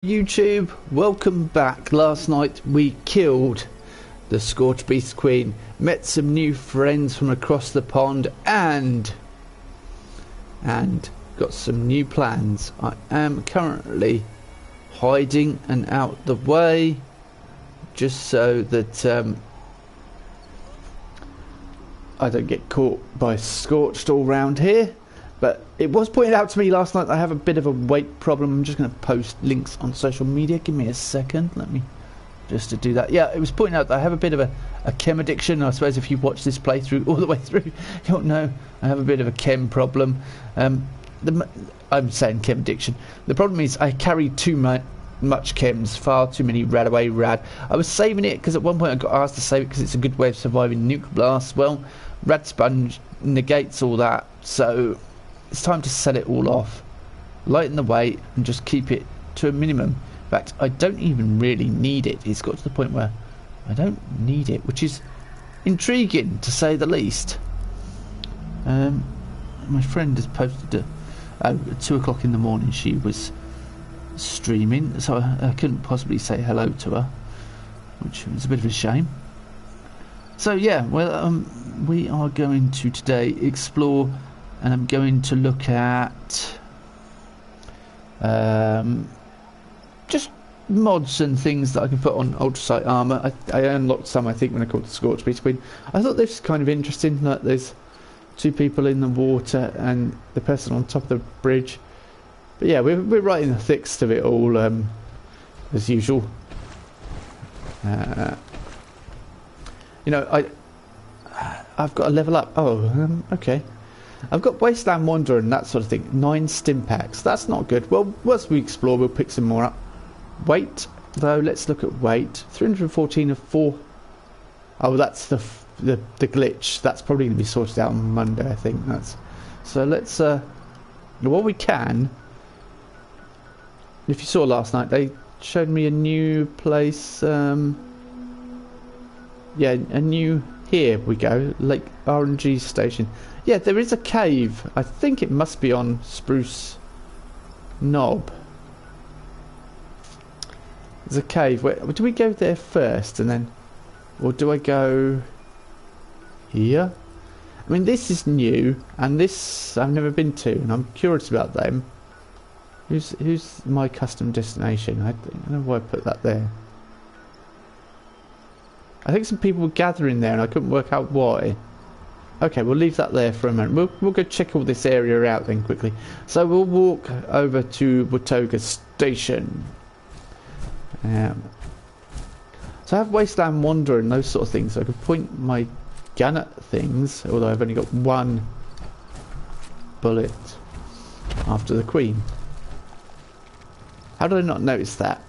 YouTube, welcome back. Last night we killed the Scorch Beast Queen, met some new friends from across the pond, and got some new plans. I am currently hiding and out the way just so that I don't get caught by Scorched all round here. But it was pointed out to me last night that I have a bit of a weight problem. I'm just going to post links on social media. Give me a second. Let me just to do that. Yeah, it was pointed out that I have a bit of a chem addiction. I suppose if you watch this playthrough all the way through, you'll know I have a bit of a chem problem. I'm saying chem addiction. The problem is I carry too much chems, far too many rad. I was saving it because at one point I got asked to save it because it's a good way of surviving nuke blasts. Well, rad sponge negates all that, so it's time to sell it all off, lighten the weight and just keep it to a minimum. In fact, I don't even really need it. It's got to the point where I don't need it, which is intriguing to say the least. My friend has posted at 2 o'clock in the morning she was streaming, so I couldn't possibly say hello to her, which was a bit of a shame. So yeah, well, we are going to today explore, and I'm going to look at just mods and things that I can put on ultrasight armour. I unlocked some, I think, when I called the Scorch Beast Queen. I thought this was kind of interesting, that there's 2 people in the water and the person on top of the bridge. But yeah, we're right in the thickest of it all, as usual. You know, I've got to level up. Oh, okay. I've got Wasteland Wanderer and that sort of thing. 9 stim packs. That's not good. Well, once we explore, we'll pick some more up. Weight, though. Let's look at weight. 314 of 4. Oh, that's the glitch. That's probably going to be sorted out on Monday, I think. So let's. Well, we can. If you saw last night, they showed me a new place. Yeah, a new. Here we go. Lake RNG station. Yeah, there is a cave. I think it must be on Spruce Knob. There's a cave. Where do we go there first, and then, or do I go here? I mean, this is new, and this I've never been to, and I'm curious about them. Who's my custom destination? I don't know why I put that there. I think some people were gathering there, and I couldn't work out why. Okay, we'll leave that there for a moment. We'll go check all this area out then quickly. So we'll walk over to Watoga Station. So I have Wasteland Wanderer and those sort of things. So I can point my gun at things, although I've only got 1 bullet after the Queen. How did I not notice that?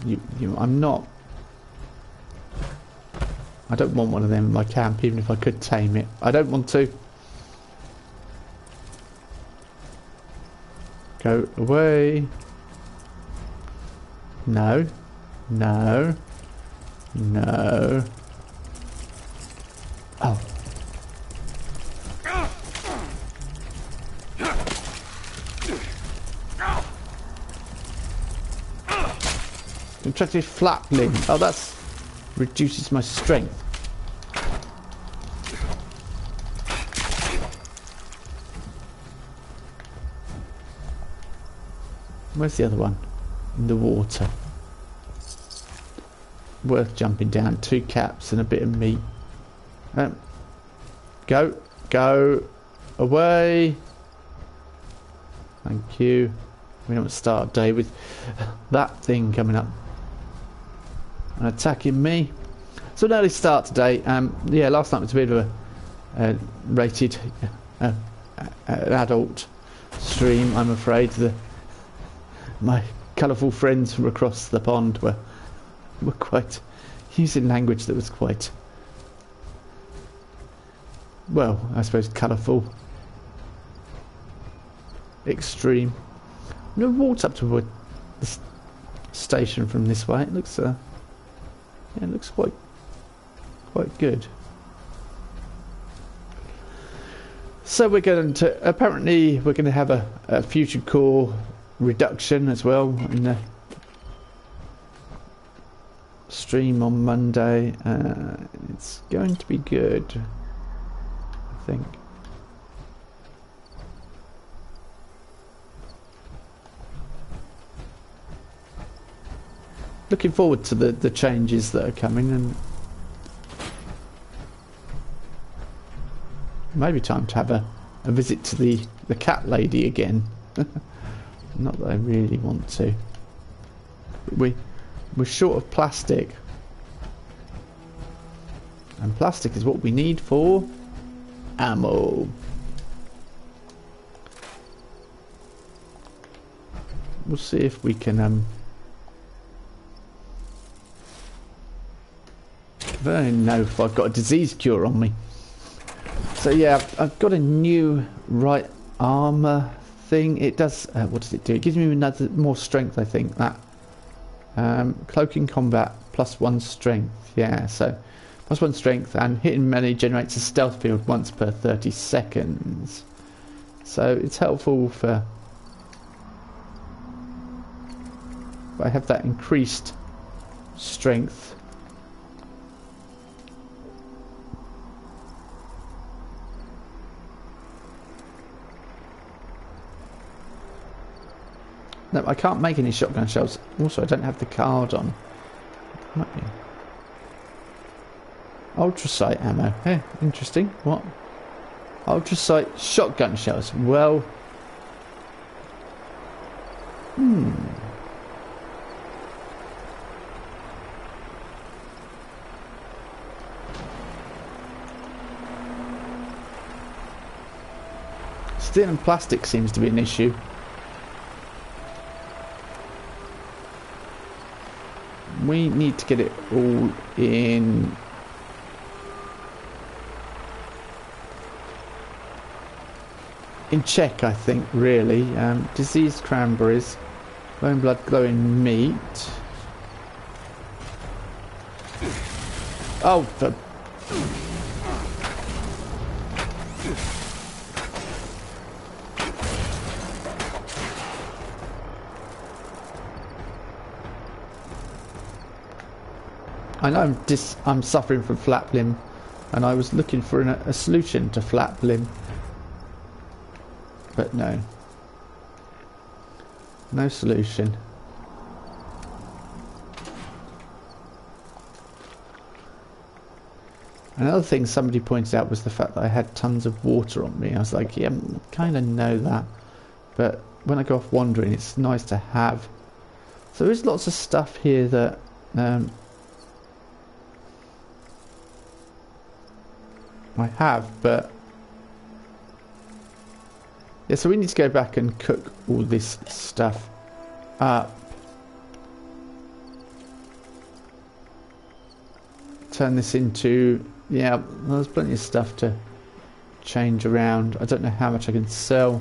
I'm not. I don't want one of them in my camp, even if I could tame it. I don't want to. Go away. No. No. No. Oh. Contracted flapling. Oh, that's reduces my strength. Where's the other one? In the water. Worth jumping down. 2 caps and a bit of meat. Go away. Thank you. We don't start a day with that thing coming up and attacking me. So an early start today. Yeah, last night was a bit of a rated adult stream, I'm afraid. My colourful friends from across the pond were quite using language that was quite, well, I suppose colourful, extreme. I've never walked up to the station from this way. It looks yeah, it looks quite good. So we're going to, apparently we're going to have a fusion core reduction as well in the stream on Monday. It's going to be good, I think. Looking forward to the changes that are coming, and maybe time to have a visit to the cat lady again. Not that I really want to. We're short of plastic, and plastic is what we need for ammo. We'll see if we can I don't know if I've got a disease cure on me. So yeah, I've got a new right armor thing. It does, what does it do? It gives me another more strength, I think. That cloaking combat +1 strength. Yeah, so +1 strength, and hitting melee generates a stealth field once per 30 seconds. So it's helpful for. I have that increased strength. No, I can't make any shotgun shells. Also, I don't have the card on. Might be. Ultrasight ammo. Hey, interesting. What? Ultrasight shotgun shells. Well. Steel and plastic seems to be an issue. We need to get it all in check, I think, really. Diseased cranberries, glowing blood, glowing meat. Oh, for... I know I'm suffering from flap limb, and I was looking for a solution to flap limb, but no solution. Another thing somebody pointed out was the fact that I had tons of water on me. I was like, yeah, I kind of know that, but when I go off wandering, it's nice to have. So there's lots of stuff here that I have, but yeah, so we need to go back and cook all this stuff up. Turn this into, yeah, there's plenty of stuff to change around. I don't know how much I can sell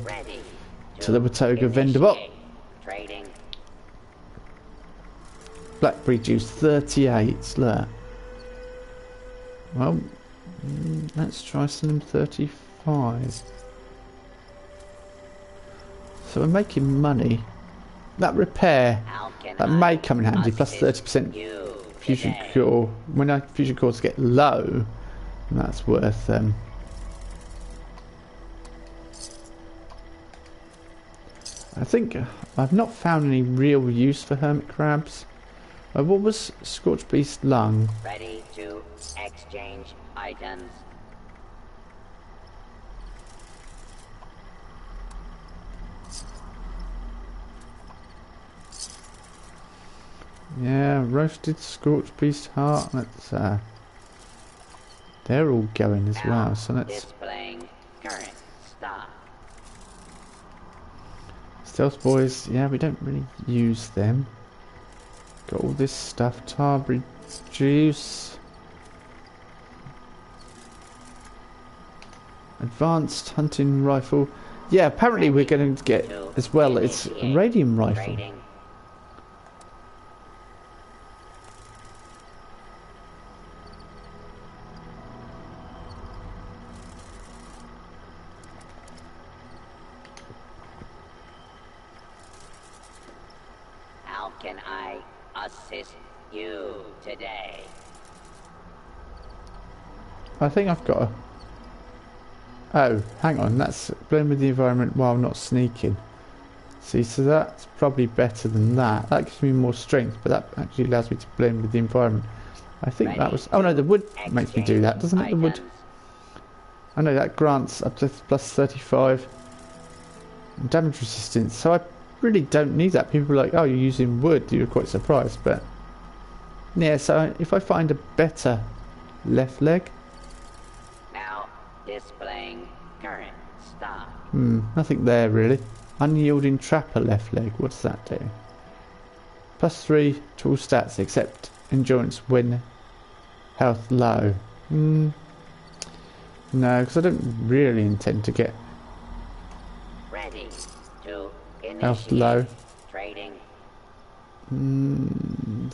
to the Watoga vendor bot. Blackberry juice, 38, look. Well, let's try selling 35. So we're making money. That repair, that may come in handy. Plus 30% fusion core. When our fusion cores get low, that's worth. I think I've not found any real use for hermit crabs. What was Scorched Beast Lung? Ready to exchange items. Yeah, roasted Scorched Beast Heart. Let's they're all going as well, so let's displaying current stock. Stealth Boys, yeah, we don't really use them. Got all this stuff, Tarberry juice. Advanced hunting rifle. Yeah, apparently we're going to get as well. It's a radium rifle. can I assist you today? I think I've got a... Oh, hang on, that's blend with the environment while not sneaking. See, so that's probably better than that. That gives me more strength, but that actually allows me to blend with the environment. I think that was... Oh no, the wood makes me do that, doesn't it? The wood... I know that grants up to plus 35 damage resistance, so I really don't need that. People are like, oh, you're using wood, you're quite surprised, but... Yeah, so if I find a better left leg... Now displaying current stock. Nothing there really. Unyielding trapper left leg, what does that do? Plus 3 to all stats except endurance when health low. No, because I don't really intend to get Ready to health initiate low. trading.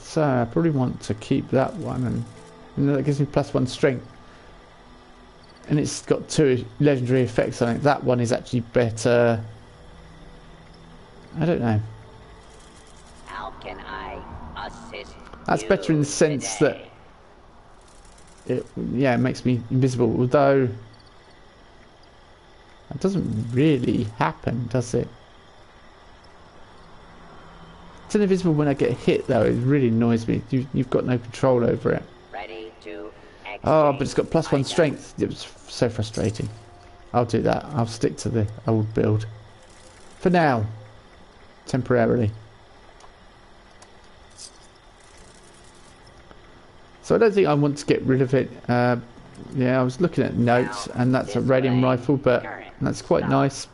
So I probably want to keep that one, and that gives me plus 1 strength. And it's got 2 legendary effects on it. That one is actually better. I don't know. How can I assist That's you better in the sense today? that it makes me invisible, although that doesn't really happen, does it? It's invisible when I get hit though. It really annoys me. You've got no control over it. Ready to Oh, but it's got plus 1 items. strength. It was so frustrating. I'll do that. I'll stick to the old build for now, temporarily. So I don't think I want to get rid of it. Yeah, I was looking at notes, and that's a radium rifle, but that's quite nice.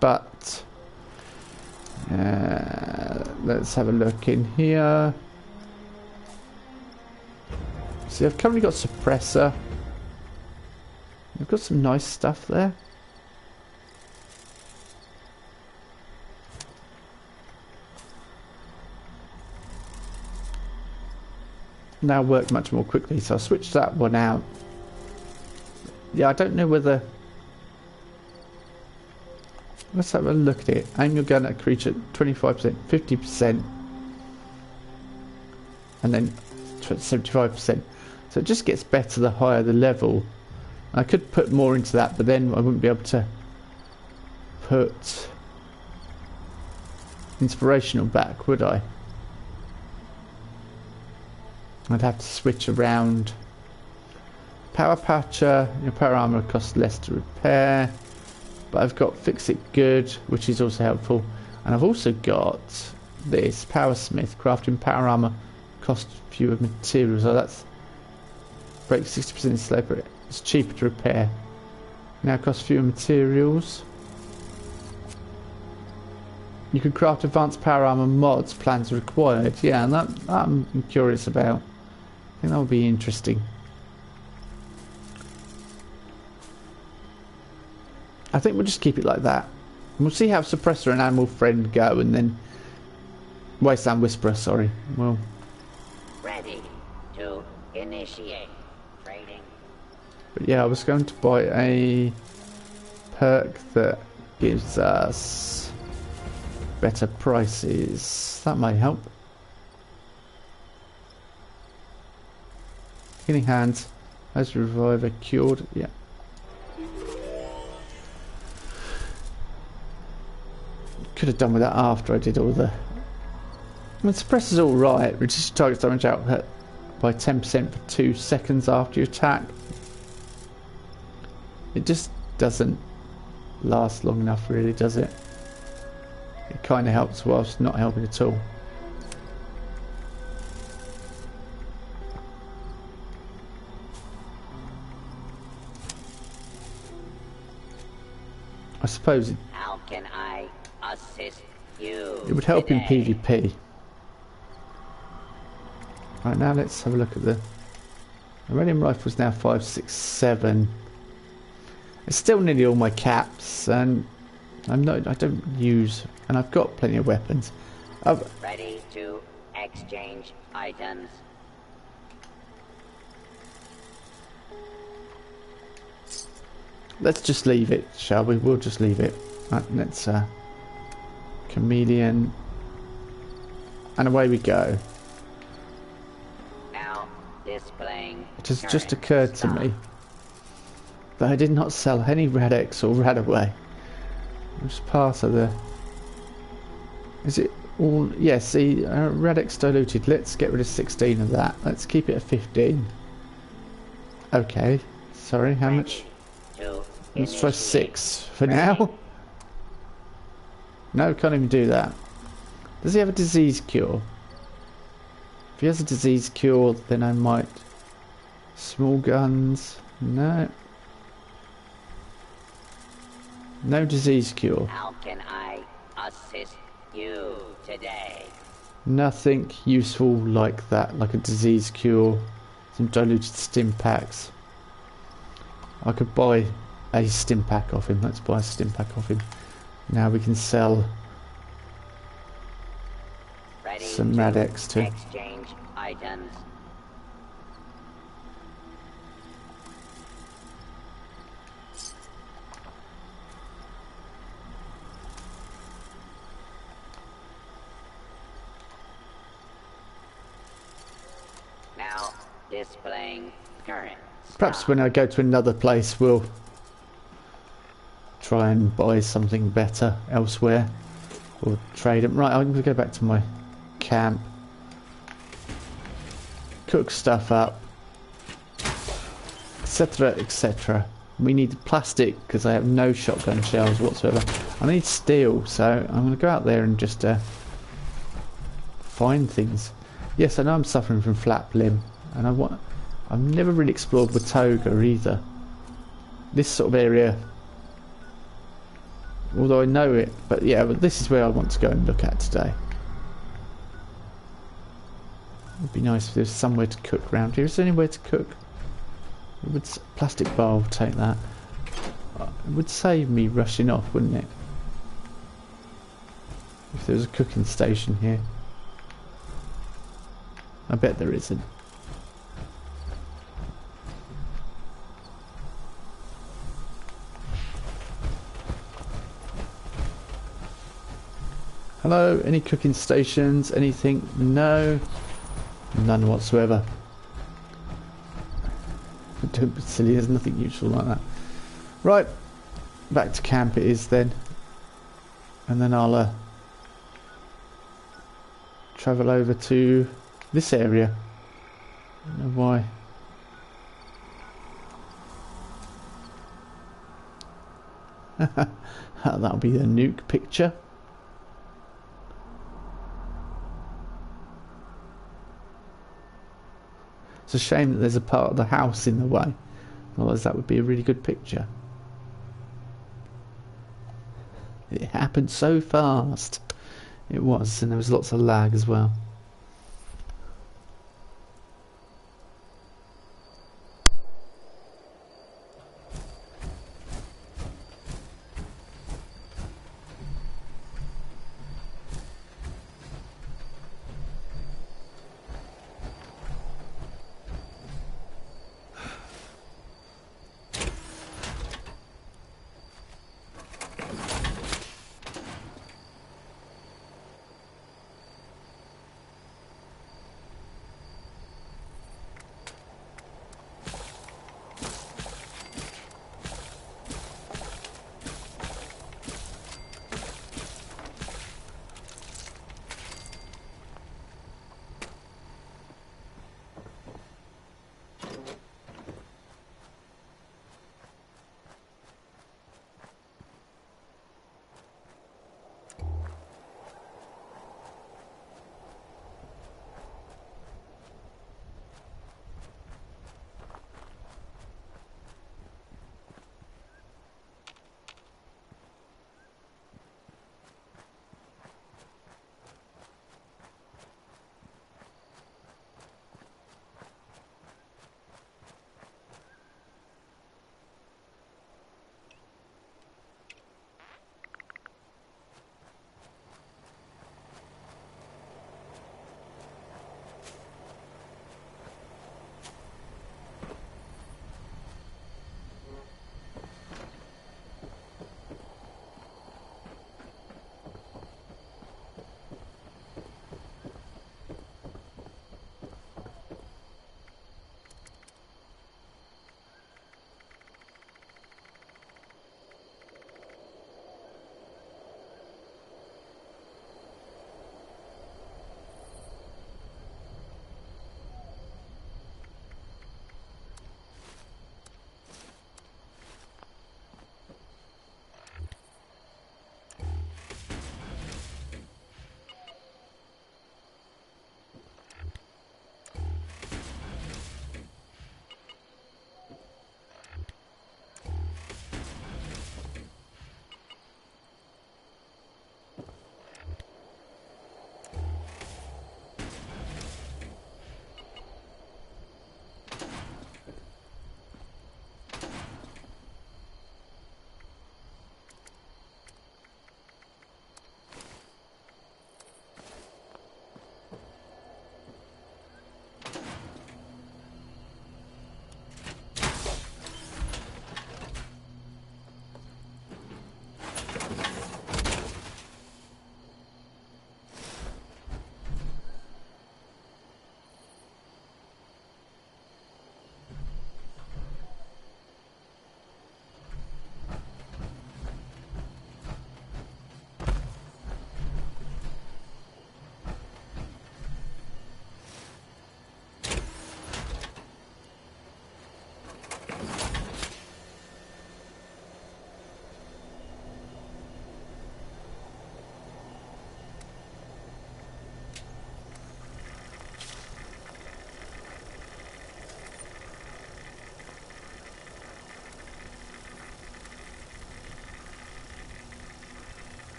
But let's have a look in here. See, I've currently got suppressor. I've got some nice stuff there. Now work much more quickly, so I'll switch that one out. Yeah, I don't know whether... Let's have a look at it. Aim your gun at a creature 25%, 50%, and then 75%. So it just gets better the higher the level. I could put more into that, but then I wouldn't be able to put inspirational back, would I? I'd have to switch around. Power patcher, your power armor costs less to repair, but I've got fix it good, which is also helpful, and I've also got this power smith, crafting power armor costs fewer materials. So that's breaks 60% slow, but it's cheaper to repair. Now costs fewer materials. You can craft advanced power armor mods. Plans required. Yeah, and that I'm curious about. I think that would be interesting. I think we'll just keep it like that. We'll see how Suppressor and Animal Friend go, and then Wasteland Whisperer. Sorry. Well. Ready to initiate trading. But yeah, I was going to buy a perk that gives us better prices. That might help. Healing Hands. As Reviver cured. Yeah. Could have done with that after I did all the... I mean, Suppressor's alright. Reduces target's damage output by 10% for 2 seconds after you attack. It just doesn't last long enough, really, does it? It kind of helps whilst not helping at all. I suppose How can I assist you? it would help today? in PvP. Right, now let's have a look at the Radium Rifle's now 567. It's still nearly all my caps, and I don't use, and I've got plenty of weapons. Ready to exchange items. Let's just leave it, shall we? We'll just leave it. Right, let's chameleon. And away we go. Now displaying. It has just current occurred to stock. me that I did not sell any Rad-X or Radaway. Which part of the... Is it all... Yeah, see, Rad-X diluted. Let's get rid of 16 of that. Let's keep it at 15. Okay. Sorry, how much? To Let's try initiate. 6 for now. No, can't even do that. Does he have a disease cure? If he has a disease cure, then I might... Small guns... No. No disease cure. How can I assist you today? Nothing useful like that, like a disease cure, some diluted stim packs. I could buy a stim pack off him. Let's buy a stim pack off him. Now we can sell Ready some to Rad-X too. exchange items. Now displaying current. Perhaps stock. when I go to another place we'll try and buy something better elsewhere. Or trade them. Right, I'm going to go back to my camp. Cook stuff up. Etc, etc. We need plastic because I have no shotgun shells whatsoever. I need steel, so I'm going to go out there and just find things. Yes, I know I'm suffering from flap limb, and I've never really explored Watoga either. This sort of area, although I know it, but yeah, but this is where I want to go and look at today. It'd be nice if there's somewhere to cook around here. Is there anywhere to cook? It would, plastic bar, will take that. It would save me rushing off, wouldn't it? If there was a cooking station here. I bet there isn't. Hello, any cooking stations? Anything? No. None whatsoever. Don't be silly, there's nothing useful like that. Right, back to camp it is then. And then I'll travel over to this area. I don't know why. That'll be the nuke picture. It's a shame that there's a part of the house in the way. Otherwise that would be a really good picture. It happened so fast. It was, and there was lots of lag as well.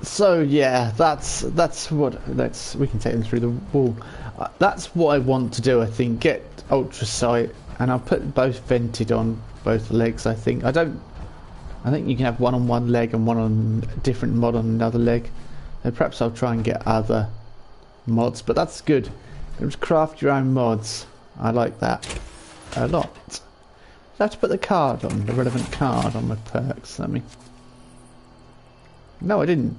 So yeah, we can take them through the wall. That's what I want to do. I think get ultra sight, and I'll put both vented on both legs. I think you can have one on one leg and one on a different mod on another leg. And perhaps I'll try and get other mods, but that's good. Just craft your own mods. I like that a lot. I have to put the card on, the relevant card on my perks. No, I didn't.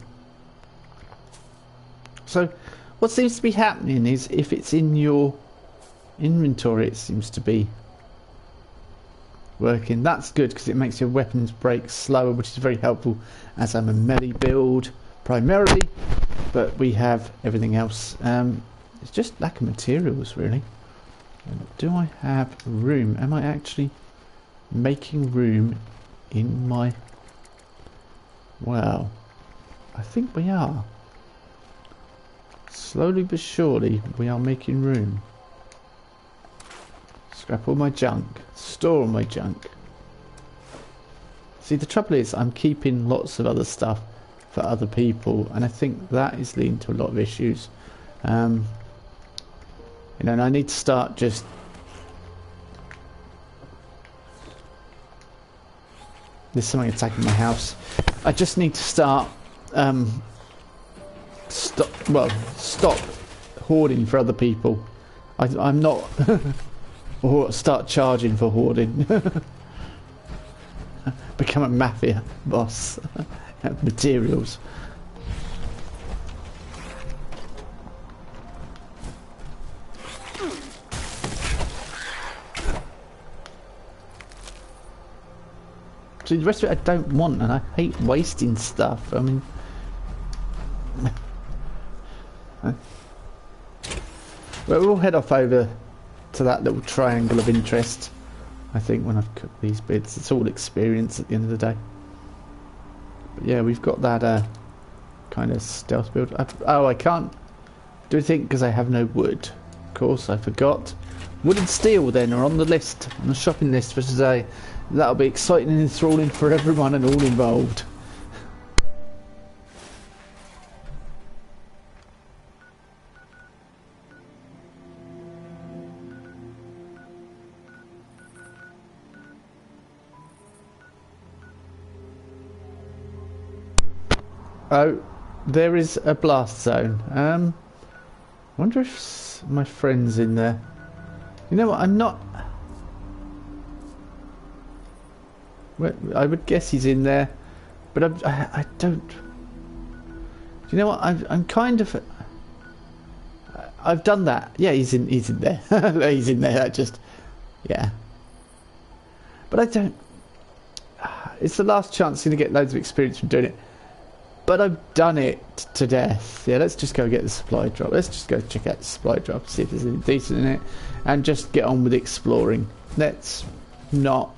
So, what seems to be happening is if it's in your inventory, it seems to be working. That's good because it makes your weapons break slower, which is very helpful as I'm a melee build primarily, but we have everything else. It's just lack of materials, really. Do I have room? Am I actually making room in my... Well, I think we are. Slowly but surely we are making room. Scrap all my junk. Store all my junk. See, the trouble is I'm keeping lots of other stuff for other people, and I think that is leading to a lot of issues. You know, and I need to start just... There's something attacking my house. I just need to start... stop hoarding for other people. I'm not... or start charging for hoarding. Become a mafia boss. Materials. So the rest of it I don't want, and I hate wasting stuff. I mean... Well, we'll head off over to that little triangle of interest. I think when I've cooked these bits, it's all experience at the end of the day. But yeah, we've got that kind of stealth build. I can't do anything because I have no wood. Of course, I forgot. Wood and steel then are on the list, on the shopping list for today. That'll be exciting and enthralling for everyone and all involved. Oh, there is a blast zone. Wonder if my friend's in there. You know what? I'm not... Well, I would guess he's in there, but I don't... Do you know what? I'm kind of... I've done that. Yeah, he's in there. He's in there. I just... Yeah. But I don't... It's the last chance to get loads of experience from doing it. But I've done it to death. Yeah, let's just go get the supply drop. Let's just go check out the supply drop, see if there's anything decent in it, and just get on with exploring. Let's not...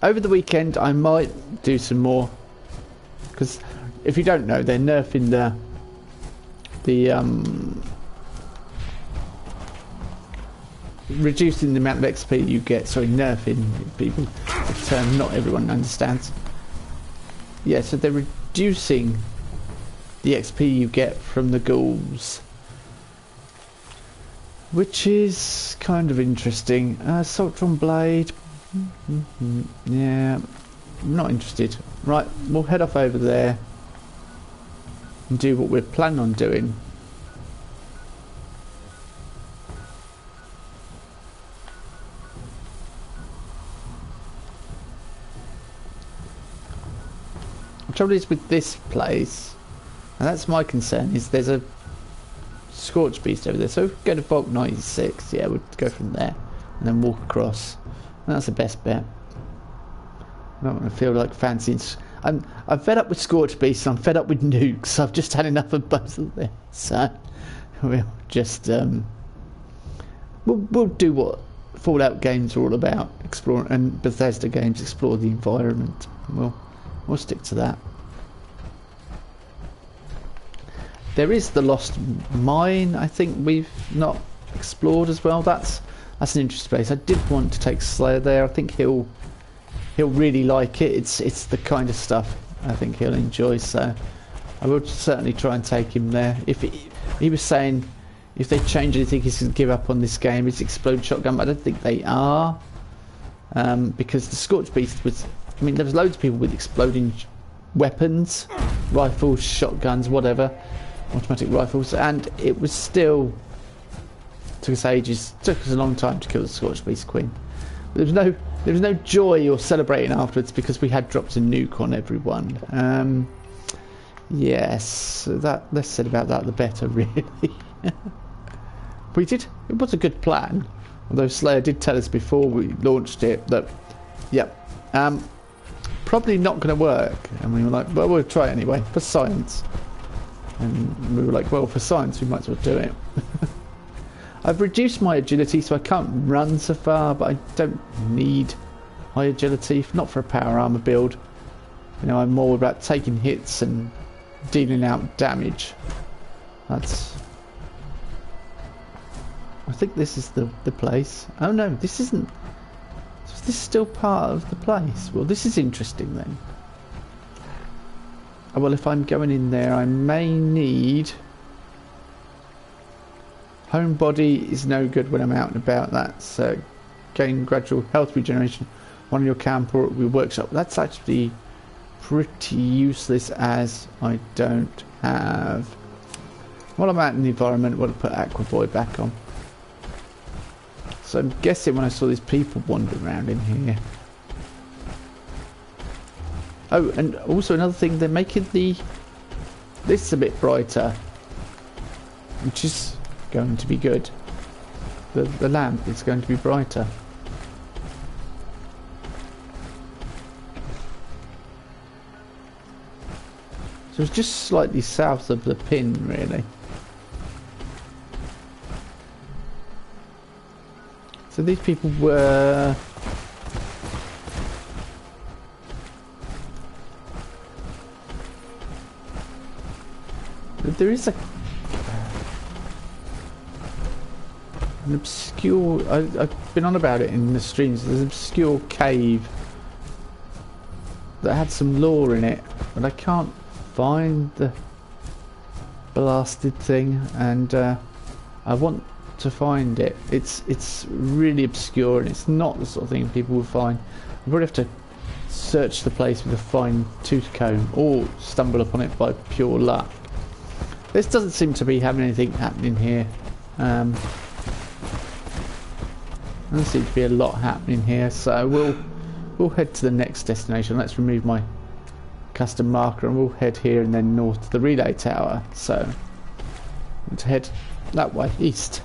Over the weekend, I might do some more. Because if you don't know, they're nerfing reducing the amount of XP you get. Sorry, nerfing people. A term not everyone understands. Yeah, so they're reducing the XP you get from the ghouls, which is kind of interesting. Soltron blade, yeah, I'm not interested. Right, we'll head off over there and do what we're planning on doing. The trouble is with this place, and that's my concern, is there's a Scorch Beast over there. So if we go to Vault 96, yeah, we'll go from there and then walk across. And that's the best bet. I don't want to feel like fancy. I'm fed up with Scorch Beasts, I'm fed up with nukes. I've just had enough of both of them. So we'll just we'll do what Fallout games are all about, explore, and Bethesda games explore the environment. We'll stick to that. There is the Lost Mine, I think we've not explored as well. That's an interesting place. I did want to take Slayer there. I think he'll really like it. It's the kind of stuff I think he'll enjoy. So I will certainly try and take him there. If he was saying if they change anything, he's going to give up on this game. It's explode shotgun, but I don't think they are. Because the Scorched Beast was... I mean, there was loads of people with exploding weapons, rifles, shotguns, whatever, automatic rifles, and it was still... Took us ages, took us a long time to kill the Scorched Beast Queen. There was no joy or celebrating afterwards because we had dropped a nuke on everyone. Yes, so that less said about that the better, really. It was a good plan. Although Slayer did tell us before we launched it that, yep, probably not going to work. And we were like, well, we'll try it anyway, for science. And we were like, well, for science, we might as well do it. I've reduced my agility, so I can't run so far, but I don't need high agility, not for a power armor build. You know, I'm more about taking hits and dealing out damage. That's... I think this is the place. Oh no, this isn't. Is this still part of the place? Well, this is interesting then. Oh, well, if I'm going in there, I may need... Home body is no good when I'm out and about. That's gain gradual health regeneration on your camp or your workshop. That's actually pretty useless as I don't have... While I'm out in the environment, I want to put Aqua Boy back on. So I'm guessing when I saw these people wandering around in here. Oh, and also another thing, they're making this a bit brighter, which is going to be good. The lamp is going to be brighter. So it's just slightly south of the pin, really. So these people were... There is an obscure... I've been on about it in the streams. There's an obscure cave that had some lore in it, but I can't find the blasted thing, and I want to find it. It's really obscure and it's not the sort of thing people would find. You probably have to search the place with a fine tooth comb or stumble upon it by pure luck. This doesn't seem to be having anything happening here. There doesn't seem to be a lot happening here, so we'll head to the next destination. Let's remove my custom marker and we'll head here and then north to the relay tower. So let's head that way, east.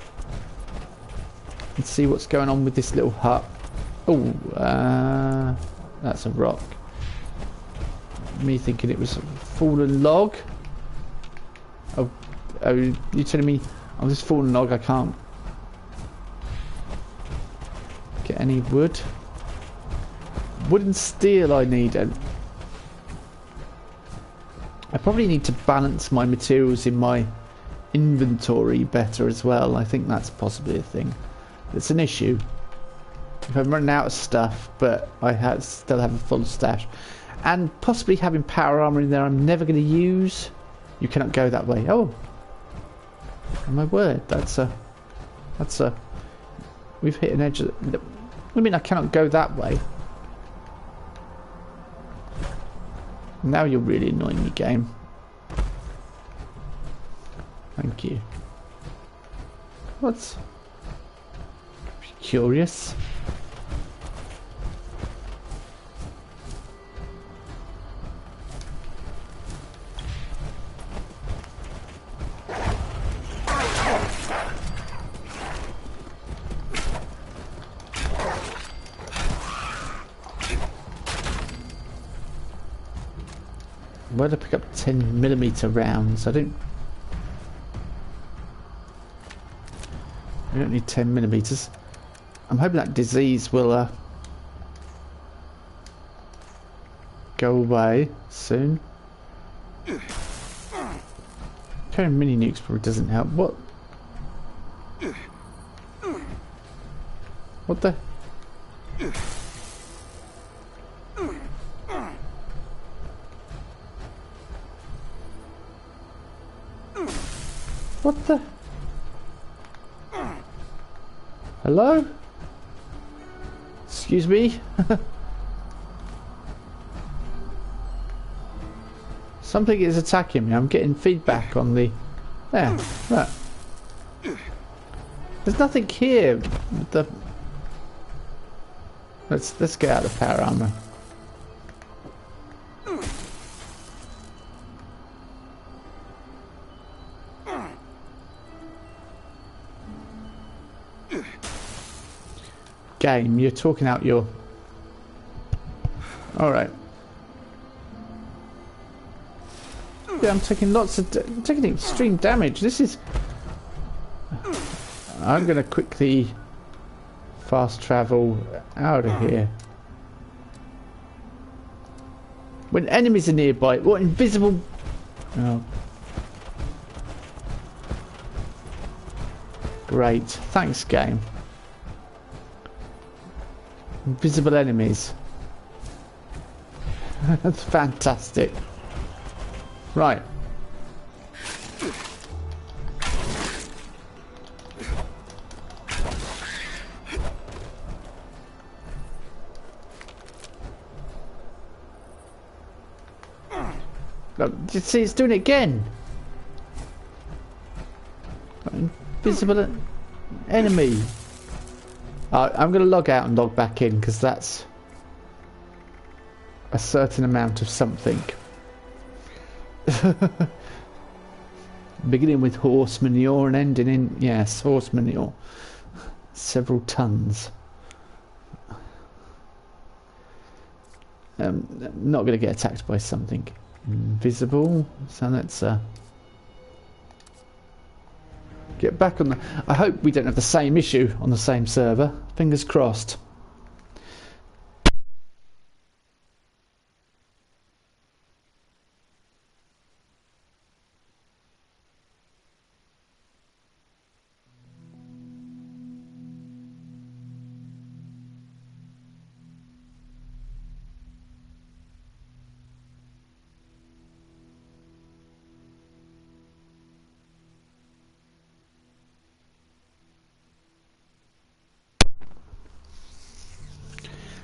And see what's going on with this little hut. Oh, that's a rock. Me thinking it was a fallen log. Oh, you telling me on this fallen log I can't get any wood? Wood and steel I need. I probably need to balance my materials in my inventory better as well. I think that's possibly a thing. It's an issue. If I'm running out of stuff, but I still have a full stash, and possibly having power armor in there I'm never going to use. You cannot go that way. Oh, my word! That's a. We've hit an edge. I mean, I cannot go that way. Now you're really annoying me, game. Thank you. What's curious? Why did I pick up 10mm rounds? I don't need 10mm. I'm hoping that disease will go away soon. Carrying mini nukes probably doesn't help. What the? What the? Hello? Excuse me? Something is attacking me. I'm getting feedback on the... There, right. There's nothing here. The... Let's get out of power armor. Game, you're talking out your... Alright. Yeah, I'm taking lots of... I'm taking extreme damage. This is... I'm going to quickly fast travel out of here. When enemies are nearby, what invisible... Oh. Great. Thanks, game. Invisible enemies. That's fantastic. Right. Look, you see, it's doing it again. Invisible enemy. I'm going to log out and log back in because that's a certain amount of something. Beginning with horse manure and ending in, yes, horse manure. Several tons. Not going to get attacked by something invisible. So let's get back on the... I hope we don't have the same issue on the same server. Fingers crossed.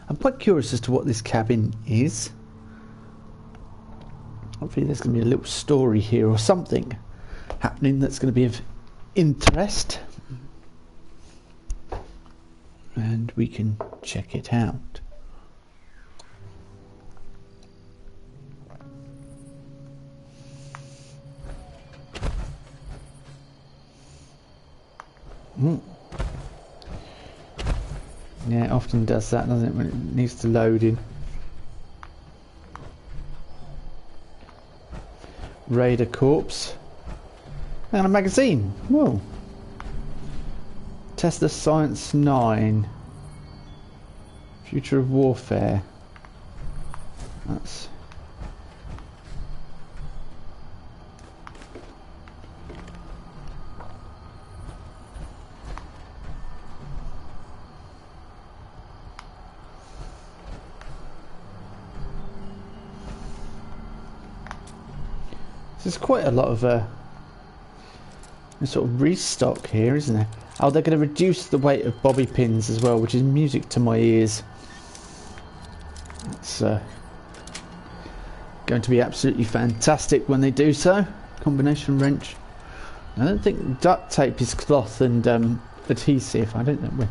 I'm quite curious as to what this cabin is. Hopefully there's going to be a little story here or something happening that's going to be of interest. And we can check it out. Yeah, it often does that, doesn't it, when it needs to load in. Raider Corpse. And a magazine. Whoa. Bethesda Science 9. Future of Warfare. That's... There's quite a lot of sort of restock here, isn't there? Oh, they're going to reduce the weight of bobby pins as well, which is music to my ears. It's going to be absolutely fantastic when they do so. Combination wrench. I don't think duct tape is cloth and adhesive. I don't think we're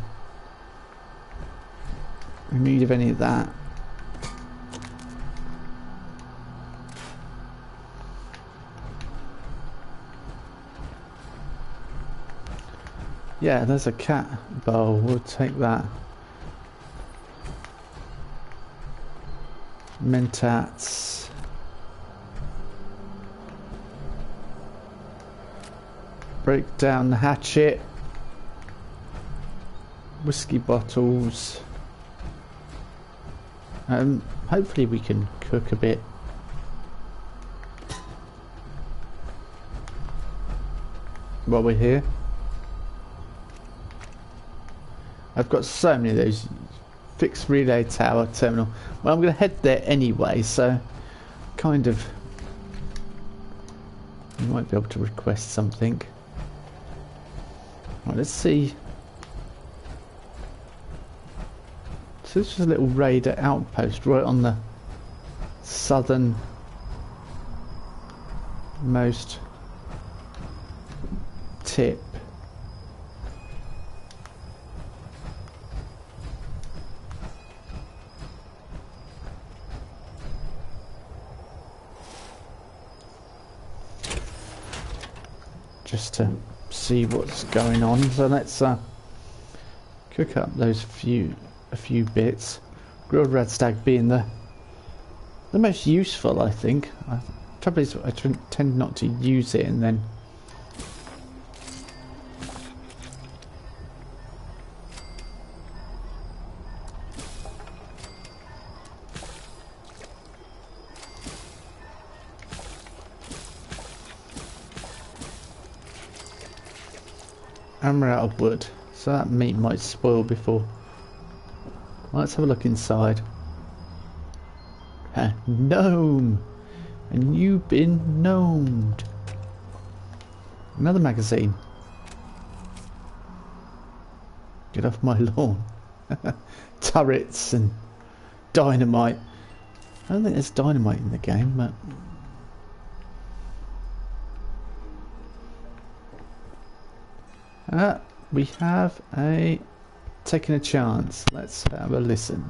in need of any of that. Yeah, there's a cat bowl. We'll take that. Mentats. Break down the hatchet. Whiskey bottles. Hopefully we can cook a bit. While we're here. I've got so many of those. Fixed relay tower terminal. Well, I'm going to head there anyway, so kind of... You might be able to request something. Right, let's see. So this is a little raider outpost right on the southern most tip. Just to see what's going on. So let's cook up those a few bits. Grilled red stag being the most useful, I think. Trouble is, I tend not to use it and then and we're out of wood, so that meat might spoil before. Let's have a look inside. A gnome! And you've been gnomed. Another magazine. Get off my lawn. Turrets and dynamite. I don't think there's dynamite in the game, but we have taken a chance. Let's have a listen.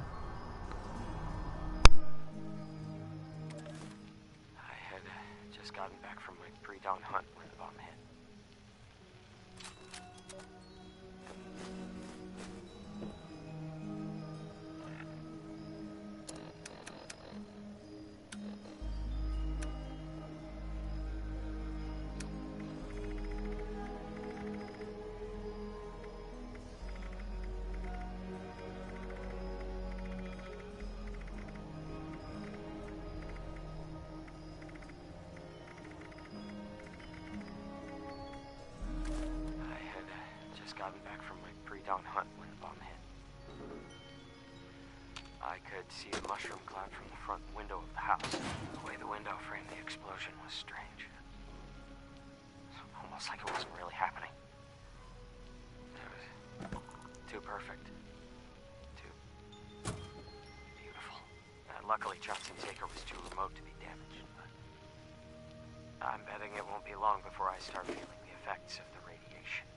I had just gotten back from my pre-dawn hunt when the bomb hit. Gotten back from my pre-dawn hunt when the bomb hit. I could see a mushroom cloud from the front window of the house. The way the window framed the explosion was strange. Almost like it wasn't really happening. It was too perfect. Too beautiful. Luckily, Johnson's acre was too remote to be damaged, but I'm betting it won't be long before I start feeling the effects of the radiation.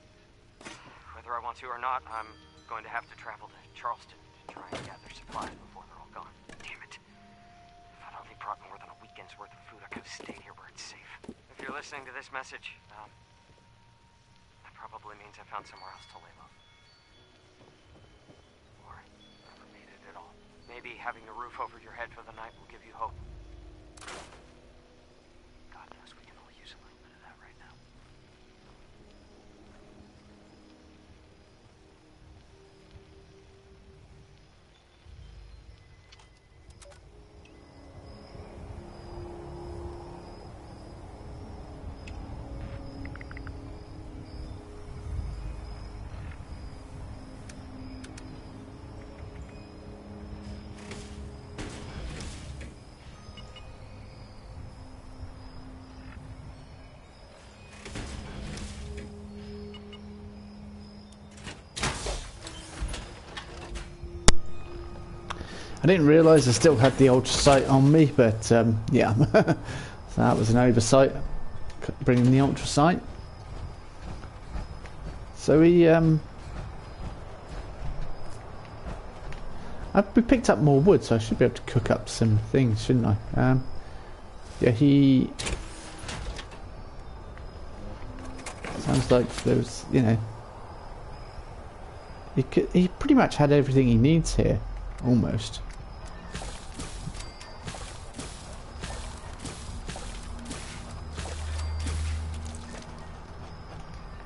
Whether I want to or not, I'm going to have to travel to Charleston to try and gather supplies before they're all gone. Damn it. If I'd only brought more than a weekend's worth of food, I could have stayed here where it's safe. If you're listening to this message, that probably means I found somewhere else to lay low. Or never made it at all. Maybe having a roof over your head for the night will give you hope. God knows we can all use a little bit of that right now. I didn't realise I still had the ultra sight on me, but yeah, so that was an oversight, bringing the ultra sight. So we picked up more wood, so I should be able to cook up some things, shouldn't I? Yeah, he sounds like there was, you know, he pretty much had everything he needs here, almost.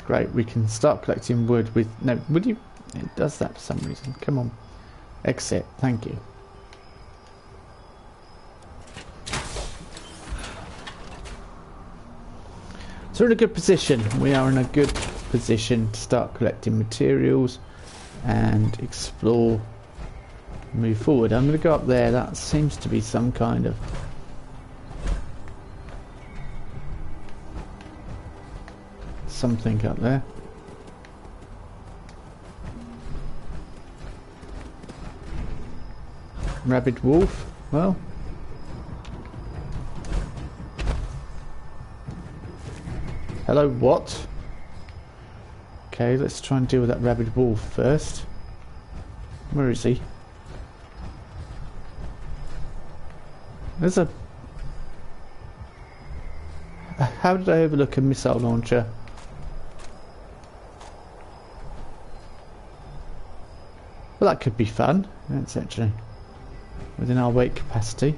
Great, we can start collecting wood with... No, would you... It does that for some reason. Come on. Exit. Thank you. So we're in a good position. We are in a good position to start collecting materials and explore, move forward. I'm going to go up there. That seems to be some kind of... something up there. Rabid wolf. Well. Hello, what? Okay, let's try and deal with that rabid wolf first. Where is he? There's a... How did I overlook a missile launcher? Well, that could be fun. That's actually within our weight capacity.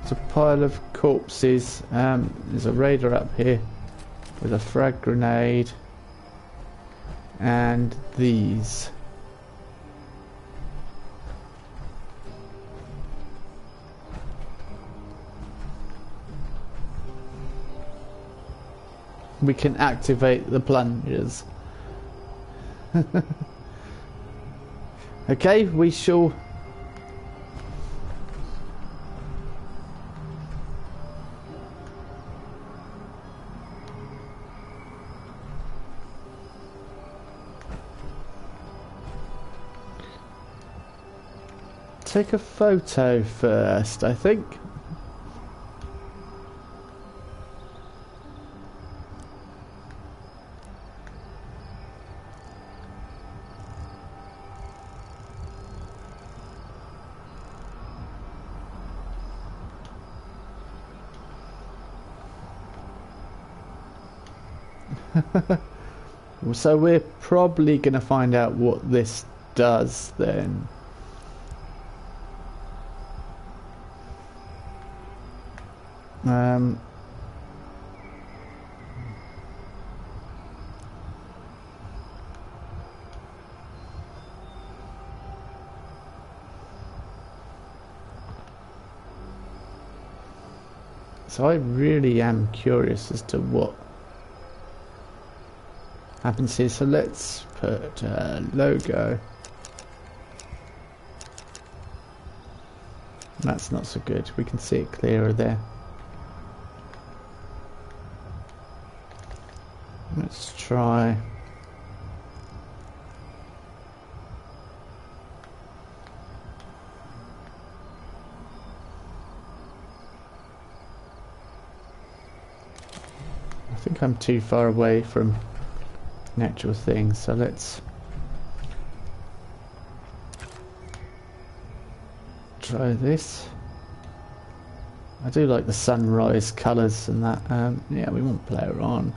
It's a pile of corpses. There's a raider up here with a frag grenade and these. We can activate the plungers. Okay, we shall take a photo first, I think. So we're probably going to find out what this does then. So I really am curious as to what happens here. So let's put a logo. That's not so good. We can see it clearer there. Let's try. I think I'm too far away from an actual thing, so let's try this. I do like the sunrise colours and that. Yeah, we won't play her on.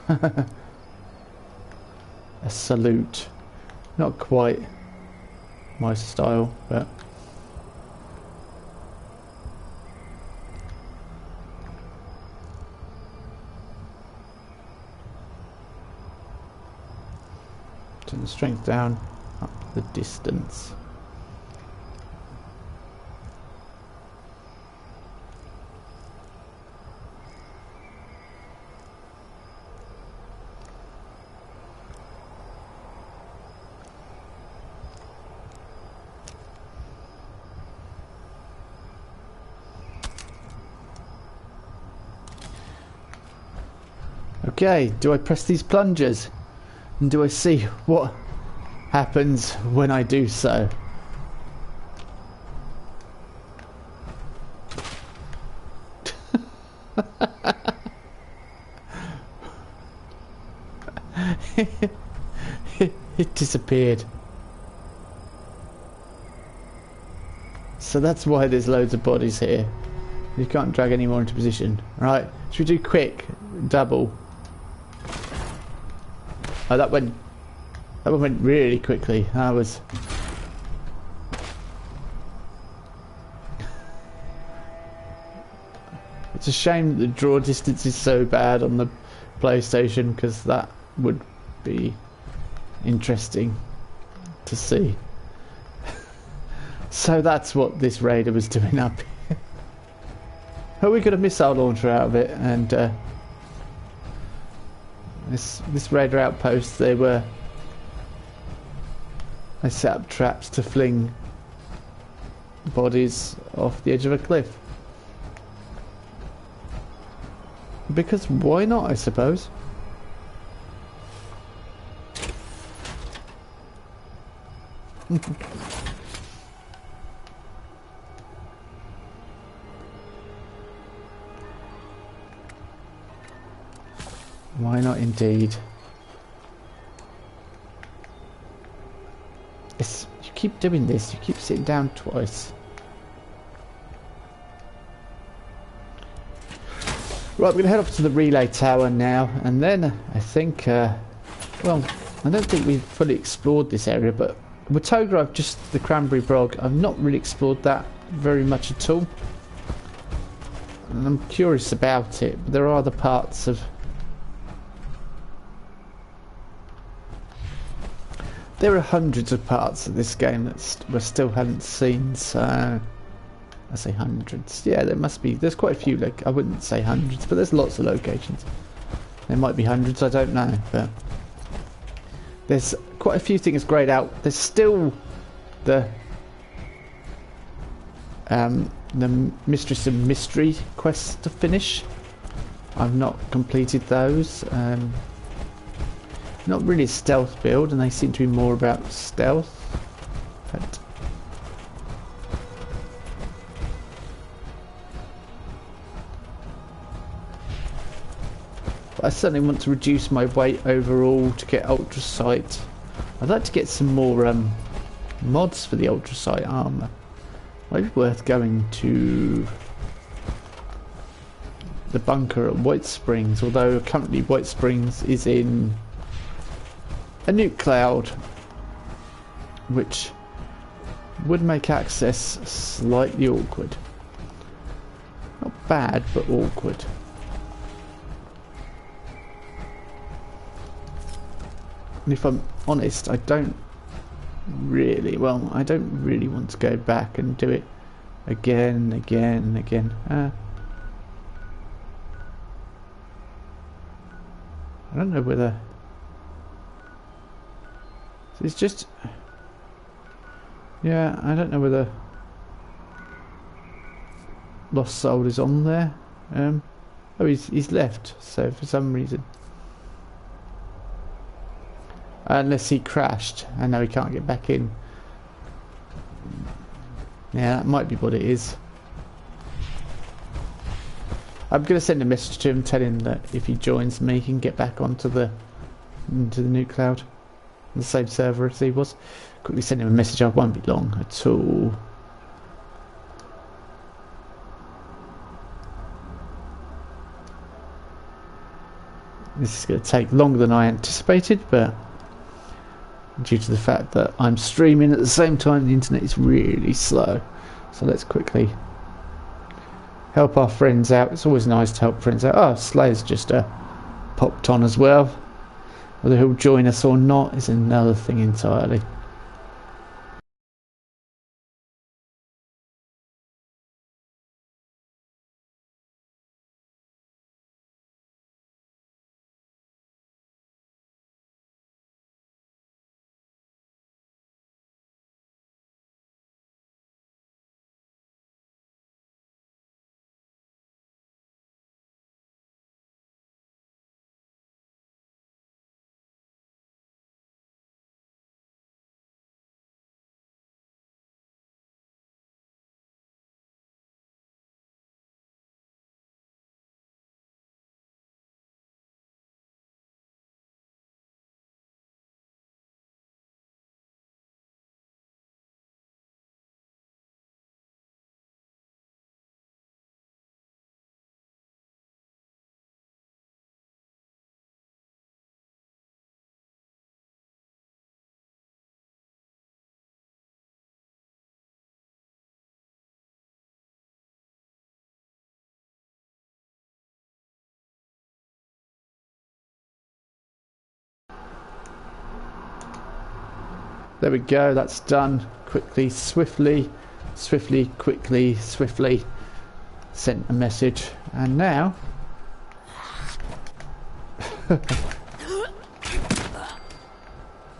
A salute. Not quite my style, but turn the strength down, up the distance. Okay, do I press these plungers? And do I see what happens when I do so? It disappeared. So that's why there's loads of bodies here. You can't drag any more into position. Right, should we do quick double? Oh, that one went really quickly. That was... It's a shame that the draw distance is so bad on the PlayStation, because that would be interesting to see. So that's what this raider was doing up here. Oh, we got a missile launcher out of it, and this raider outpost, they set up traps to fling bodies off the edge of a cliff. Because why not, I suppose. Why not indeed? You keep doing this, you keep sitting down twice. Right, we're going to head off to the relay tower now, and then I think, well, I don't think we've fully explored this area, but Watoga, I've just, the Cranberry Bog, I've not really explored that very much at all. And I'm curious about it, but there are other parts of... There are hundreds of parts of this game that we still haven't seen, so... I say hundreds. Yeah, there must be. There's quite a few. Like, I wouldn't say hundreds, but there's lots of locations. There might be hundreds. I don't know, but there's quite a few things grayed out. There's still the Mistress of Mystery quests to finish. I've not completed those. Not really a stealth build, and they seem to be more about stealth. But I certainly want to reduce my weight overall to get ultra sight. I'd like to get some more mods for the ultra sight armor. Might be worth going to the bunker at White Springs, although currently White Springs is in a nuke cloud, which would make access slightly awkward. Not bad, but awkward. And if I'm honest, I don't really want to go back and do it again and again and again. I don't know whether it's just, yeah, I don't know whether Lost Soul is on there. Oh, he's left, so for some reason. Unless he crashed and now he can't get back in. Yeah, that might be what it is. I'm going to send a message to him, tell him that if he joins me, he can get back into the nuke cloud, on the same server as he was. Quickly send him a message. I won't be long at all. This is going to take longer than I anticipated, but due to the fact that I'm streaming at the same time, the internet is really slow. So let's quickly help our friends out. It's always nice to help friends out. Oh, Slayer's just popped on as well. Whether he'll join us or not is another thing entirely. There we go, that's done. Quickly, swiftly, quickly, swiftly. Sent a message. And now...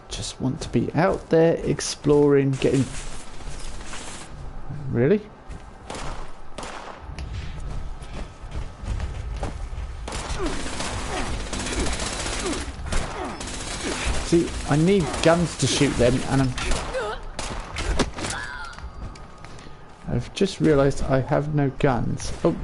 just want to be out there exploring, getting Really? See, I need guns to shoot them, and I've just realised I have no guns. Oh.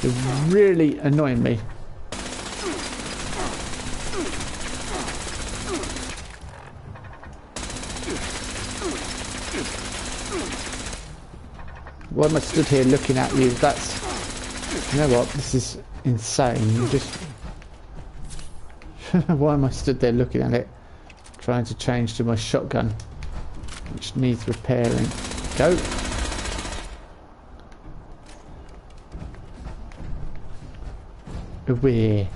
They're really annoying me. Why am I stood here looking at you? That's... You know what? This is insane. You just... Why am I stood there looking at it? Trying to change to my shotgun, which needs repairing. Go. Away.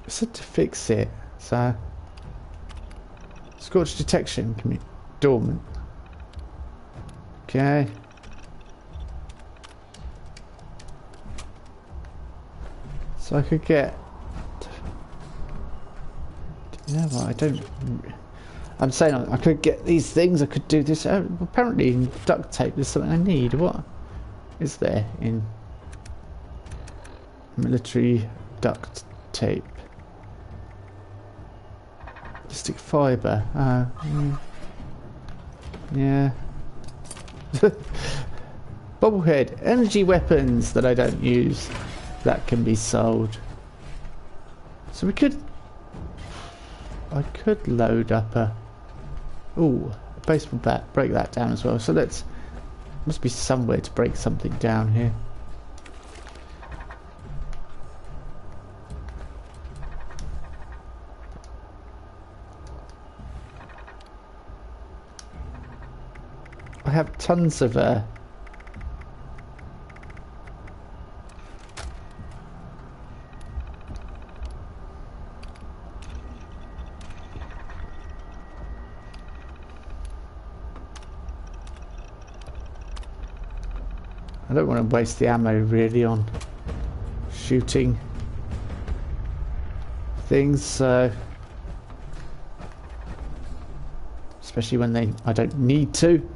I said to fix it, so... Scorch detection can be dormant. Okay. So I could get... You know what, I don't... I'm saying I could get these things, I could do this. Oh, apparently in duct tape there's something I need. What is there in military duct tape? Plastic fibre. Yeah. Bobblehead. Energy weapons that I don't use. That can be sold. So we could... I could load up a... Ooh, a baseball bat. Break that down as well. So let's... Must be somewhere to break something down here. I have tons of I don't want to waste the ammo really on shooting things, so especially when I don't need to.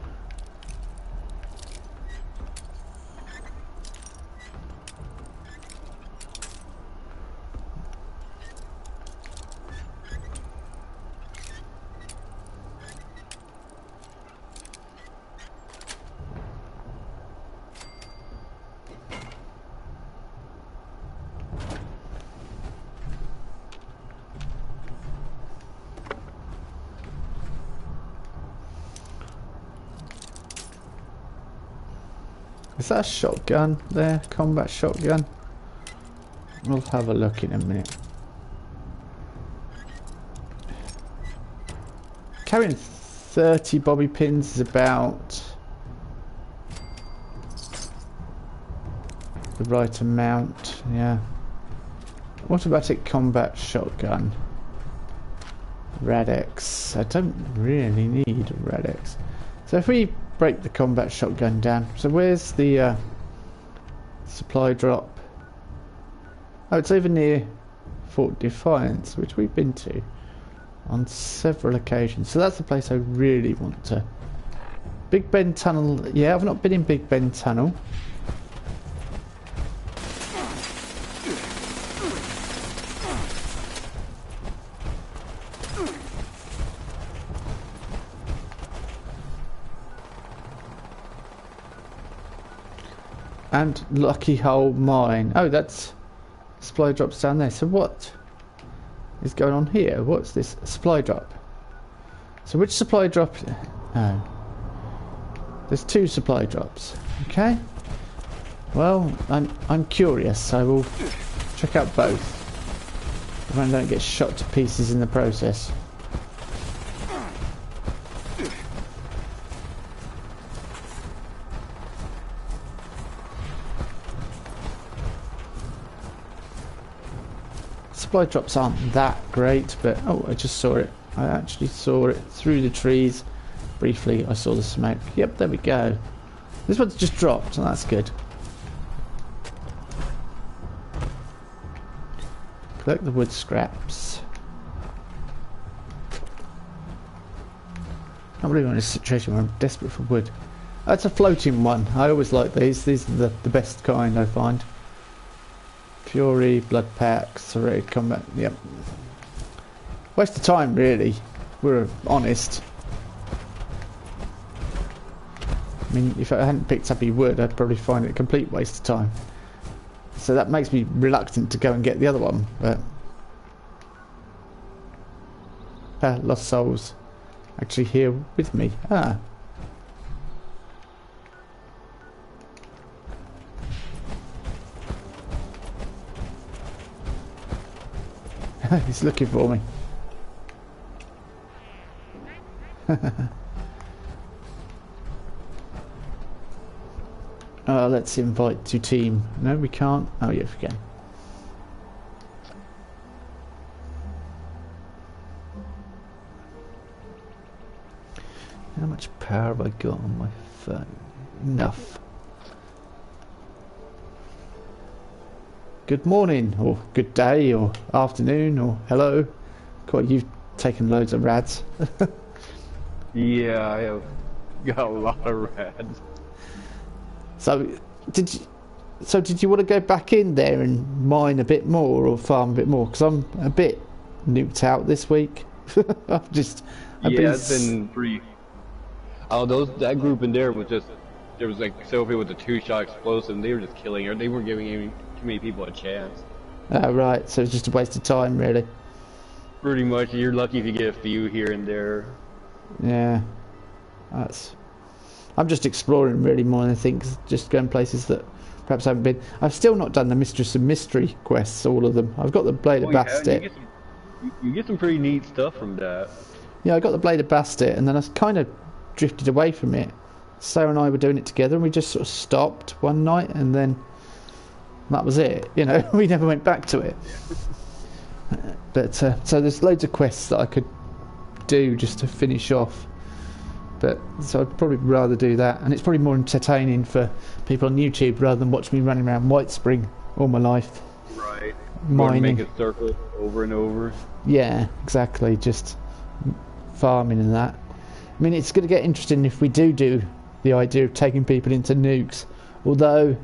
Is that a shotgun there? Combat shotgun? We'll have a look in a minute. Carrying 30 bobby pins is about the right amount, yeah. Automatic combat shotgun. Rad-X. I don't really need a Rad-X. So if we break the combat shotgun down. So where's the supply drop? Oh, it's over near Fort Defiance, which we've been to on several occasions. So that's the place I really want to... Big Ben Tunnel. Yeah, I've not been in Big Ben Tunnel. And Lucky Hole Mine. Oh, that's supply drops down there. So what is going on here? What's this supply drop? So which supply drop? Oh, there's two supply drops. Okay. Well, I'm curious. I will check out both. If I don't get shot to pieces in the process. Supply drops aren't that great, but oh, I just saw it. I actually saw it through the trees. Briefly, I saw the smoke. Yep, there we go. This one's just dropped, so that's good. Collect the wood scraps. I can't believe I'm in a situation where I'm desperate for wood. That's a floating one. I always like these. These are the best kind, I find. Fury, blood packs, serrated combat. Yep. Waste of time, really. We're honest. I mean, if I hadn't picked up any wood, I'd probably find it a complete waste of time. So that makes me reluctant to go and get the other one. But lost souls actually here with me. Ah. He's looking for me. Let's invite to team. No, we can't. Oh, yes, we can. How much power have I got on my phone? Enough. Good morning, or good day, or afternoon, or hello. God, you've taken loads of rads. Yeah, I have got a lot of rads. So did you want to go back in there and mine a bit more or farm a bit more? Because I'm a bit nuked out this week. I've been pretty. Oh, that group in there was just, there was like several people with the 2-shot explosive, and they were just killing her. They weren't giving too many people a chance. Right, so it's just a waste of time, really. Pretty much, you're lucky if you get a few here and there. Yeah, I'm just exploring really more than I think, just going places that perhaps I haven't been. I've still not done the Mistress of Mystery quests, all of them. I've got the Blade of Bastet. You get some pretty neat stuff from that. Yeah, I got the Blade of Bastet, and then I kind of drifted away from it. Sarah and I were doing it together, and we just sort of stopped one night, and then that was it. You know, we never went back to it. But so there's loads of quests that I could do just to finish off. But so I'd probably rather do that, and it's probably more entertaining for people on YouTube rather than watch me running around White Spring all my life. Right. Mining. Make a circle over and over. Yeah, exactly. Just farming and that. I mean, it's going to get interesting if we do the idea of taking people into nukes. Although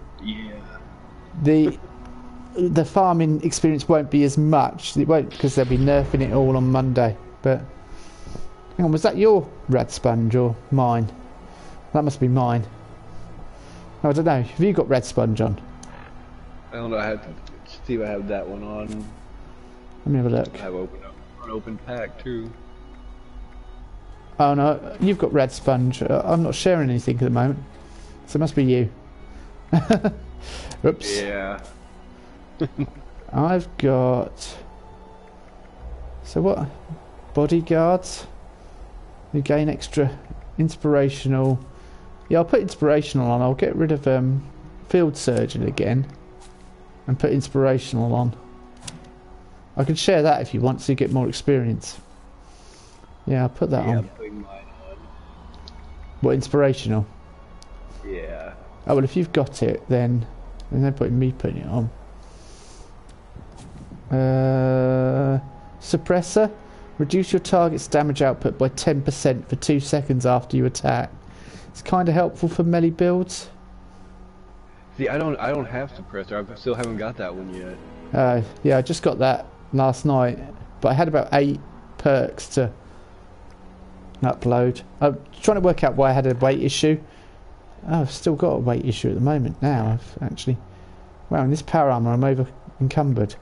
the farming experience won't be as much. It won't, because they'll be nerfing it all on Monday. But hang on, was that your rad sponge or mine? That must be mine. I don't know. Have you got red sponge on? I don't know. I have to see if I have that one on. Let me have a look. I have an open pack too. Oh no, you've got red sponge. I'm not sharing anything at the moment, so it must be you. Oops. Yeah. I've got. So what? Bodyguards. You gain extra inspirational. Yeah, I'll put inspirational on. I'll get rid of field surgeon again, and put inspirational on. I can share that if you want, so you get more experience. Yeah, I'll put that on. I'm putting mine on. What, inspirational? Yeah. Oh well, if you've got it, then they're putting it on. Suppressor. Reduce your target's damage output by 10% for 2 seconds after you attack. It's kind of helpful for melee builds. See, I don't have suppressor. I still haven't got that one yet. Yeah, I just got that last night, but I had about 8 perks to upload. I'm trying to work out why I had a weight issue. Oh, I've still got a weight issue at the moment now. I've actually... Wow, in this power armor I'm over encumbered.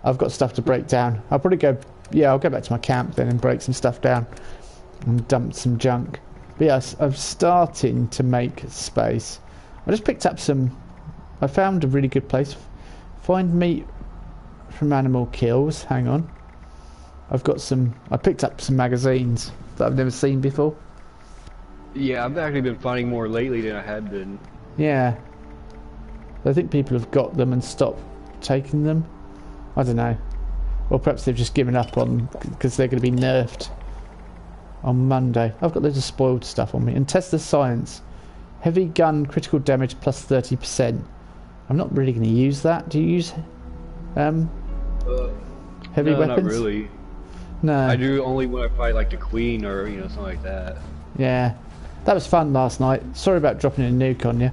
I've got stuff to break down. I'll probably go... Yeah, I'll go back to my camp then and break some stuff down and dump some junk. But yeah, I'm starting to make space. I just picked up some... I found a really good place. Find meat from animal kills. Hang on. I've got some... I picked up some magazines that I've never seen before. Yeah, I've actually been finding more lately than I had been. Yeah. I think people have got them and stopped taking them. I don't know. Or perhaps they've just given up on because they're going to be nerfed on Monday. I've got loads of spoiled stuff on me. And test the science. Heavy gun critical damage plus 30%. I'm not really going to use that. Do you use heavy no, weapons? Not really. No. I do only when I fight like the Queen or something like that. Yeah, that was fun last night. Sorry about dropping a nuke on you.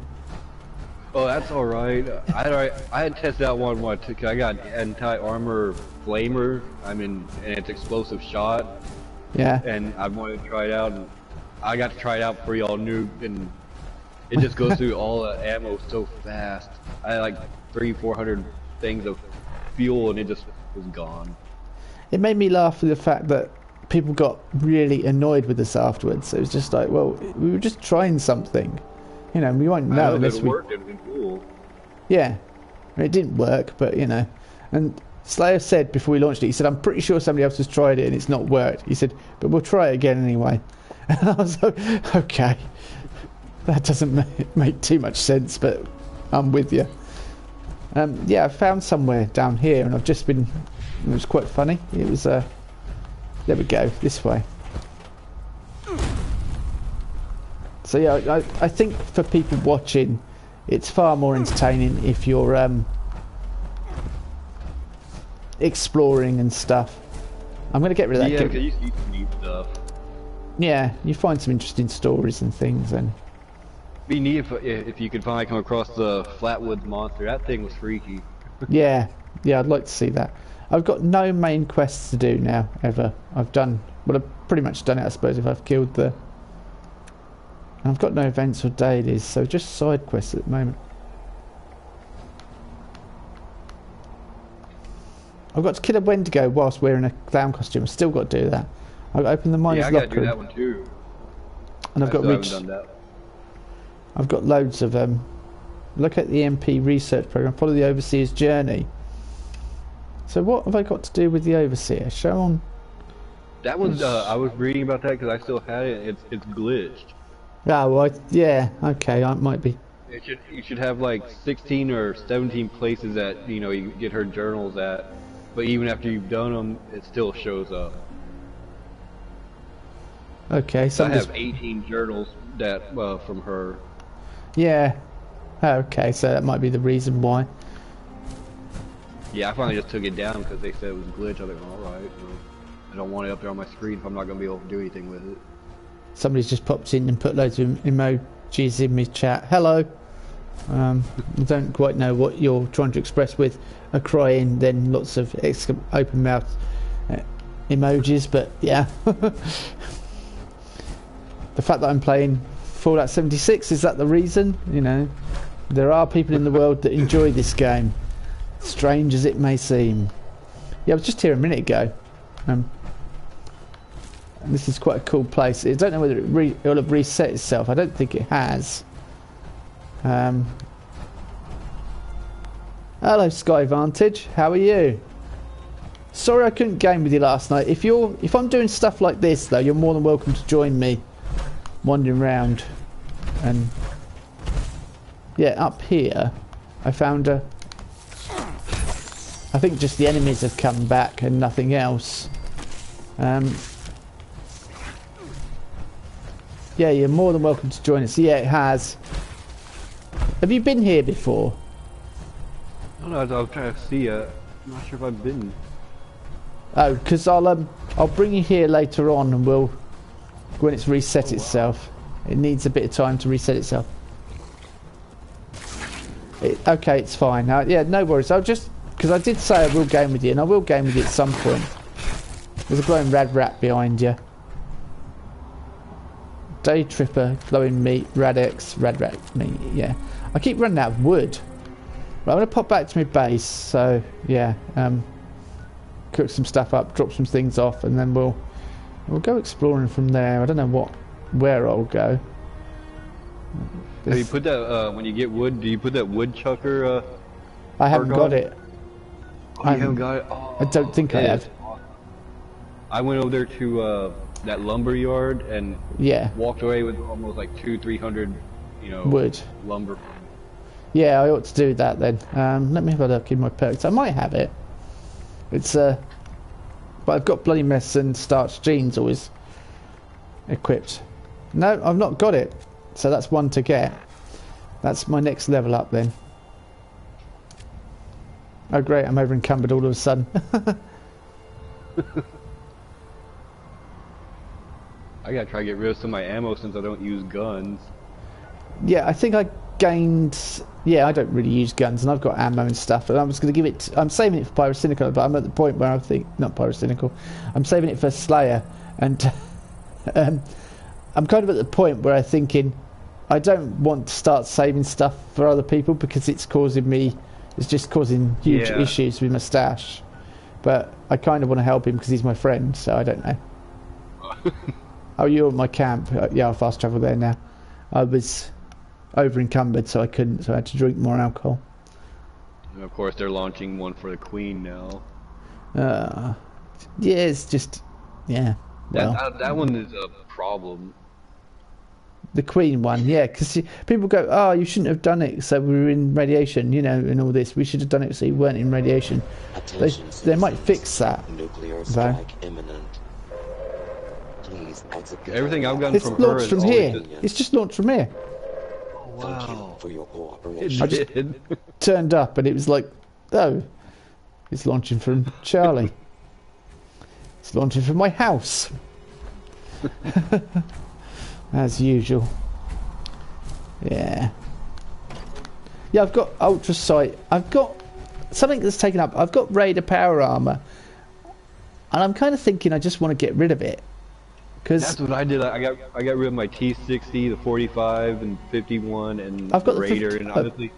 Oh, that's all right. I had tested out one because I got anti-armor flamer. And it's explosive shot. Yeah. And I wanted to try it out, and I got to try it out before y'all knew, and it just goes through all the ammo so fast. I had like 300-400 things of fuel, and it just was gone. It made me laugh with the fact that people got really annoyed with us afterwards. It was just like, well, we were just trying something. We won't know unless it worked. It was cool. Yeah, it didn't work, but and Slayer said before we launched it, he said, I'm pretty sure somebody else has tried it and it's not worked. He said, but we'll try it again anyway. And I was like, okay, that doesn't make too much sense, but I'm with you. Yeah, I found somewhere down here, and I've just been. It was quite funny. It was there we go, this way. So yeah, I think for people watching, it's far more entertaining if you're exploring and stuff. I'm gonna get rid of that. Yeah, because you see some neat stuff. Yeah, you find some interesting stories and things, and Be neat if you could finally come across the Flatwoods monster. That thing was freaky. yeah, I'd like to see that. I've got no main quests to do now, ever. I've pretty much done it, I suppose, if I've killed the... I've got no events or dailies, so just side quests at the moment. I've got to kill a Wendigo whilst wearing a clown costume. I've still got to do that. I've opened the miner's locker. Yeah, I gotta do that one too. And I've got reached... I've got loads of look at the MP research program, follow the Overseer's journey. So what have I got to do with the Overseer? Show on. That one's I was reading about that because I still had it. It's glitched. Oh, well, yeah, okay, I might be. You should have like 16 or 17 places that you get her journals at, but even after you've done them, it still shows up. Okay, so I have 18 journals that from her. Yeah. Okay, so that might be the reason why. Yeah, I finally just took it down because they said it was a glitch. I was like, alright, I don't want it up there on my screen if I'm not going to be able to do anything with it. Somebody's just popped in and put loads of emojis in my chat. Hello. I don't quite know what you're trying to express with a crying, then lots of open mouth emojis, but yeah. The fact that I'm playing Fallout 76, is that the reason? There are people in the world that enjoy this game, strange as it may seem. Yeah, I was just here a minute ago. This is quite a cool place. I don't know whether it'll have reset itself. I don't think it has. Hello, Sky Vantage. How are you? Sorry I couldn't game with you last night. If I'm doing stuff like this, though, you're more than welcome to join me. Wandering around, and yeah, up here I found I think just the enemies have come back and nothing else. Yeah, you're more than welcome to join us. Yeah, it has. Have you been here before? I don't know. I was trying to see. I'm not sure if I've been. Oh, because I'll bring you here later on, and when it's reset itself. It needs a bit of time to reset itself. Okay, it's fine. Yeah, no worries. I'll just... Because I did say I will game with you, and I will game with you at some point. There's a glowing rad rat behind you. Day Tripper, glowing meat, Radex, rad rat meat, yeah. I keep running out of wood. Right, I'm going to pop back to my base, so, yeah. Cook some stuff up, drop some things off, and then we'll go exploring from there. I don't know where I'll go. Have you put that when you get wood? Do you put that woodchucker? I haven't got it. Oh, you haven't got it? Oh, I don't think I have. I went over there to that lumber yard and walked away with almost like 200-300, wood lumber. Yeah, I ought to do that then. Let me have a look in my perks. I might have it. It's But I've got bloody mess and starched jeans always equipped. No, I've not got it. So that's one to get. That's my next level up then. Oh great, I'm over encumbered all of a sudden. I gotta try to get rid of some of my ammo since I don't use guns. Yeah, I think I gained... Yeah, I don't really use guns, and I've got ammo and stuff, and I was going to give it... I'm saving it for Pyrocynical, but I'm at the point where I think... Not Pyrocynical. I'm saving it for Slayer, and... I'm kind of at the point where I'm thinking... I don't want to start saving stuff for other people, because it's causing me... It's just causing huge issues with my stash. But I kind of want to help him, because he's my friend, so I don't know. Oh, you're at my camp. Yeah, I'll fast travel there now. I was... over encumbered, so I couldn't, so I had to drink more alcohol. And of course, they're launching one for the Queen now. Yeah, it's just, yeah. Well, That one is a problem. the Queen one, yeah, because people go, oh, you shouldn't have done it, so we were in radiation, you know, and all this. We should have done it so you weren't in radiation. They might fix that. Nuclear strike imminent. Please execute. Everything I've gotten It's from her launched is from always here. just- It's just launched from here. Thank you Wow. for your It cooperation. did. Turned up, and it was like, oh, it's launching from Charlie. It's launching from my house. As usual. Yeah. Yeah, I've got Ultra Sight. I've got something that's taken up. I've got Raider Power Armor. And I'm kind of thinking I just want to get rid of it. Because That's what I did. I got rid of my T60, the 45, and 51, and I've got the the Raider, 50 and honestly,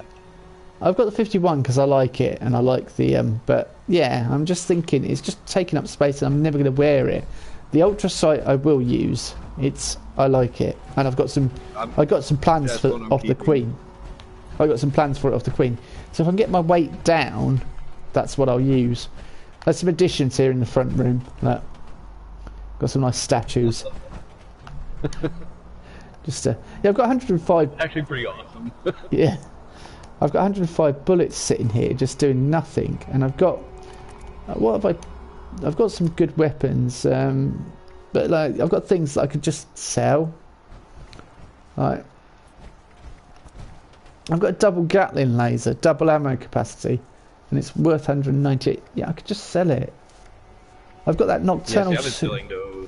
I've got the 51 because I like it. And I like the... but yeah, I'm just thinking it's just taking up space and I'm never going to wear it. The Ultra Sight I will use. I like it. And I've got some... I got some plans That's for what I'm off the keeping. Queen. I got some plans for it off the Queen. So if I can get my weight down, that's what I'll use. There's some additions here in the front room. Look. Got some nice statues. Just yeah, I've got 105. actually pretty awesome. Yeah, I've got 105 bullets sitting here, just doing nothing. And I've got what have I? I've got some good weapons, but like I've got things that I could just sell. Like I've got a double Gatling laser, double ammo capacity, and it's worth 198. Yeah, I could just sell it. I've got that nocturnal. Yes, I've been selling those.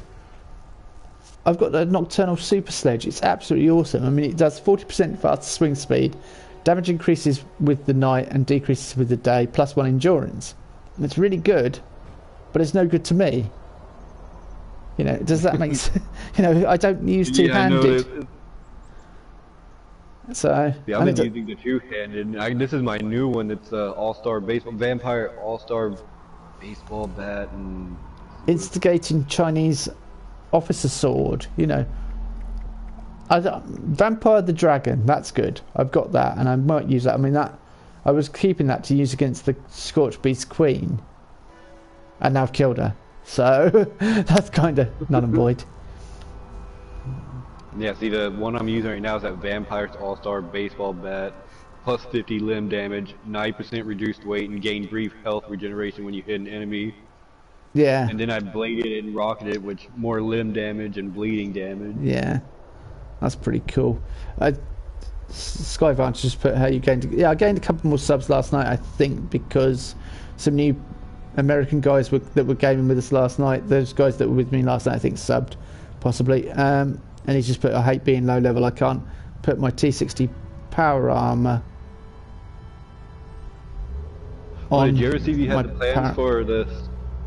I've got the nocturnal super sledge. It's absolutely awesome. I mean, it does 40% faster swing speed, damage increases with the night and decreases with the day, plus 1 endurance. And it's really good, but it's no good to me. You know, does that make sense? You know, I don't use two-handed. So Yeah, I've been using the two-handed. This is my new one. It's All-Star Baseball, Vampire All-Star Baseball Bat, and instigating Chinese officer sword, you know. Vampire the Dragon, that's good. I've got that, and I might use that. I mean, that I was keeping that to use against the Scorched Beast Queen, and now I've killed her. So that's kind of null and void. yeah, see, the one I'm using right now is that Vampire's All-Star Baseball Bat, plus 50 limb damage, 9% reduced weight, and gain brief health regeneration when you hit an enemy. Yeah. And then I bladed it and rocketed it, which more limb damage and bleeding damage. Yeah. That's pretty cool. Skyvantage just put how you gained. Yeah, I gained a couple more subs last night, I think, because some new American guys that were gaming with us last night. Those guys that were with me last night, I think, subbed, possibly. And he's just put, I hate being low level. I can't put my T60 power armor on. Did you ever see if you had the plans for this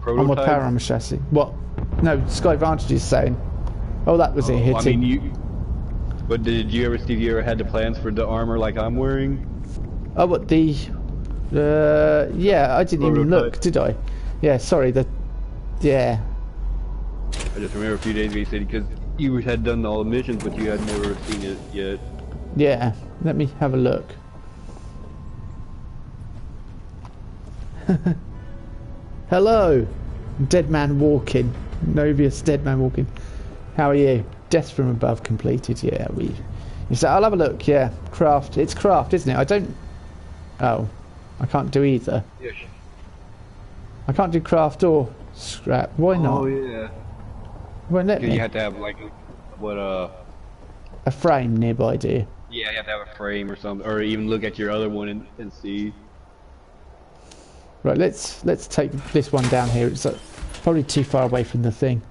prototype? On my power armor chassis. What? No, Skyvantage is saying. Oh, that was it hitting. I mean, but did you ever see if you ever had the plans for the armor like I'm wearing? Oh, what the? Yeah, I didn't even look, did I? Yeah, sorry. Yeah. I just remember a few days ago you said because you had done all the missions, but you had never seen it yet. Yeah. Let me have a look. Hello, dead man walking. Novius, dead man walking. How are you? Death from above completed. Yeah, we. You say I'll have a look. Yeah, craft. It's craft, isn't it? I don't. Oh, I can't do either. Yes. I can't do craft or scrap. Why not? Oh yeah. Won't let me. You have to have like A frame nearby, do you? Yeah, you have to have a frame or something, or even look at your other one and see. Right, let's take this one down here. It's probably too far away from the thing.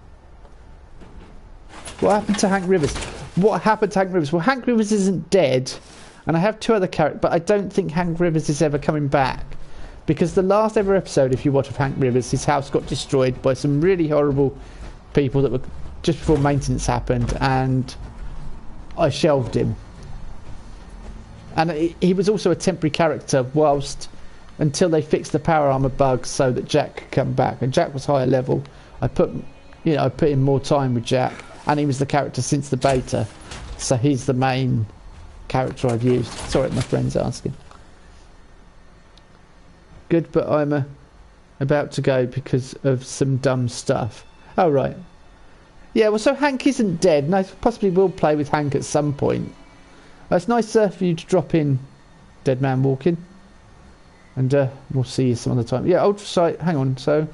What happened to Hank Rivers? What happened to Hank Rivers? Well, Hank Rivers isn't dead, and I have 2 other characters, but I don't think Hank Rivers is ever coming back. Because the last ever episode, if you watch, of Hank Rivers, his house got destroyed by some really horrible people that were just before maintenance happened, and I shelved him. And he was also a temporary character until they fixed the power armor bugs so that Jack could come back. And Jack was higher level. I put in more time with Jack, and he was the character since the beta, so he's the main character I've used. Sorry, my friend's asking. Good, but I'm about to go because of some dumb stuff. Oh right. Yeah, well, so Hank isn't dead, and I possibly will play with Hank at some point. It's nice for you to drop in, Dead Man Walking. And we'll see you some other time. Yeah, ultrasight, hang on. So,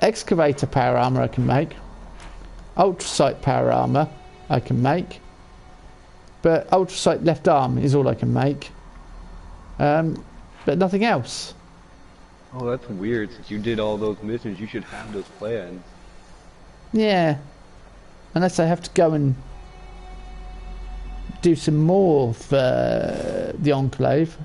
excavator power armor I can make. Ultrasight power armor I can make. But ultrasight left arm is all I can make. But nothing else. Oh, that's weird. Since you did all those missions, you should have those plans. Yeah. Unless I have to go and do some more for the Enclave.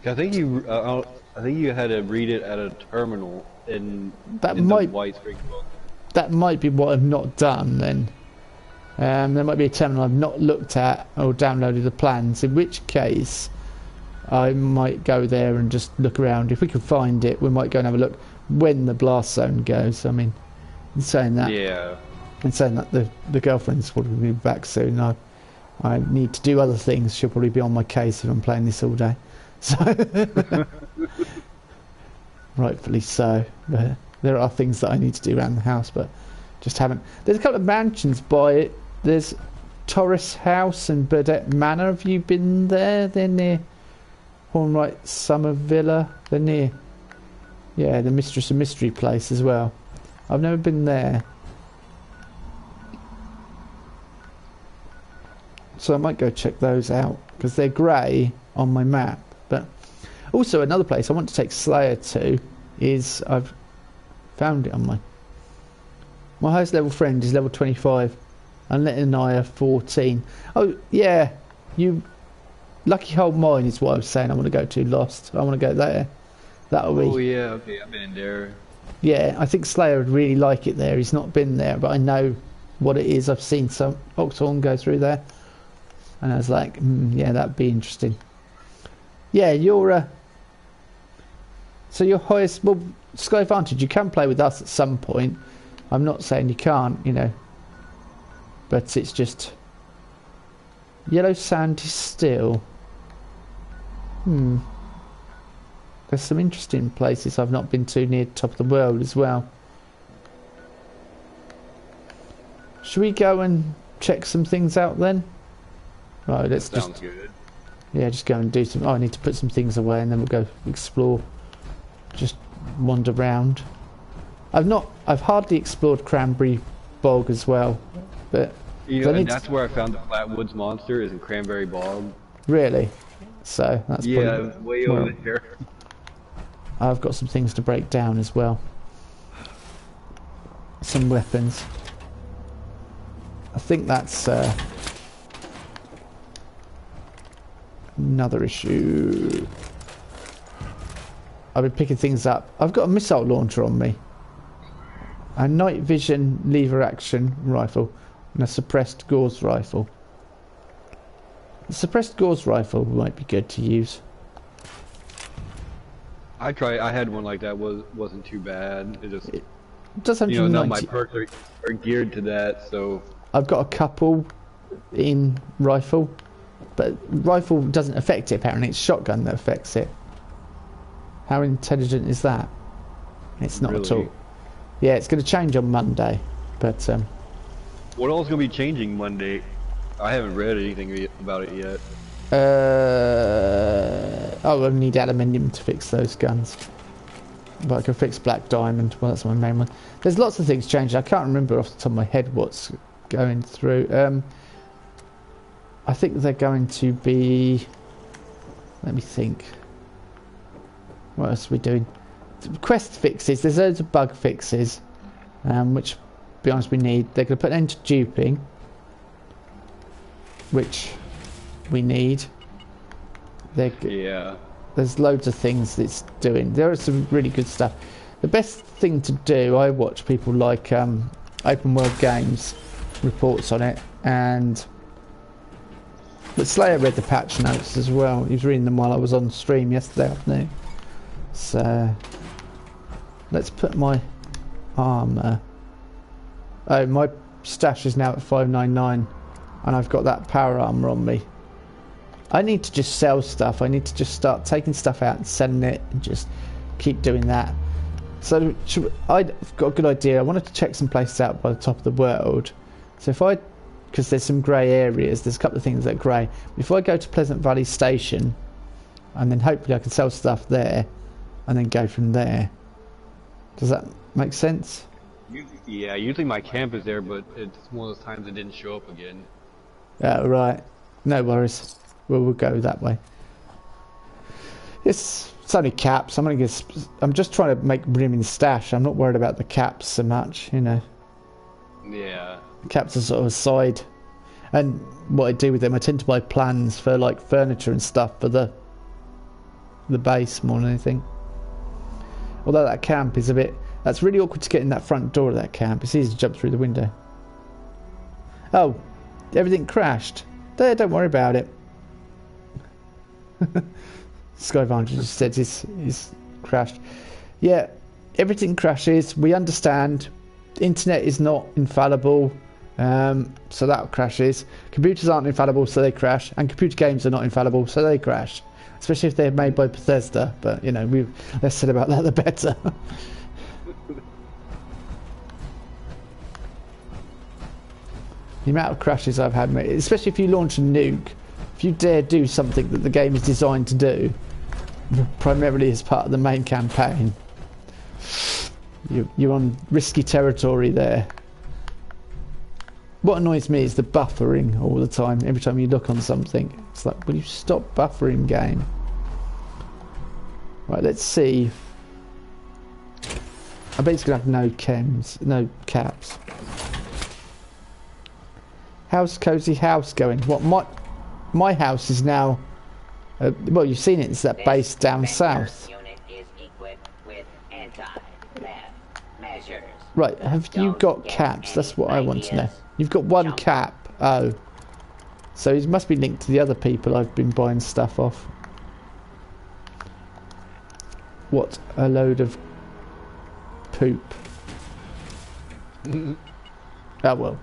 I think you had to read it at a terminal in the White Spring book. That might be what I've not done then. There might be a terminal I've not looked at or downloaded the plans, in which case I might go there and just look around. If we can find it, we might go and have a look when the blast zone goes. I mean, in saying that, yeah. In saying that, the girlfriend's probably be back soon. I need to do other things. She'll probably be on my case if I'm playing this all day. So, rightfully so. But there are things that I need to do around the house, but just haven't. There's a couple of mansions by it. There's Torres House and Burdett Manor. Have you been there? They're near Hornwright Summer Villa. They're near, yeah, the Mistress of Mystery place as well. I've never been there, so I might go check those out because they're grey on my map. But also another place I want to take Slayer to is, I've found it on my highest level friend is level 25 and Let and I are 14. Oh yeah, you Lucky Hole Mine is what I was saying I want to go to. Lost, I want to go there. That'll be. Oh yeah, okay, I've been there. Yeah, I think Slayer would really like it there. He's not been there, but I know what it is. I've seen some Oxhorn go through there, and I was like, yeah, that'd be interesting. Yeah, you're so your highest, well, Sky Vantage, you can play with us at some point. I'm not saying you can't, you know, but it's just Yellow Sand is still. There's some interesting places I've not been to near top of the world as well. Should we go and check some things out then? Right, let's Sounds good. Yeah, just go and do some. Oh, I need to put some things away and then we'll go explore. Just wander around. I've hardly explored Cranberry Bog as well, but you know, and that's where I found the Flatwoods monster, is in Cranberry Bog. Really? So that's yeah, way over there. I've got some things to break down as well. Some weapons. I think that's another issue. I've been picking things up. I've got a missile launcher on me, a night vision lever action rifle, and a suppressed gauze rifle. The suppressed gauze rifle might be good to use. I had one like that. Wasn't too bad. It just, does 190. you know, now my perks are geared to that. So I've got a couple in rifle, but rifle doesn't affect it. Apparently, it's shotgun that affects it. How intelligent is that? It's not at all. Yeah, it's going to change on Monday, but what else is going to be changing Monday? I haven't read anything about it yet. Oh, I need aluminium to fix those guns. But I can fix black diamond. Well, that's my main one. There's lots of things changing. I can't remember off the top of my head what's going through. I think they're going to be... Let me think. What else are we doing? Quest fixes. There's loads of bug fixes. Which, to be honest, we need. They're going to put an end to duping. Which we need. Yeah. There's loads of things it's doing. There is some really good stuff. The best thing to do, I watch people like Open World Games reports on it, but Slayer read the patch notes as well. He was reading them while I was on stream yesterday afternoon. So let's put my armour. Oh, my stash is now at 599, and I've got that power armour on me. I need to just sell stuff. I need to just start taking stuff out and selling it and just keep doing that. So I've got a good idea. I wanted to check some places out by the top of the world. So because there's some grey areas, there's a couple of things that are grey. Before I go to Pleasant Valley Station, and then hopefully I can sell stuff there, and then go from there. Does that make sense? Yeah, usually my camp is there, but it's one of those times it didn't show up again. Right. No worries. We'll go that way. It's only caps. I'm just trying to make room in stash. I'm not worried about the caps so much, you know. Yeah. The caps are sort of a side. And what I do with them, I tend to buy plans for like furniture and stuff for the base more than anything. Although that camp is that's really awkward to get in that front door of that camp. It's easy to jump through the window. Oh, everything crashed. There, don't worry about it. Skyvanger just said he's crashed. Yeah, everything crashes. We understand. Internet is not infallible, so that crashes. Computers aren't infallible, so they crash. And computer games are not infallible, so they crash. Especially if they're made by Bethesda. But you know, less said about that, the better. The amount of crashes I've had, mate, especially if you launch a nuke. If you dare do something that the game is designed to do, primarily as part of the main campaign, you're on risky territory there. What annoys me is the buffering all the time. Every time you look on something, it's like, will you stop buffering, game? Right, let's see. I bet it's gonna have no caps. How's Cozy House going? What my house is now. Well, you've seen it. It's that base down south. Unit is equipped with anti-theft measures. Right, have you got caps? That's what I want to know. You've got one cap. Oh. So it must be linked to the other people I've been buying stuff off. What a load of poop. Oh well.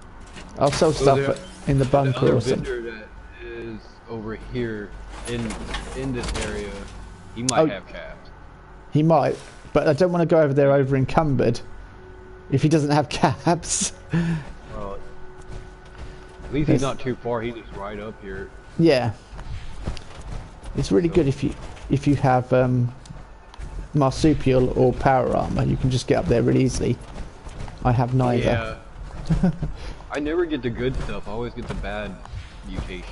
I'll sell stuff in the bunker or something. The vendor that is over here in this area, he might have caps. He might, but I don't want to go over there over encumbered if he doesn't have caps. Well, at least he's not too far. He's just right up here. Yeah, it's really good if you have marsupial or power armor. You can just get up there really easily. I have neither. Yeah. I never get the good stuff. I always get the bad mutations.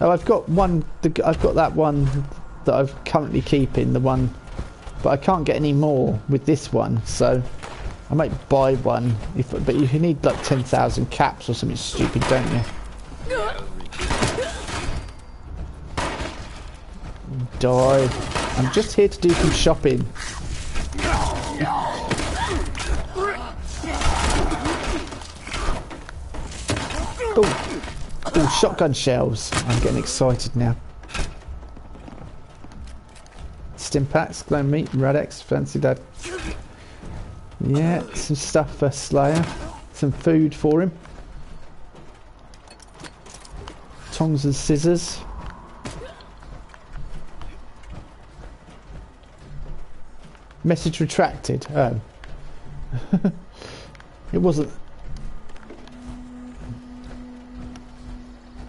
Oh, I've got that one that I'm currently keeping, the one, but I can't get any more with this one, so I might buy one. But you need like 10,000 caps or something stupid, don't you? Die! I'm just here to do some shopping. Oh, shotgun shells. I'm getting excited now. Stimpaks, glow meat, Radex, fancy that. Yeah, some stuff for Slayer. Some food for him. Tongs and scissors. Message retracted. Oh. It wasn't.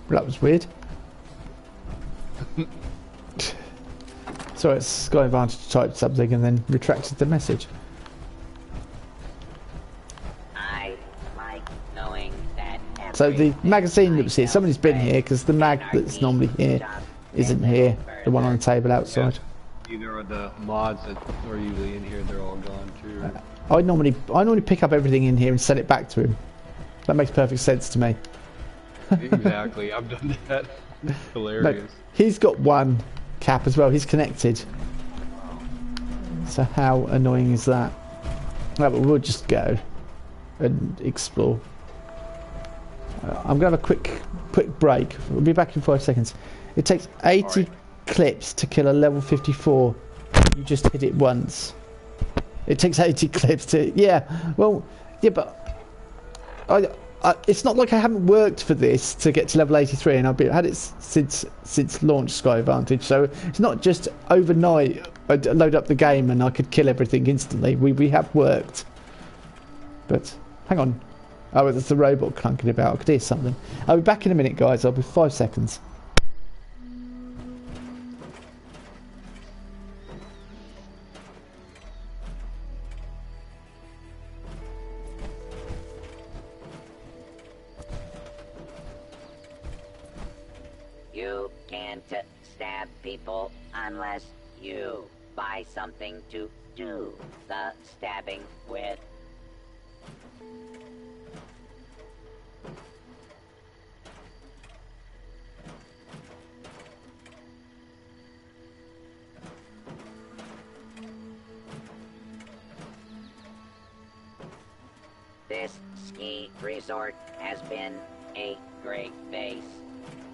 That was weird. So it's got advantage typed something and then retracted the message. I like knowing that. So the magazine that was here, somebody's been here because the mag that's normally here isn't here. The one on the table outside. Either of the mods that are usually in here, they're all gone too. I normally pick up everything in here and send it back to him. That makes perfect sense to me. Exactly, I've done that. Hilarious. No, he's got one cap as well. He's connected. So how annoying is that? Right, but we'll just go and explore. I'm gonna have a quick break. We'll be back in 5 seconds. It takes 80 clips to kill a level 54. You just hit it once. It takes 80 clips to... Yeah, well, yeah, but... it's not like I haven't worked for this to get to level 83, and I've had it since launch Sky Advantage, so it's not just overnight I'd load up the game and I could kill everything instantly. We have worked. But, hang on. Oh, there's the robot clunking about. I could hear something. I'll be back in a minute, guys. I'll be 5 seconds. You can't stab people unless you buy something to do the stabbing with. This ski resort has been a great base.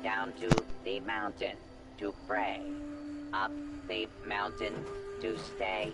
Down to the mountain to pray. Up the mountain to stay.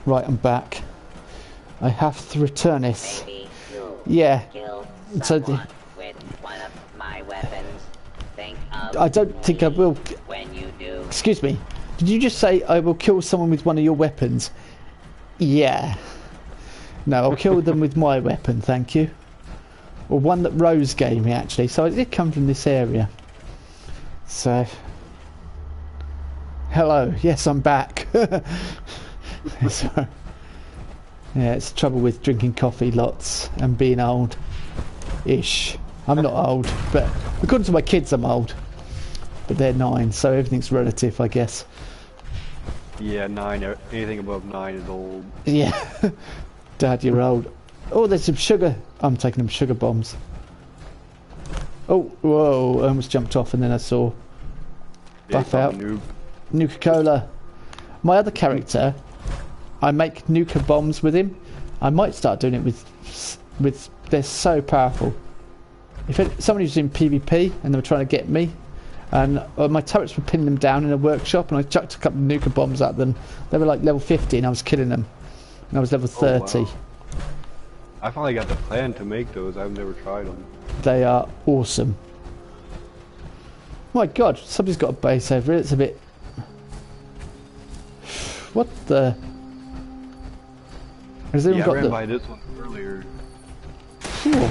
Right, I'm back. I have to return this. Maybe you'll Yeah. kill So someone with one of my weapons. Think of I don't think I me will. when you do. Excuse me. Did you just say I will kill someone with one of your weapons? Yeah. No, I'll kill them with my weapon, thank you. Or one that Rose gave me, actually. So it did come from this area. So... Hello. Yes, I'm back. Sorry. Yeah, it's the trouble with drinking coffee lots and being old-ish. I'm not old, but according to my kids I'm old. But they're 9, so everything's relative, I guess. Yeah, 9. Anything above 9 is old. Yeah. Dad, you're old. Oh, there's some sugar. I'm taking them sugar bombs. Oh, whoa. I almost jumped off and then I saw... Buff out. Nuka-Cola. My other character, I make Nuka bombs with him. I might start doing it with they're so powerful. If somebody was in PvP and they were trying to get me, and my turrets were pinning them down in a workshop, and I chucked a couple of Nuka bombs at them. They were like level 50 and I was killing them. And I was level 30. Oh, wow. I finally got the plan to make those. I've never tried them. They are awesome. My god, somebody's got a base over it. It's a bit... What the... Has anyone got I ran the... by this one earlier. Ooh.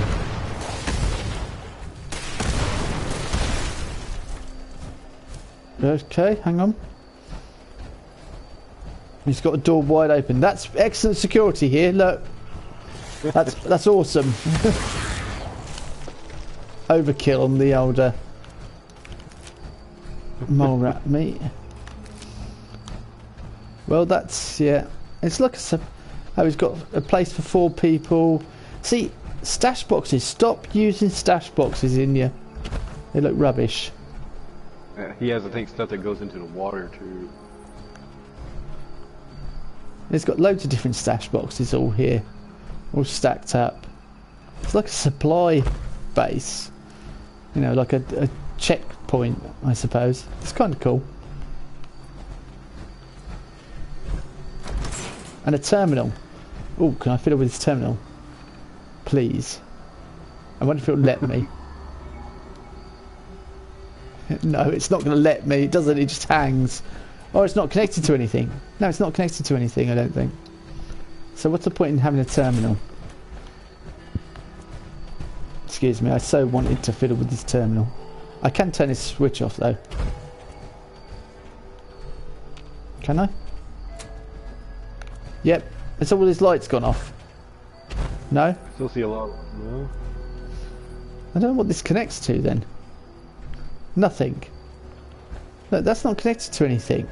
Okay, hang on. He's got a door wide open. That's excellent security here. Look, that's awesome. Overkill on the older mole rat meat. Well, that's It's like oh, he's got a place for 4 people. See, stash boxes. Stop using stash boxes in you. They look rubbish. He has, I think, stuff that goes into the water too. It's got loads of different stash boxes all here, all stacked up. It's like a supply base, you know, like a checkpoint, I suppose. It's kind of cool. And a terminal. Oh, can I fiddle with this terminal? Please. I wonder if it'll let me. No, it's not going to let me. It doesn't. It just hangs. Oh, it's not connected to anything. No, it's not connected to anything, I don't think. So what's the point in having a terminal? Excuse me, I so wanted to fiddle with this terminal. I can turn this switch off though. Can I? Yep. It's all his lights gone off. No? Still see a lot. No. I don't know what this connects to then. Nothing. No, that's not connected to anything.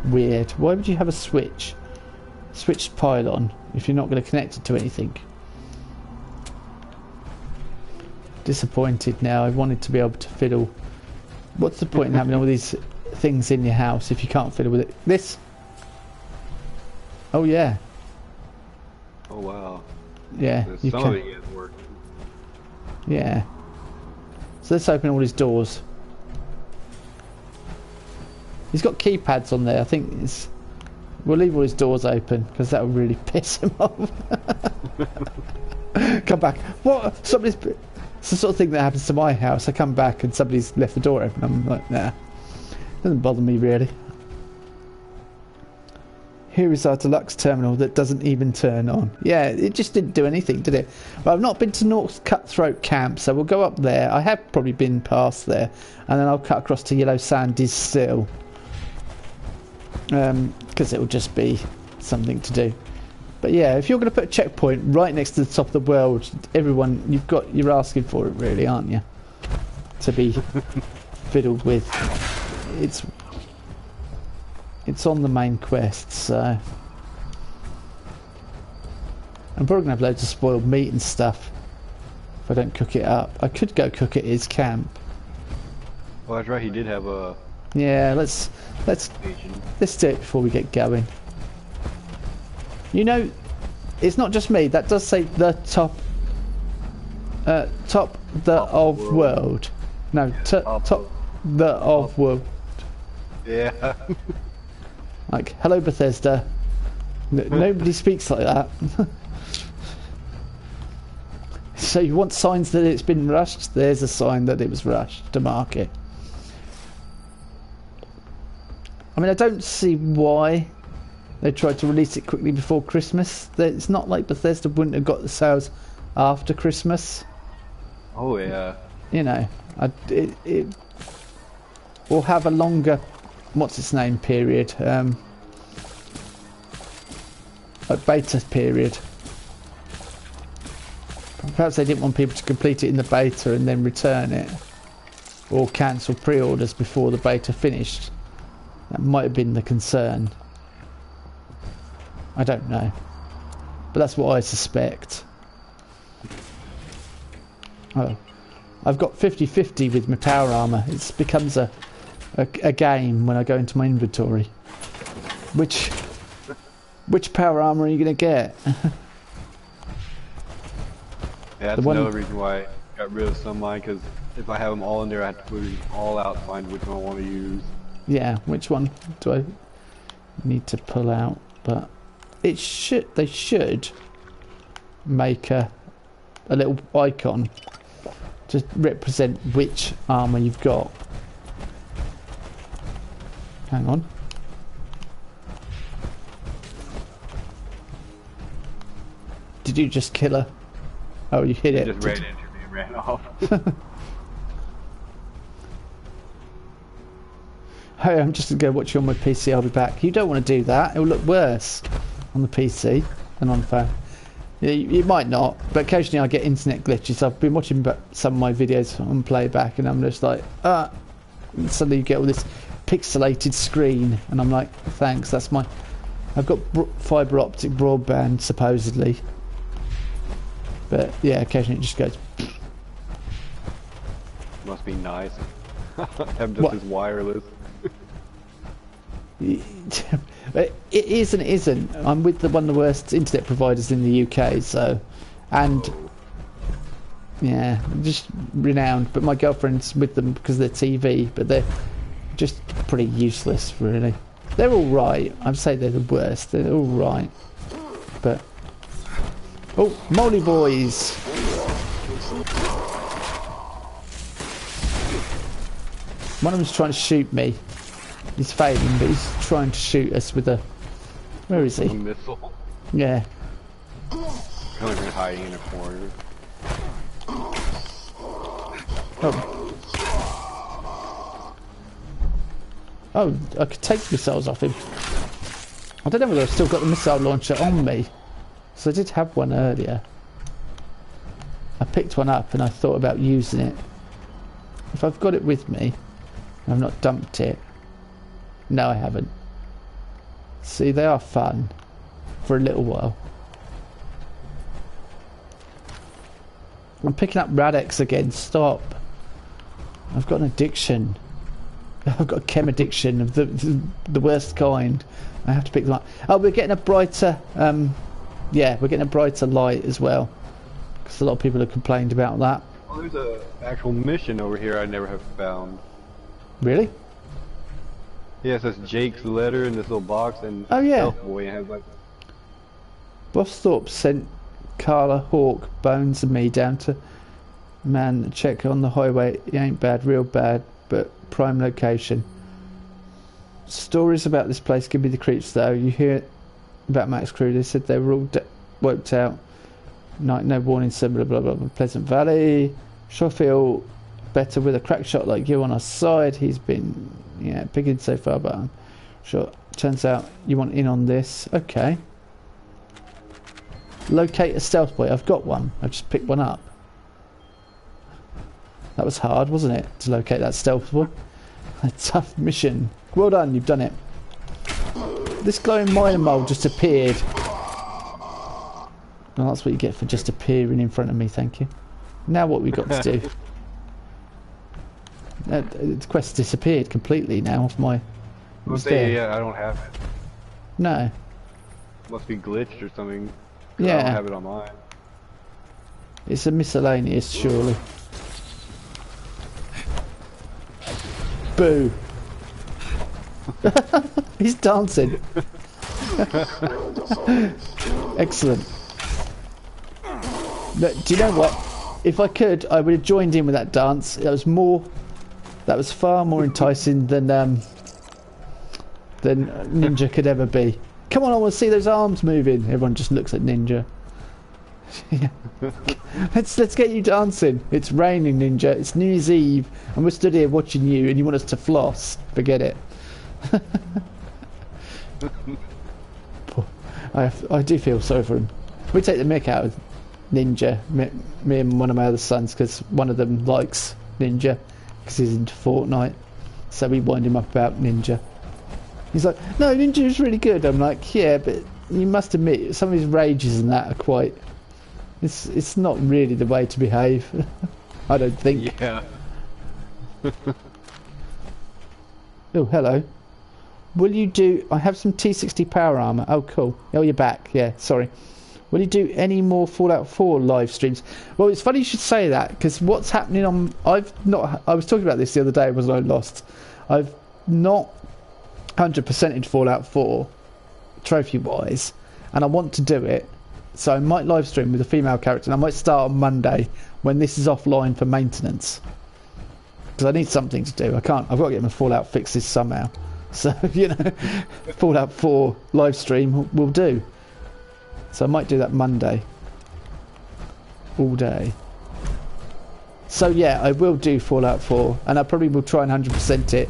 Weird. Why would you have a switch? Switched pylon if you're not going to connect it to anything. Disappointed now. I wanted to be able to fiddle. What's the point in having all these things in your house if you can't fiddle with it? This. Oh yeah. Oh wow. Yeah. There's You some can. of it is working. Yeah. So let's open all his doors. He's got keypads on there. I think it's. We'll leave all his doors open because that will really piss him off. Come back. What? Somebody's. It's the sort of thing that happens to my house. I come back and somebody's left the door open. I'm like, nah. Doesn't bother me really. Here is our deluxe terminal that doesn't even turn on. Yeah, it just didn't do anything, did it? Well, I've not been to North Cutthroat Camp, so we'll go up there. I have probably been past there, and then I'll cut across to Yellow Sandy's still, because it will just be something to do. But yeah, if you're going to put a checkpoint right next to the top of the world, everyone, you're asking for it, really, aren't you? To be fiddled with. It's on the main quest, so I'm probably gonna have loads of spoiled meat and stuff if I don't cook it up. I could go cook at his camp. Oh, that's right. He did have a. Yeah, let's do it before we get going. You know, it's not just me. That does say the top of world. No, top the of world. Yeah. Like, hello Bethesda. Nobody speaks like that. So you want signs that it's been rushed? There's a sign that it was rushed to mark it. I mean, I don't see why they tried to release it quickly before Christmas. It's not like Bethesda wouldn't have got the sales after Christmas. Oh yeah. You know, it will have a longer, what's its name, period, a beta period. Perhaps they didn't want people to complete it in the beta and then return it, or cancel pre-orders before the beta finished. That might have been the concern. I don't know, but that's what I suspect. Oh, I've got 50-50 with my power armor. It becomes a game when I go into my inventory. Which power armor are you going to get? Yeah, that's another reason why I got rid of some of mine, because if I have them all in there, I have to put them all out, find which one I want to use. Yeah, which one do I need to pull out? But they should make a little icon to represent which armor you've got. Hang on. Did you just kill her? Oh, you hit it. Just ran into me and ran off. Hey, I'm just going to go watch you on my PC. I'll be back. You don't want to do that. It'll look worse on the PC than on the phone. You might not, but occasionally I get internet glitches. I've been watching some of my videos on playback, and I'm just like, and suddenly you get all this pixelated screen, and I'm like, thanks, that's my. I've got fibre optic broadband supposedly, but yeah, occasionally it just goes. Must be nice. I'm just as wireless. It is and it isn't. I'm with one of the worst internet providers in the UK, so, and Yeah, just renowned, but my girlfriend's with them because of their TV, but they're just pretty useless, really. They're alright. I'd say they're the worst. They're alright. But... Oh, Molly boys! One of them's trying to shoot me. He's failing, but he's trying to shoot us with a... Where is he? A missile. Yeah. Kind of been hiding in a corner. Oh, I could take missiles off him. I don't know whether I've still got the missile launcher on me. So I did have one earlier. I picked one up and I thought about using it. If I've got it with me, I've not dumped it. No, I haven't. See, they are fun. For a little while. I'm picking up Radex again, stop. I've got an addiction. I've got a chem addiction of the worst kind. I have to pick them up. Oh, we're getting a brighter, yeah, we're getting a brighter light as well. Because a lot of people have complained about that. Oh, there's a actual mission over here I never have found. Really? Yeah, it says Jake's letter in this little box, and oh yeah, Stealth Boy has like. Bossthorpe sent Carla, Hawk, Bones and me down to man check on the highway. It ain't bad, real bad, but prime location. Stories about this place give me the creeps though. You hear about Max crew, they said they were all wiped out. Night, no warning, similar blah blah blah. Pleasant Valley. Sure feel better with a crack shot like you on our side. He's been picking so far, but I'm sure. Turns out you want in on this. Okay. Locate a stealth boy. I've got one. I've just picked one up. That was hard, wasn't it? To locate that stealth boy. A tough mission. Well done, you've done it. This glowing miner mole just appeared. Well, that's what you get for just appearing in front of me, thank you. Now what we got to do? The quest disappeared completely now off my... Yeah, I don't have it. No. Must be glitched or something. Yeah. I don't have it on mine. It's a miscellaneous, surely. Boo. He's dancing. Excellent. Look, do you know what? If I could, I would have joined in with that dance. That was far more enticing than Ninja could ever be. Come on, I want to see those arms moving. Everyone just looks at Ninja. Let's get you dancing. It's raining, Ninja. It's New Year's Eve, and we're stood here watching you, and you want us to floss. Forget it. I do feel sorry for him. We take the mick out of Ninja, me and one of my other sons, because one of them likes Ninja, because he's into Fortnite. So we wind him up about Ninja. He's like, no, Ninja is really good. I'm like, yeah, but you must admit, some of his rages and that are quite... It's not really the way to behave. I don't think. Yeah. Oh, hello. Will you do... I have some T60 power armor. Oh, cool. Oh, you're back. Yeah, sorry. Will you do any more Fallout 4 live streams? Well, it's funny you should say that, because what's happening on... I was talking about this the other day, wasn't I, Lost? I've not 100%ed Fallout 4, trophy-wise, and I want to do it. So I might live stream with a female character, and I might start on Monday when this is offline for maintenance. Because I need something to do. I've got to get my Fallout fixes somehow. So, Fallout 4 live stream will do. So I might do that Monday. All day. So yeah, I will do Fallout 4, and I probably will try and 100% it.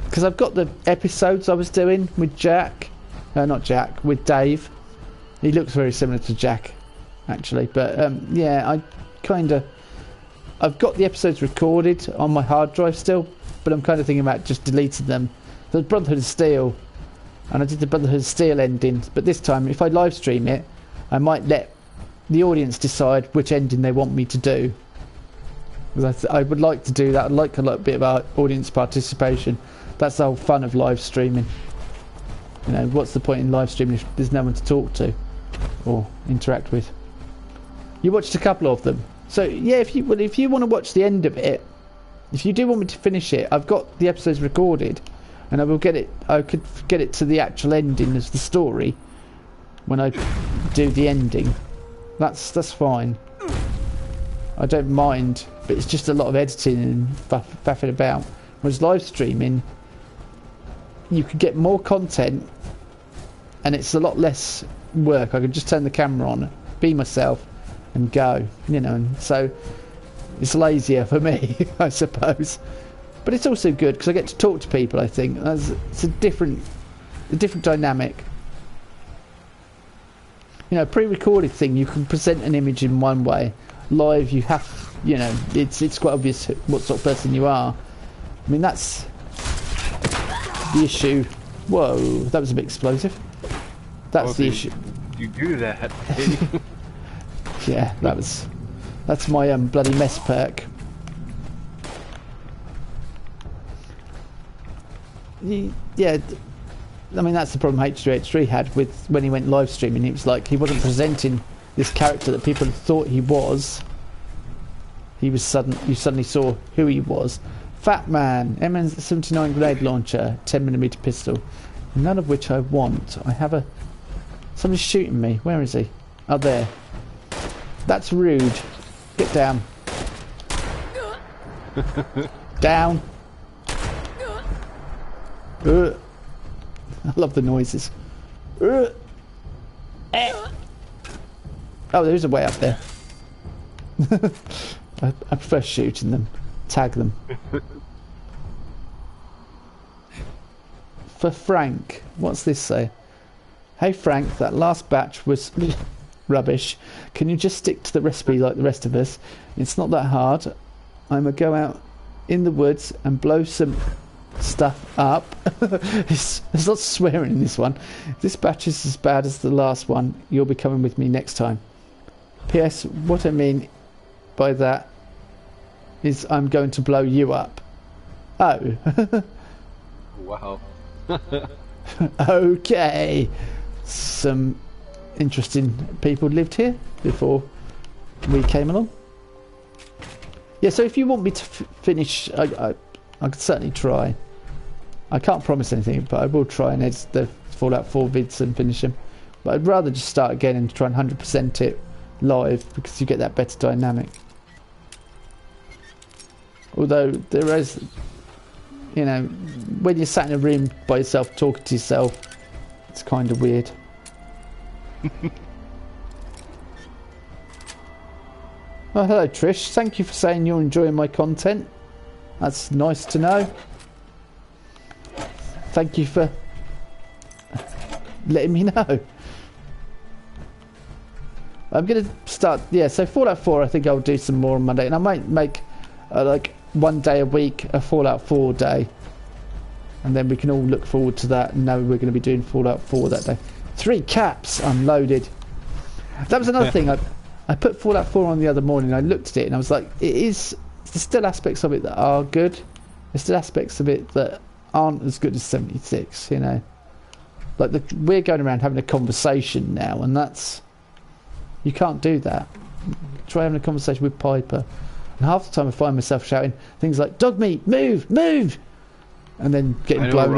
Because I've got the episodes I was doing with Jack. Not Jack, with Dave. He looks very similar to Jack, actually. But yeah, I've got the episodes recorded on my hard drive still, but I'm kind of thinking about just deleting them. There's Brotherhood of Steel, and I did the Brotherhood of Steel ending, but this time, if I live stream it, I might let the audience decide which ending they want me to do. Because I would like to do that. I'd like a little bit about audience participation. That's the whole fun of live streaming. What's the point in live streaming if there's no one to talk to or interact with? You watched a couple of them, So yeah, if you want to watch the end of it, if you do want me to finish it, I've got the episodes recorded, and I will get it. I could get it to the actual ending as the story when I do the ending. That's fine. I don't mind, but it's just a lot of editing and faffing about. Whereas live streaming, you could get more content, and it's a lot less work. I could just turn the camera on, be myself, and go, you know, and so it's lazier for me, I suppose, but it's also good because I get to talk to people. I think it's a different dynamic. You know, pre-recorded thing, you can present an image in one way. Live, you have, you know, it's quite obvious what sort of person you are. I mean, that's the issue. Whoa, that was a bit explosive. That's the issue. You do that. Yeah, that's my bloody mess perk. Yeah, I mean that's the problem H3H3 had with when he went live streaming. It was like he wasn't presenting this character that people thought he was. You suddenly saw who he was. Fat man, MN79 grenade launcher, 10mm pistol, none of which I want. I have somebody's shooting me. Where is he? Oh, there. That's rude. Get down. Down. I love the noises. Oh, there's a way up there. I prefer shooting them. Tag them. For Frank. What's this say? Hey Frank, that last batch was rubbish. Can you just stick to the recipe like the rest of us? It's not that hard. I'm gonna go out in the woods and blow some stuff up. There's lots of swearing in this one. If this batch is as bad as the last one, you'll be coming with me next time. P.S. What I mean by that is I'm going to blow you up. Oh. Wow. Okay. Some interesting people lived here before we came along. Yeah, so if you want me to finish, I could certainly try. I can't promise anything, but I will try and edit the Fallout 4 vids and finish them. But I'd rather just start again and try and 100% it live because you get that better dynamic. Although there is, you know, when you're sat in a room by yourself talking to yourself, it's kind of weird. Oh, hello Trish, thank you for saying you're enjoying my content. That's nice to know. Thank you for letting me know. I'm going to start, yeah, so Fallout 4 I think I'll do some more on Monday, and I might make like one day a week a Fallout 4 day, and then we can all look forward to that and know we're going to be doing Fallout 4 that day. 3 caps unloaded. That was another thing. I put Fallout 4 on the other morning. I looked at it and I was like, there's still aspects of it that are good. There's still aspects of it that aren't as good as 76, you know. Like we're going around having a conversation now, and that's, you can't do that. Try having a conversation with Piper, and half the time I find myself shouting things like "dog meat, move, move," and then getting blown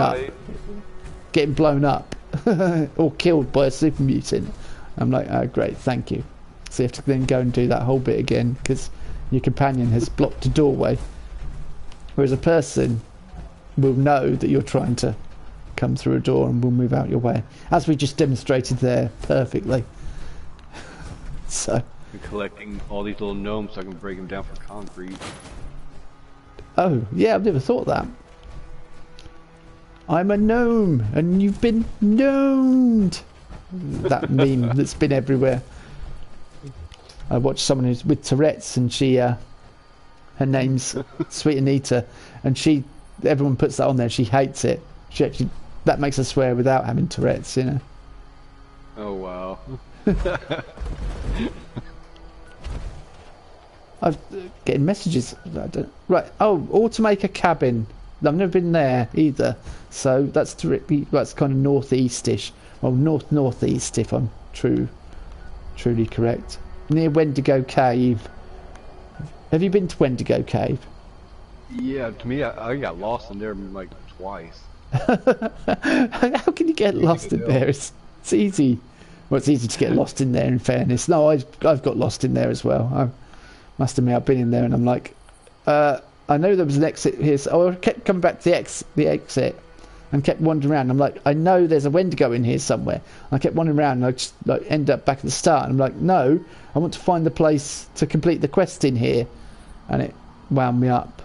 up, or killed by a super mutant. I'm like, oh great, thank you. So you have to then go and do that whole bit again because your companion has blocked a doorway, whereas a person will know that you're trying to come through a door and will move out your way, as we just demonstrated there perfectly. So I'm collecting all these little gnomes so I can break them down for concrete. Oh yeah, I've never thought of that. I'm a gnome and you've been gnomed. That meme that's been everywhere. I watched someone who's with Tourette's, and she her name's Sweet Anita, and everyone puts that on there. She hates it. She actually, that makes her swear without having Tourette's, you know. Oh wow. I'm getting messages. Right. Oh, or to make a cabin. I've never been there either. So that's kind of northeastish. Well, northeast if I'm truly correct. Near Wendigo Cave. Have you been to Wendigo Cave? Yeah, to me, I got lost in there like twice. How can you get lost in there? It's easy. Well, it's easy to get lost in there, in fairness. No, I've got lost in there as well. I must admit, I've been in there and I'm like, I know there was an exit here. So I kept coming back to the exit and kept wandering around. I'm like, I know there's a Wendigo in here somewhere. I kept wandering around and I just like end up back at the start. And I'm like, no, I want to find the place to complete the quest in here. And it wound me up.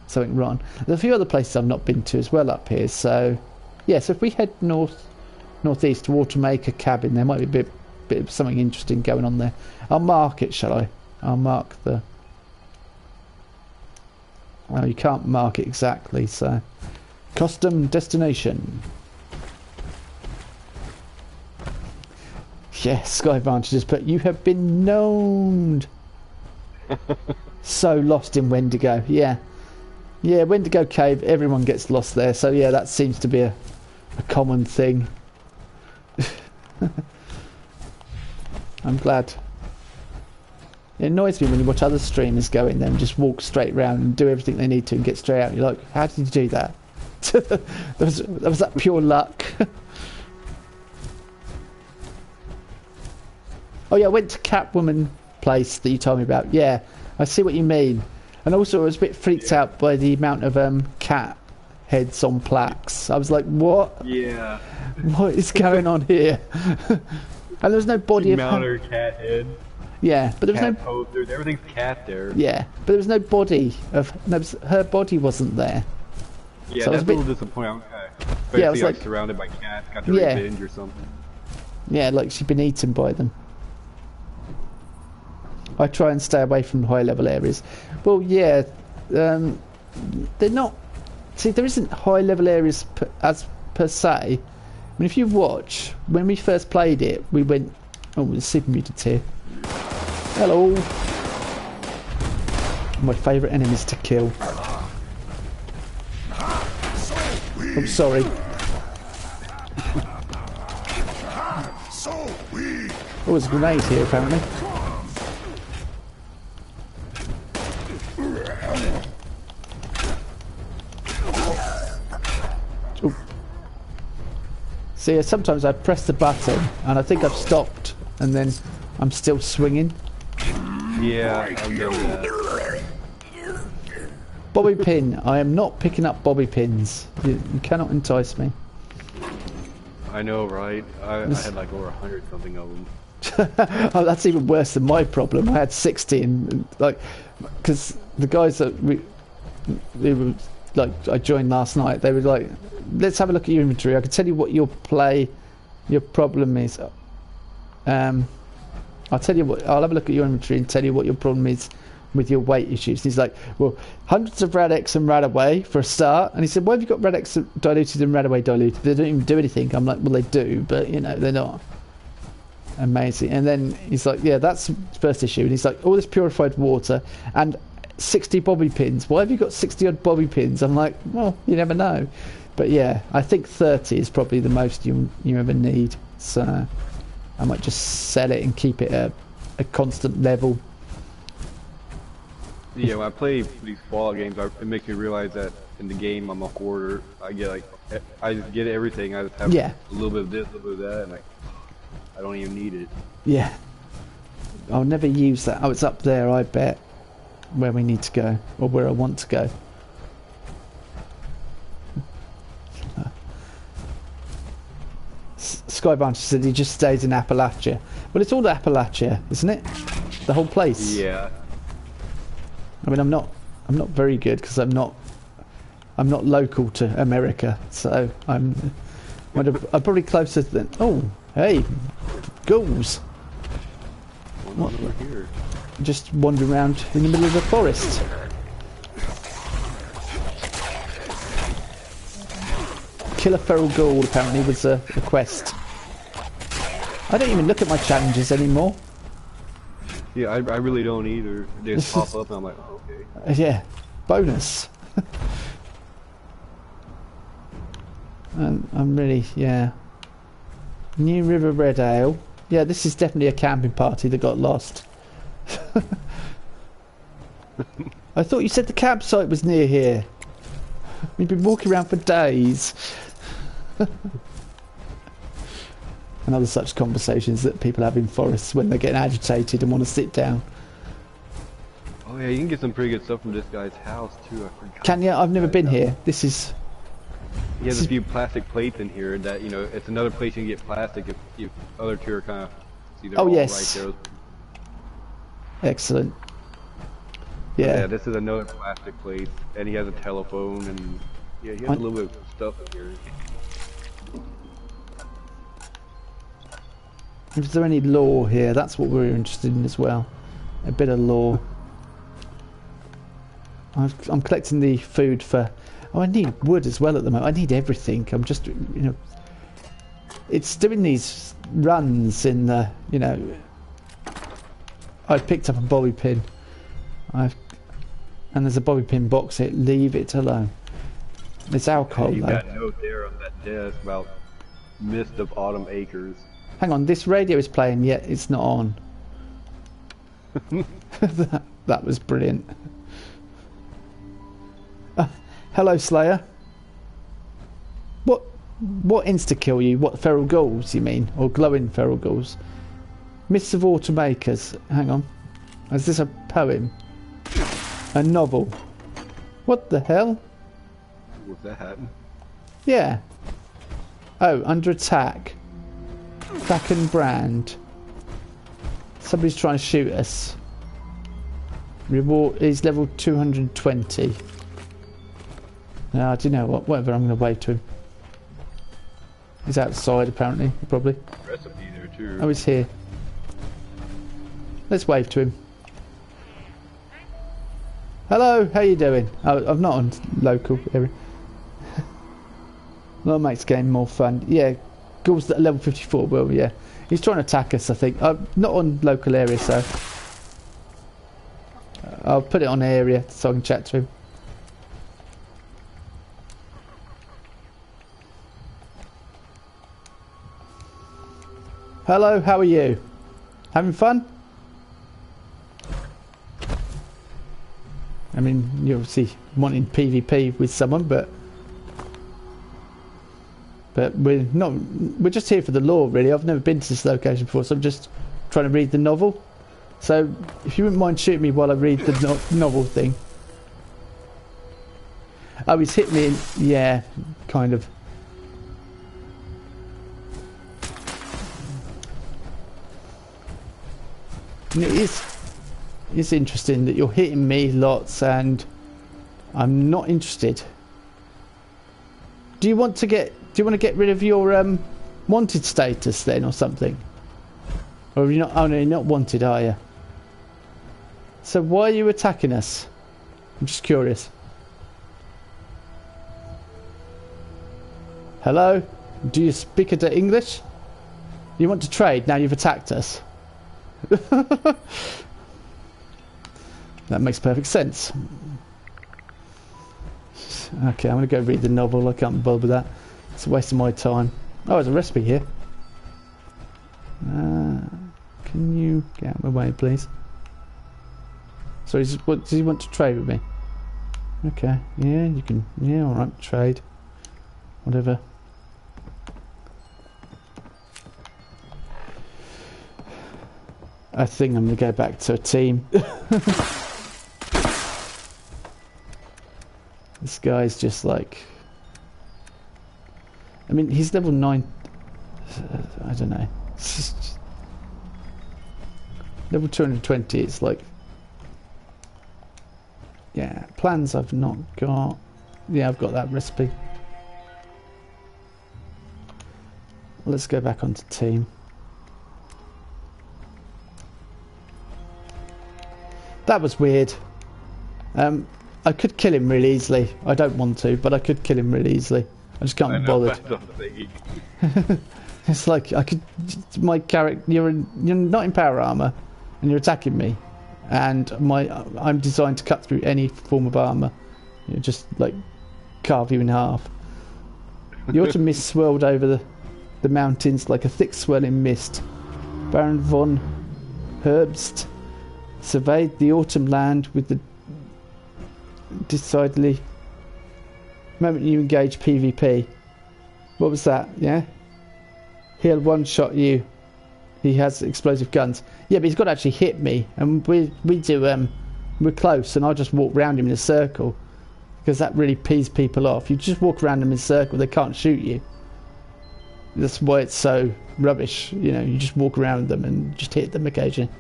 Something wrong. There's a few other places I've not been to as well up here. So, yeah, so if we head northeast to Watermaker Cabin, there might be a bit of something interesting going on there. I'll mark it, shall I? I'll mark the... Well, you can't mark it exactly, so... Custom destination. Yes, Skyvantage just put, you have been gnomed. So lost in Wendigo, yeah. Yeah, Wendigo Cave, everyone gets lost there, so yeah, that seems to be a common thing. I'm glad. It annoys me when you watch other streamers go in there and just walk straight around and do everything they need to and get straight out. You're like, how did you do that? was that pure luck? Oh yeah, I went to Catwoman place that you told me about. Yeah, I see what you mean. And also I was a bit freaked out by the amount of cat heads on plaques. I was like, what? Yeah. What is going on here? And there was no body of her cat head. Yeah, but there was cat no posters, everything's cat there. Yeah, but there was no body of her body wasn't there. Yeah, so that's a little disappointing. Yeah, I was like surrounded by cats, got their revenge or something. Yeah, like she'd been eaten by them. I try and stay away from high level areas. Well, yeah, they're not. See, there isn't high level areas per se. I mean, if you watch, when we first played it, we went. Oh, there's super mutants here. Hello. My favourite enemies to kill. I'm sorry. Oh, there's a grenade here apparently. Oh. See, sometimes I press the button and I think I've stopped and then I'm still swinging. Yeah, I've done that. Bobby pin. I am not picking up bobby pins. You cannot entice me. I know, right? I had like over 100 something of them. Oh, that's even worse than my problem. I had 60 and like, because the guys that they were like, I joined last night. They were like, let's have a look at your inventory. I can tell you what your problem is. I'll tell you what. I'll have a look at your inventory and tell you what your problem is with your weight issues. And he's like, well, hundreds of Rad-X and Radaway for a start. And he said, why have you got Rad-X diluted and Radaway diluted? They don't even do anything. I'm like, well, they do, but you know, they're not amazing. And then he's like, yeah, that's the first issue. And he's like, all this purified water and 60 bobby pins. Why have you got 60 odd bobby pins? I'm like, well, you never know. But yeah, I think 30 is probably the most you ever need. So I might just sell it and keep it at a constant level. Yeah, when I play these Fallout games, it makes me realize that in the game I'm a hoarder. I just get everything. I just have a little bit of this, a little bit of that, and I don't even need it. Yeah. I'll never use that. Oh, it's up there, I bet, where we need to go, or where I want to go. Skyvantage said he just stays in Appalachia. Well, it's all Appalachia, isn't it? The whole place. Yeah. I mean, I'm not very good because I'm not local to America, so I'm probably closer than. Oh, hey, ghouls! One over here. Just wandering around in the middle of the forest. Kill a feral ghoul apparently was a quest. I don't even look at my challenges anymore. Yeah, I really don't either. They just pop up and I'm like, oh, okay. Yeah, bonus. And I'm really, yeah. New River Red Ale. Yeah, this is definitely a camping party that got lost. I thought you said the campsite was near here. We've been walking around for days. And other such conversations that people have in forests when they're getting agitated and want to sit down. Oh yeah, you can get some pretty good stuff from this guy's house too. I forgot. Can you? I've never been here. This is... He has a few plastic plates in here that, you know, it's another place you can get plastic if other two are kind of... Oh yes. Right there. Excellent. Yeah. Yeah, this is another plastic plate, and he has a telephone, and yeah, he has a little bit of stuff in here. Is there any lore here? That's what we're interested in as well. A bit of lore. I'm collecting the food for... Oh, I need wood as well at the moment. I need everything. I'm just, you know... It's doing these runs in the, you know... I picked up a bobby pin. And there's a bobby pin box here. Leave it alone. It's alcohol, You though. got a note there on that desk about Mist of Autumn Acres. Hang on, this radio is playing, yet it's not on. that was brilliant. Hello, Slayer. What insta-kill you? What, feral ghouls, you mean? Or glowing feral ghouls? Mists of Autumn Acres. Hang on. Is this a poem? A novel? What the hell? What's that happen? Yeah. Oh, under attack. Kraken brand. Somebody's trying to shoot us. Reward is level 220. No, do you know what? Whatever, I'm going to wave to him. He's outside, apparently, probably. Recipe there too. Oh, he's here. Let's wave to him. Hello, how you doing? Oh, I'm not on local area. That makes game more fun. Yeah, ghouls that are level 54. Well, yeah, he's trying to attack us. I think. Not on local area, so I'll put it on area so I can chat to him. Hello, how are you? Having fun? I mean, you're obviously wanting PvP with someone, but we're not. We're just here for the lore, really. I've never been to this location before, so I'm just trying to read the novel. So, if you wouldn't mind shooting me while I read the novel thing. Oh, he's hit me. Yeah, kind of. It's interesting that you're hitting me lots and I'm not interested. Do you want to get rid of your wanted status then or something? Or are you not? Oh no, you're not wanted, are you? So why are you attacking us? I'm just curious. Hello? Do you speak a English? You want to trade now you've attacked us? That makes perfect sense. Okay, I'm going to go read the novel. I can't bother with that. It's a waste of my time. Oh, there's a recipe here. Can you get out of my way, please? So does he want to trade with me? Okay, yeah, you can. Yeah, alright, trade. Whatever. I think I'm going to go back to a team. This guy's just like... I mean, he's level 9... I don't know. It's just... Level 220, it's like... Yeah, plans I've not got. Yeah, I've got that recipe. Let's go back onto team. That was weird. I could kill him really easily. I don't want to, but I could kill him really easily. I just can't be bothered. It's like I could. My character, you're not in power armor, and you're attacking me, and I'm designed to cut through any form of armor. You just like carve you in half. The autumn mist swirled over the mountains like a thick swirling mist. Baron von Herbst surveyed the autumn land with the decidedly. The moment you engage PvP. What was that? Yeah? He'll one-shot you. He has explosive guns. Yeah, but he's got to actually hit me. And we do, we're close, and I just walk around him in a circle. Because that really pees people off. You just walk around them in a circle, they can't shoot you. That's why it's so rubbish. You know, you just walk around them and just hit them occasionally.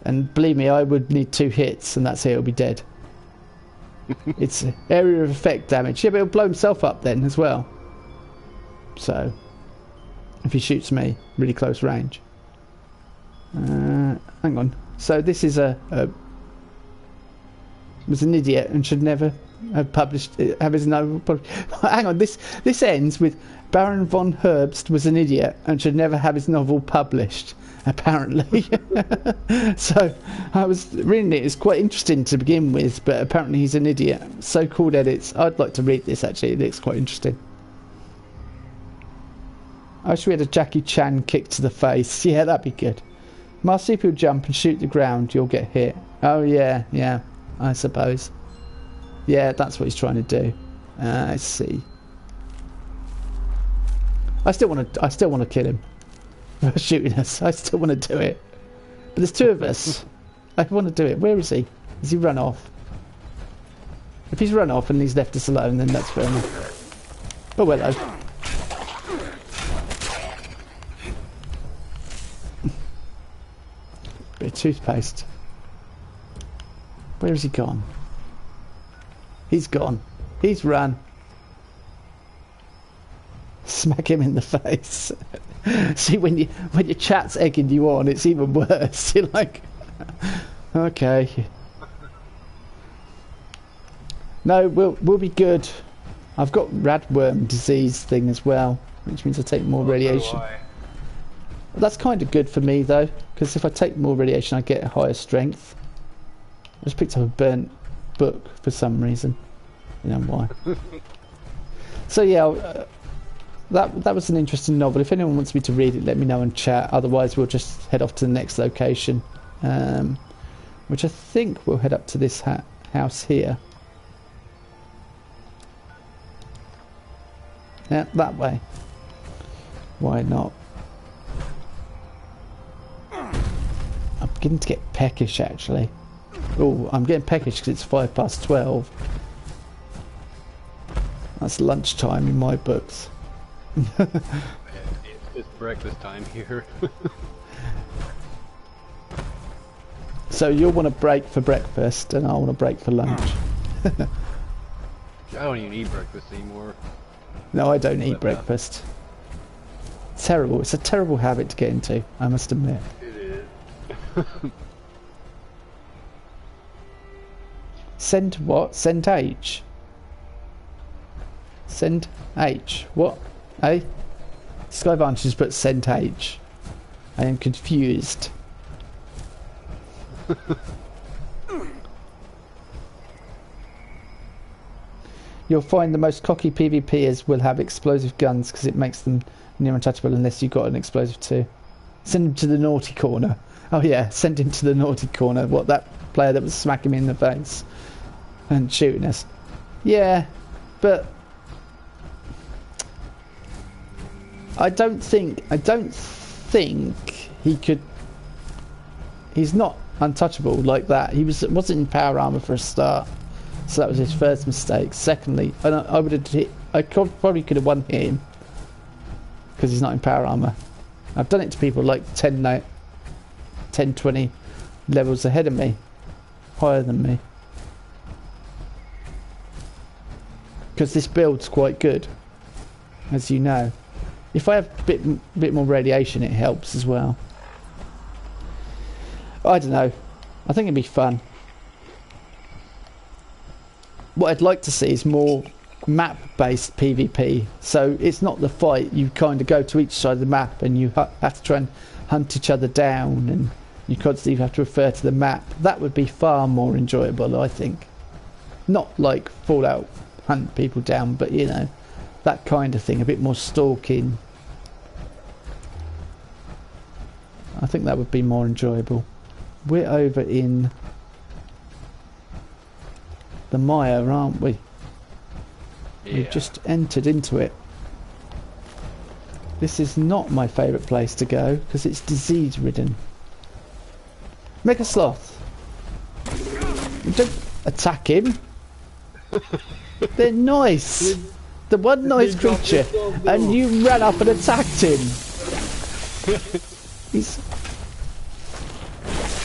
And believe me, I would need 2 hits, and that's it, he'll be dead. It's area of effect damage. Yeah, but he'll blow himself up then as well. So, if he shoots me, really close range. Hang on. So this is was an idiot and should never have published, have his novel published. Hang on, this ends with Baron von Herbst was an idiot and should never have his novel published, apparently. So I was reading it, it's quite interesting to begin with, but apparently he's an idiot. So-called edits. I'd like to read this actually, it looks quite interesting. I wish we had a Jackie Chan kick to the face. Yeah, that'd be good. Marsupial jump and shoot the ground, you'll get hit. Oh yeah, yeah, I suppose. Yeah, that's what he's trying to do. I see. I still want to kill him. Shooting us. I still want to do it. But there's 2 of us. I want to do it. Where is he? Has he run off? If he's run off and he's left us alone, then that's fair enough. Oh, hello. Bit of toothpaste. Where has he gone? He's gone. He's run. Smack him in the face. See, when your chat's egging you on, it's even worse. You're like, okay. No, we'll be good. I've got radworm disease thing as well, which means I take more radiation. That's kind of good for me though, because if I take more radiation, I get a higher strength. I just picked up a burnt book for some reason. You know why? So yeah, that was an interesting novel. If anyone wants me to read it, let me know in chat. Otherwise, we'll just head off to the next location, which I think we'll head up to this house here. Yeah, that way. Why not? I'm beginning to get peckish, actually. Oh, I'm getting peckish because it's 12:05. That's lunchtime in my books. It's breakfast time here. So you'll want a break for breakfast and I want a break for lunch. I don't even eat breakfast anymore. No, I don't eat breakfast. Terrible. It's a terrible habit to get into, I must admit. It is. Send what? Send H? Send H. What? Eh? Skyvantage has put send H. I am confused. You'll find the most cocky PvPers will have explosive guns because it makes them near untouchable unless you've got an explosive too. Send him to the naughty corner. Oh yeah, send him to the naughty corner. What, that player that was smacking me in the face and shooting us? Yeah, but I don't think he could. He's not untouchable like that. He wasn't in power armor for a start, so that was his first mistake. Secondly, I would have hit. Probably could have one hit him because he's not in power armor. I've done it to people like 10, 20 levels ahead of me, higher than me, because this build's quite good, as you know. If I have a bit more radiation, it helps as well. I don't know. I think it'd be fun. What I'd like to see is more map-based PvP. So it's not the fight. You kind of go to each side of the map and you have to try and hunt each other down, and you constantly have to refer to the map. That would be far more enjoyable, I think. Not like Fallout hunt people down, but you know, that kind of thing. A bit more stalking. I think that would be more enjoyable. We're over in the mire, aren't we? Yeah. We've just entered into it. This is not my favourite place to go because it's disease ridden. Mega Sloth! Don't attack him! They're nice! The one nice creature, and you ran up and attacked him! He's...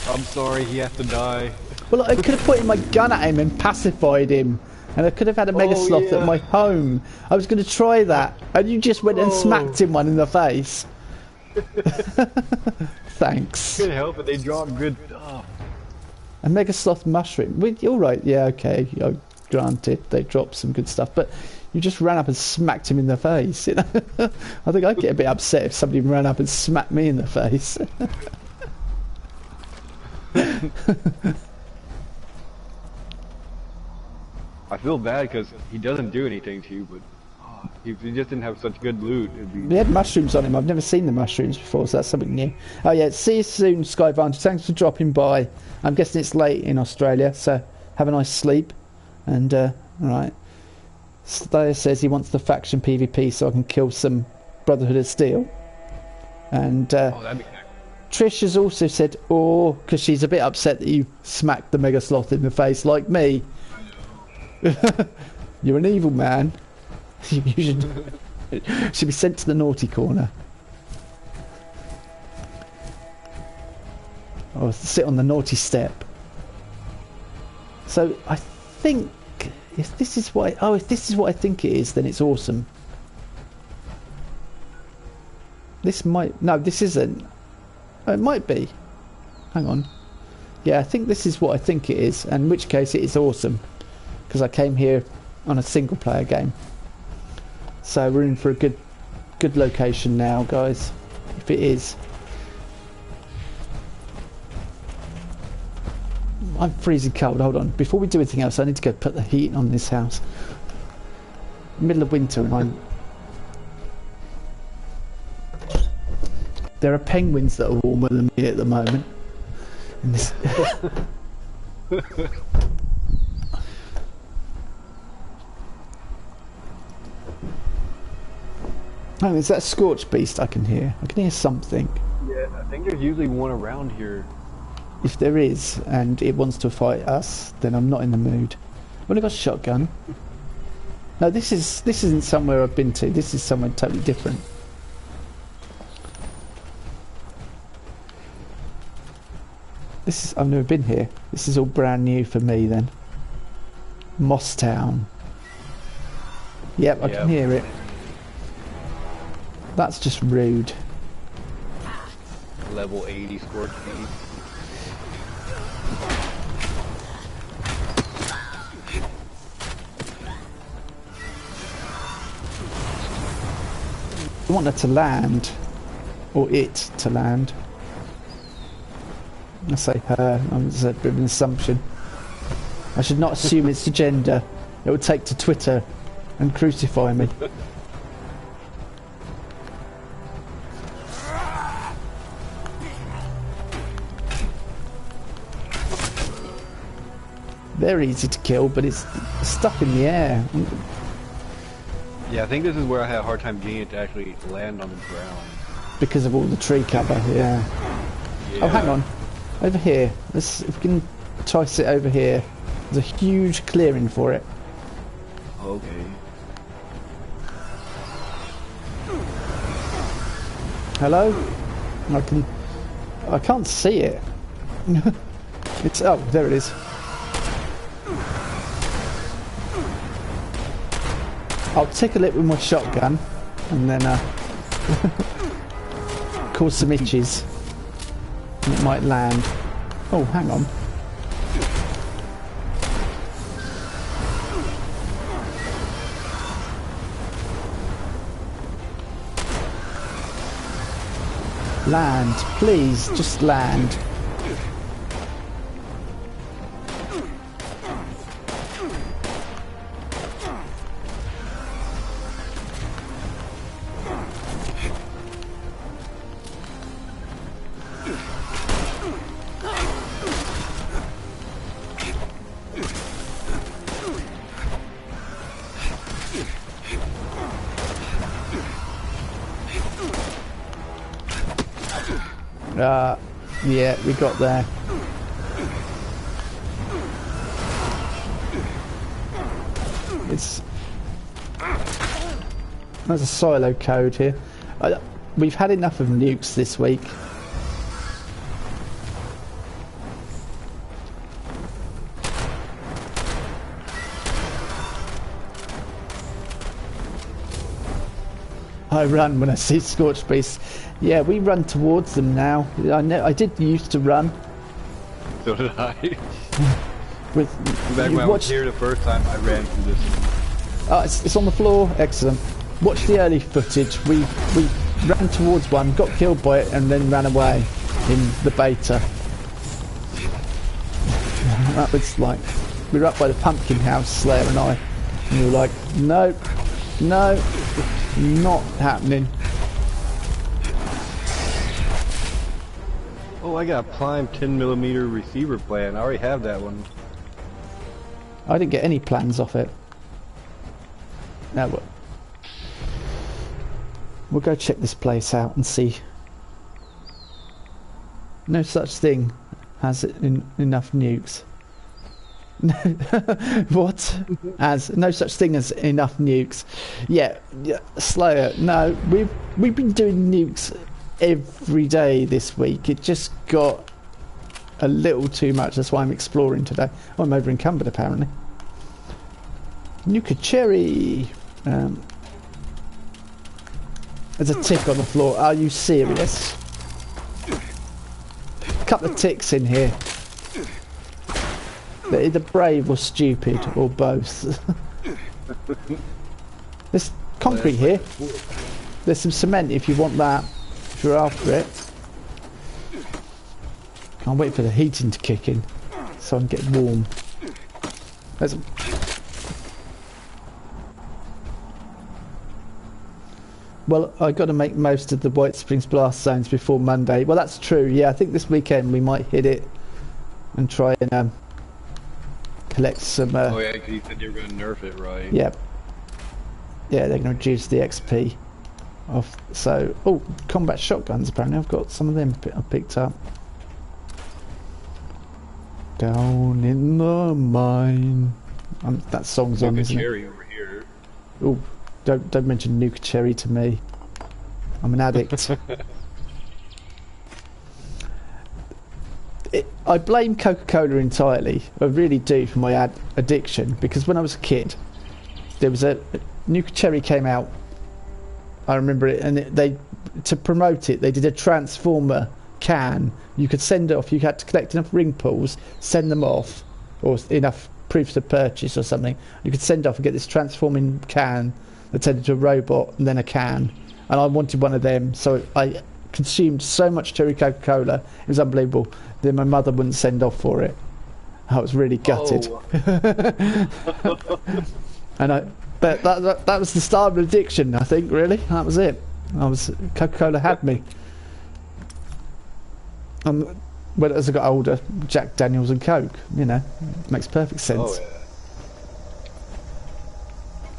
I'm sorry, he has to die. Well, I could have put my gun at him and pacified him. And I could have had a Mega Sloth at my home. I was going to try that. And you just went and smacked him one in the face. Thanks. Couldn't help it, they drop good stuff. A Mega Sloth mushroom. You're right, yeah, okay. Granted, they dropped some good stuff. But you just ran up and smacked him in the face. You know? I think I'd get a bit upset if somebody ran up and smacked me in the face. I feel bad because he doesn't do anything to you, but if he just didn't have such good loot, it'd be... They had mushrooms on him. I've never seen the mushrooms before, so that's something new. Oh yeah, see you soon, Skyvantage. Thanks for dropping by. I'm guessing it's late in Australia, so have a nice sleep. And, alright. Slayer says he wants the faction PvP so I can kill some Brotherhood of Steel. And, Oh, that'd be nice. Trish has also said, oh, because she's a bit upset that you smacked the Mega Sloth in the face, like me. You're an evil man. You should be sent to the naughty corner. Or sit on the naughty step. So I think if this is what if this is what I think it is, then it's awesome. This might this isn't. Oh, it might be. Hang on. Yeah, I think this is what I think it is, and in which case it is awesome. Because I came here on a single player game. So we're in for a good location now, guys. If it is. I'm freezing cold, hold on. Before we do anything else, I need to go put the heat on this house. Middle of winter and I'm... There are penguins that are warmer than me at the moment. In this... Oh, is that a scorched beast I can hear? I can hear something. Yeah, I think there's usually one around here. If there is, and it wants to fight us, then I'm not in the mood. I've only got a shotgun. No, this isn't somewhere I've been to. This is somewhere totally different. I've never been here. This is all brand new for me then. Moss Town. Yep, I can hear it. That's just rude. Level 80 scorched beast. I want her to land. Or it to land. I say her, it's a bit of an assumption. I should not assume it's a gender. It would take to Twitter and crucify me. They're easy to kill, but it's stuck in the air. Yeah, I think this is where I had a hard time getting it to actually land on the ground. Because of all the tree cover, yeah. Oh, hang on. Over here. If we can toss it over here. There's a huge clearing for it. Okay. Hello? I can't see it. Oh, there it is. I'll tickle it with my shotgun and then cause some itches and it might land. Oh, hang on. Land, please, just land. Yeah, we got there. There's a silo code here. We've had enough of nukes this week. I run when I see scorched beasts. Yeah, we run towards them now. I know. I did used to run. So did I. With Back when I was here the first time, I ran through this. Oh, it's on the floor. Excellent. Watch the early footage. We ran towards one, got killed by it, and then ran away in the beta. That was like, we were up by the pumpkin house, Slayer and I, and we were like, no, no, not happening. Oh, I got a prime 10mm receiver plan. I already have that one. I didn't get any plans off it. Now what? We'll go check this place out and see. No such thing as enough nukes. What? As no such thing as enough nukes. Yeah, Slayer. No, we've been doing nukes every day this week. It just got a little too much. That's why I'm exploring today. Oh, I'm over encumbered apparently. Nuka cherry. There's a tick on the floor. Are you serious? A couple of ticks in here. They're either brave or stupid, or both. There's concrete here. There's some cement if you want that. If you're after it. Can't wait for the heating to kick in, so I can get warm. There's a... Well, I've got to make most of the White Springs blast zones before Monday. Well, that's true. Yeah, I think this weekend we might hit it and try and collect some... oh yeah, because you said you were going to nerf it, right? Yeah. Yeah, they're going to reduce the XP. So, oh, combat shotguns apparently. I've got some of them I picked up. Down in the mine. That song's on, isn't it? Cherry over here. Oh. Don't mention Nuka Cherry to me. I'm an addict. I blame Coca-Cola entirely. I really do for my addiction, because when I was a kid, there was a Nuka Cherry came out. I remember it, and to promote it, they did a Transformer can. You could send it off. You had to collect enough ring pulls, send them off, or enough proofs of purchase or something. You could send off and get this transforming can that turned into a robot and then a can, and I wanted one of them, so I consumed so much cherry Coca-Cola, it was unbelievable. Then my mother wouldn't send off for it. I was really gutted. Oh. But that was the start of an addiction, I think, really. That was it. Coca-Cola had me. Well, as I got older, Jack Daniels and Coke, you know, makes perfect sense. Oh, yeah.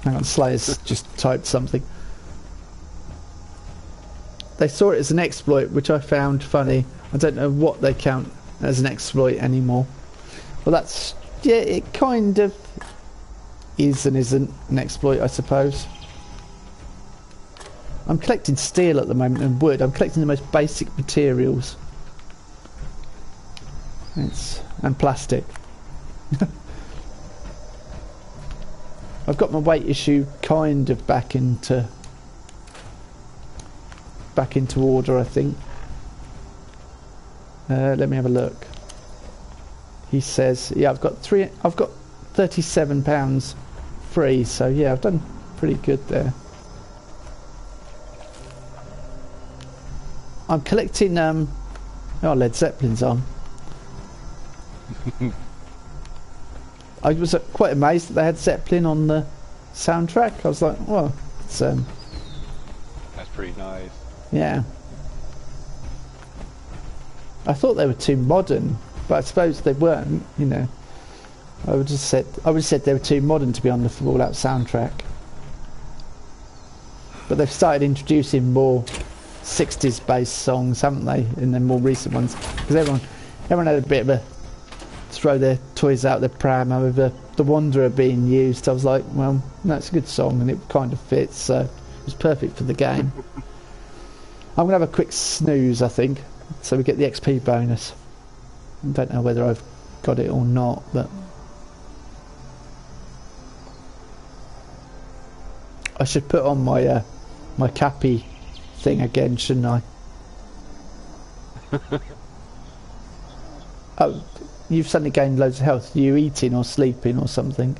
Hang on, Slayer's just typed something. They saw it as an exploit, which I found funny. I don't know what they count as an exploit anymore. Well, that's... yeah, it kind of is and isn't an exploit, I suppose. I'm collecting steel at the moment and wood. I'm collecting the most basic materials. And plastic. I've got my weight issue kind of back into order, I think. Let me have a look. He says, yeah, I've got 37 pounds free, so yeah, I've done pretty good there. I'm collecting oh, Led Zeppelin's on. I was quite amazed that they had Zeppelin on the soundtrack. I was like, well, it's that's pretty nice. Yeah. I thought they were too modern, but I suppose they weren't, you know. I would have said they were too modern to be on the Fallout soundtrack. But they've started introducing more 60s based songs, haven't they, in the more recent ones? Because everyone had a bit of a throw their toys out their pram over the Wanderer being used. I was like, well, that's a good song and it kind of fits, so it was perfect for the game. I'm going to have a quick snooze, I think, so we get the XP bonus. I don't know whether I've got it or not, but I should put on my my cappy thing again, shouldn't I? Oh, you've suddenly gained loads of health. Are you eating or sleeping or something?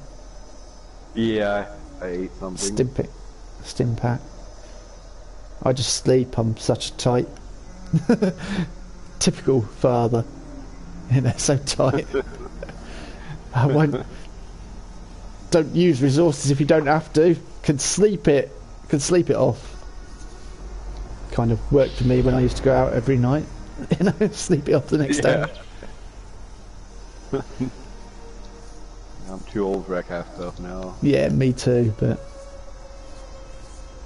Yeah, I ate something. Stim pack. I just sleep. I'm such a tight. Typical father. You know, so tight. I won't. Don't use resources if you don't have to. Can sleep it off. Kind of worked for me when I used to go out every night. You know, sleep it off the next day. I'm too old for that kind of stuff now. Yeah, me too, but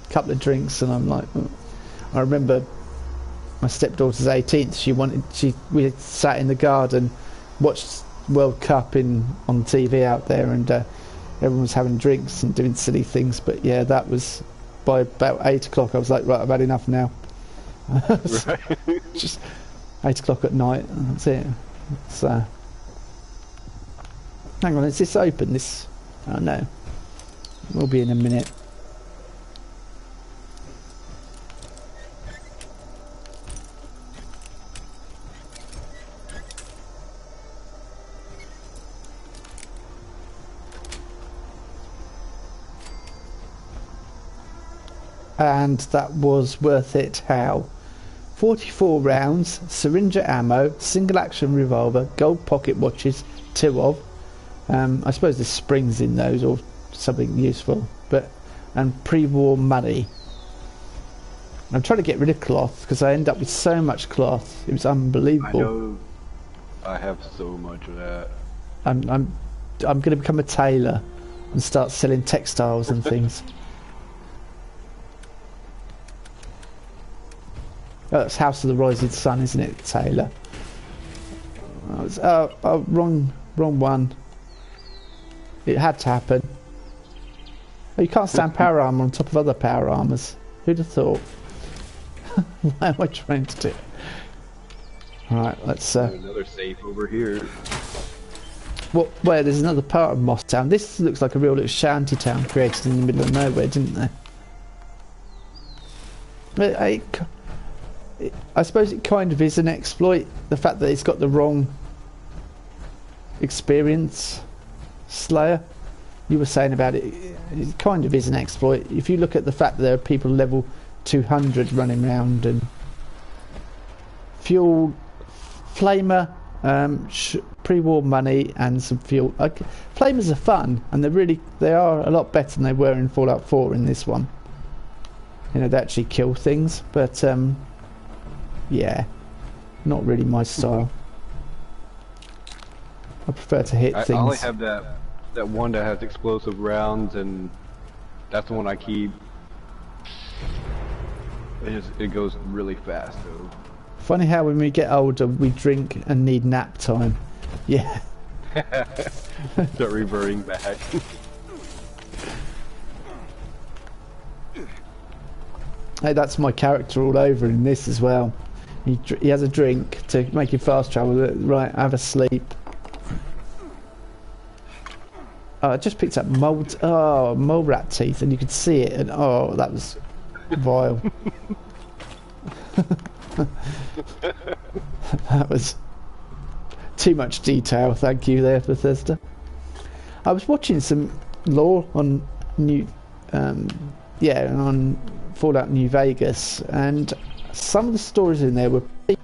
a couple of drinks and I'm like, oh. I remember my stepdaughter's 18th, we sat in the garden, watched World Cup on TV out there, and everyone was having drinks and doing silly things, but yeah, that was by about 8 o'clock I was like, right, I've had enough now. Right. Just 8 o'clock at night, and that's it. So hang on, is this open? This... oh no. We'll be in a minute. And that was worth it. How? 44 rounds, syringe ammo, single action revolver, gold pocket watches, 2 of. I suppose there's springs in those or something useful, and pre-war money. I'm trying to get rid of cloth because I end up with so much cloth. It was unbelievable. I know. I have so much of that. I'm going to become a tailor and start selling textiles and things. Oh, that's House of the Rising Sun, isn't it, Taylor? Wrong one. It had to happen. Oh, you can't stand power armor on top of other power armors. Who'd have thought? Why am I trying to do? Alright, let's another safe over here. Where there's another part of Moss Town. This looks like a real little shanty town created in the middle of nowhere, didn't there? I suppose it kind of is an exploit, the fact that it's got the wrong experience. Slayer, you were saying about it, it kind of is an exploit. If you look at the fact that there are people level 200 running around, and fuel, flamer, pre-war money and some fuel. Flamers are fun, and they are a lot better than they were in Fallout 4 in this one. You know, they actually kill things, but yeah, not really my style. I prefer to hit things. I only have that one that has explosive rounds, and that's the one I keep. It goes really fast though. Funny how when we get older we drink and need nap time. Yeah. Start reverting back. Hey, that's my character all over in this as well. He has a drink to make him fast travel. Right, have a sleep. Oh, I just picked up mole rat teeth, and you could see it, and oh, that was vile. That was too much detail. Thank you there, Bethesda. I was watching some lore on on Fallout New Vegas, and some of the stories in there were pretty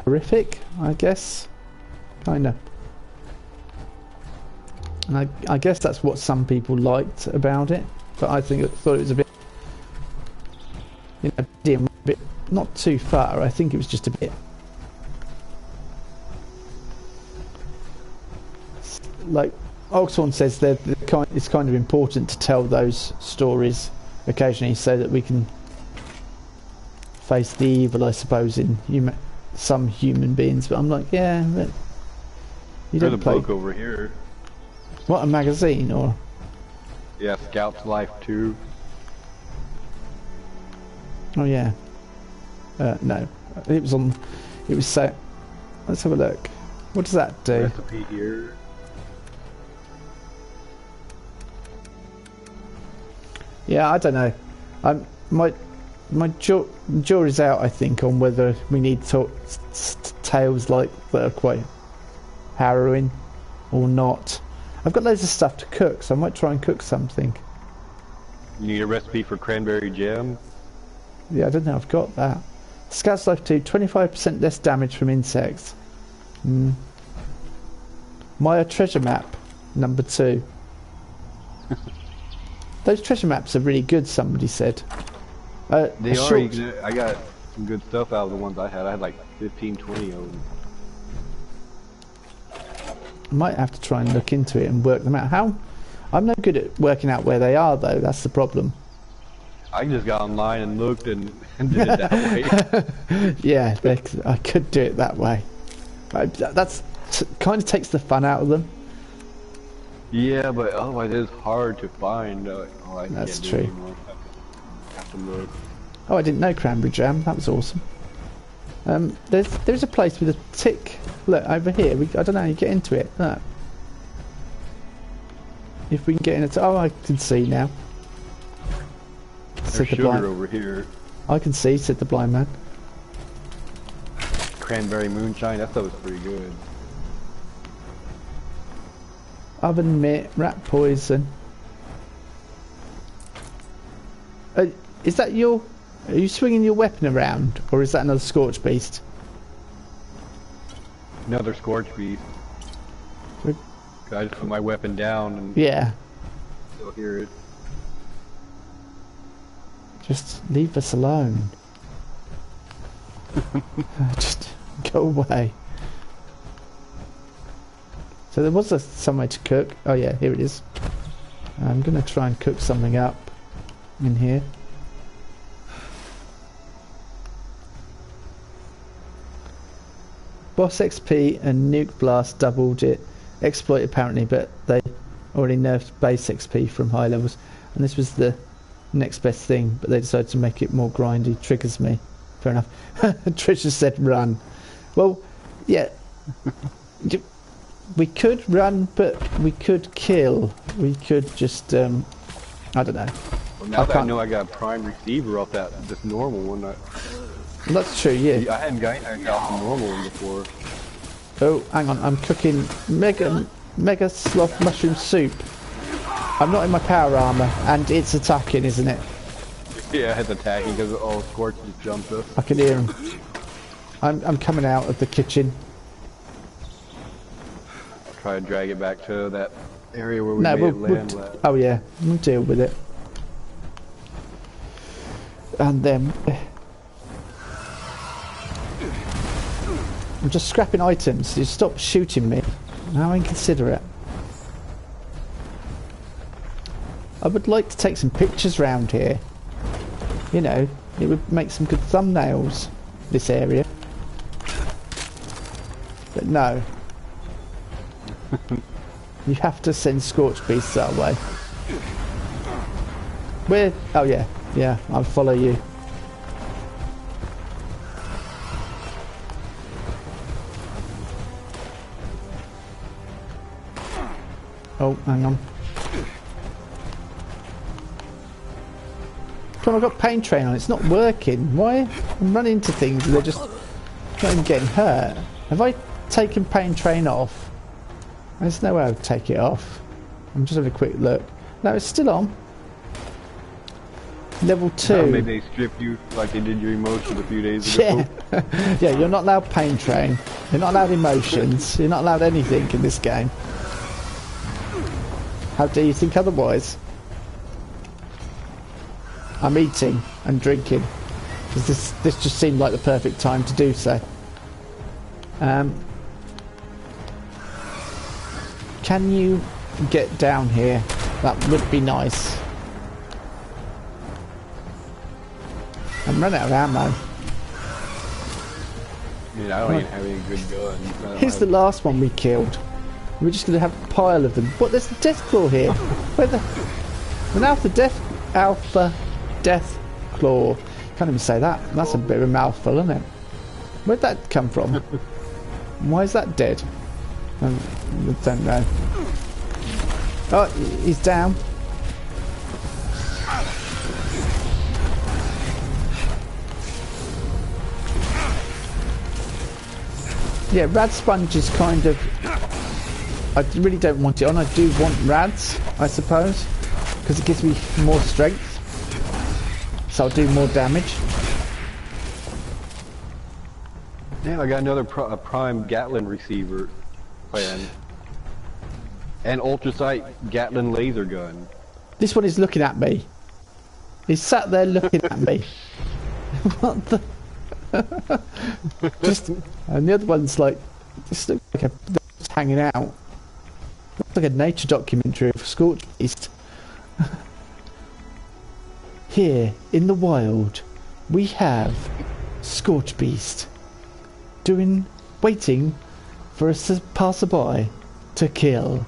horrific, I guess. Kinda. And I guess that's what some people liked about it, but I thought it was a bit, a bit not too far. I think it was just a bit like Oxhorn says that it's kind of important to tell those stories occasionally so that we can face the evil, I suppose, in some human beings. But I'm like, yeah, but you There's don't a play. book over here. What, a magazine or? Yeah, Scout's Life 2. Oh yeah. No, it was on. It was set. Let's have a look. What does that do? Recipe here. Yeah, I don't know. My jury's out, I think, on whether we need tales like that are quite harrowing or not. I've got loads of stuff to cook, so I might try and cook something. You need a recipe for cranberry jam? Yeah, I don't know. I've got that. Scout's Life 2, 25% less damage from insects. Maya treasure map, number 2. Those treasure maps are really good, somebody said. They are. I got some good stuff out of the ones I had. I had like 15, 20 of them. I might have to try and look into it and work them out. How? I'm no good at working out where they are, though. That's the problem. I just got online and looked and did it that way. Yeah, I could do it that way. That's kind of takes the fun out of them. Yeah, but otherwise it's hard to find. That's true. Have to look. Oh, I didn't know cranberry jam. That was awesome. There's a place with a tick. Look over here. I don't know how you get into it. Look. If we can get in it. Oh, I can see now. There's sugar over here. I can see, said the blind man. Cranberry moonshine. That stuff was pretty good. Oven mitt, rat poison. Is that your... Are you swinging your weapon around? Or is that another scorch beast? Another scorch beast. I just put my weapon down and... Yeah. Still hear it. Just leave us alone. Just go away. So there was somewhere to cook. Oh yeah, here it is. I'm going to try and cook something up in here. Boss XP and Nuke Blast doubled it. Exploit apparently, but they already nerfed base XP from high levels. And this was the next best thing, but they decided to make it more grindy. Triggers me. Fair enough. Trisha said run. Well, yeah. We could run, but we could kill. We could just, I don't know. Well, now that I know I got a prime receiver off this normal one. That's true, yeah. I hadn't got the normal one before. Oh, hang on. I'm cooking mega sloth mushroom soup. I'm not in my power armor, and it's attacking, isn't it? Yeah, it's attacking because all Scorch just jumped up. I can hear him. I'm coming out of the kitchen. I'll try and drag it back to that area where we made it land. Oh yeah, we'll deal with it. And then... I'm just scrapping items. You stop shooting me. How inconsiderate. I would like to take some pictures round here. You know, it would make some good thumbnails, this area. But no. You have to send Scorch Beasts that way. Where? Oh yeah, yeah, I'll follow you. Oh, hang on. Come on, I've got pain train on, it's not working. Why? I'm running into things and they're just not even getting hurt. Have I taken pain train off? There's no way I'll take it off. I'm just having a quick look. No, it's still on. Level 2. Maybe they stripped you like they did your emotions a few days ago. Yeah. Yeah, you're not allowed pain train. You're not allowed emotions. You're not allowed anything in this game. How dare you think otherwise? I'm eating and drinking because this just seemed like the perfect time to do so. Can you get down here? That would be nice. I'm running out of ammo. mean, I don't even have any good guns. Here's the last one we killed. We're just going to have a pile of them. What? There's the death claw here. Where the? An alpha death claw. Can't even say that. That's a bit of a mouthful, isn't it? Where'd that come from? Why is that dead? I don't know. Oh, he's down. Yeah, rad sponge is kind of... I really don't want it on. I do want rads, I suppose, because it gives me more strength. So I'll do more damage. Damn, I got another prime Gatling receiver plan. And ultrasight Gatling laser gun. This one is looking at me. He's sat there looking at me. What the... Just, and the other one's like, this looks like just hanging out. Looks like a nature documentary of Scorch Beast. Here in the wild, we have Scorch Beast waiting for a passerby to kill.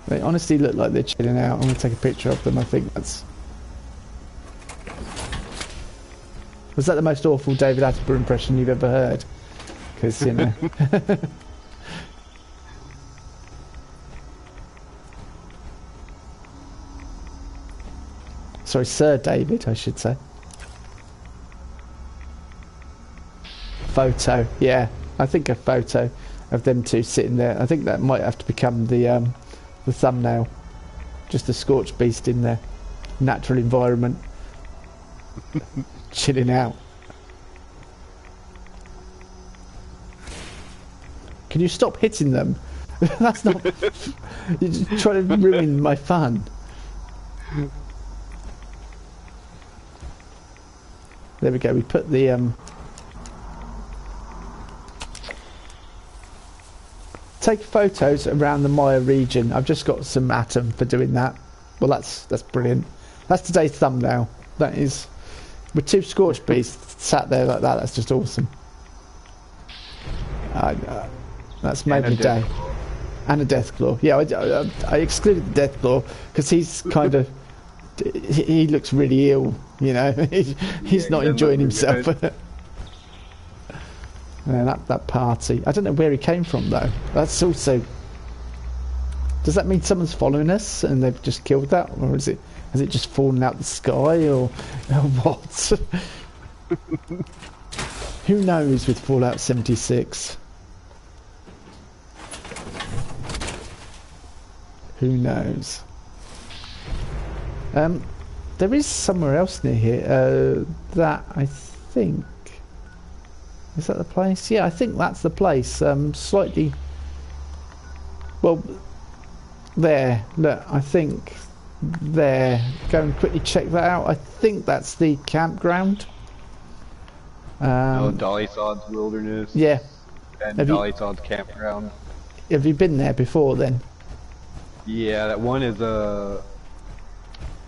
They honestly look like they're chilling out. I'm gonna take a picture of them. I think that's. Was that the most awful David Attenborough impression you've ever heard? Because, you know... Sorry, Sir David, I should say. Photo, yeah. I think a photo of them two sitting there. I think that might have to become the thumbnail. Just a Scorched Beast in their natural environment. Chilling out. Can you stop hitting them? That's not... You're just trying to ruin my fun. There we go, we put the... Take photos around the Maya region. I've just got some atom for doing that. Well, that's brilliant. That's today's thumbnail. That is... With two Scorched Beasts sat there like that, that's just awesome. That's made me day. And a Deathclaw. Yeah, I excluded the Deathclaw because he's kind of... He looks really ill, you know. He's not enjoying himself. Yeah, that party. I don't know where he came from though. That's also... Does that mean someone's following us and they've just killed that? Or has it just fallen out the sky or what? Who knows with Fallout 76? Who knows? There is somewhere else near here that I think... Is that the place? Yeah, I think that's the place. Slightly... Well, there. Look, I think... There. Go and quickly check that out. I think that's the campground. Dolly Sod's Wilderness. Yeah. And Dolly Sod's Campground. Have you been there before then? Yeah, that one is a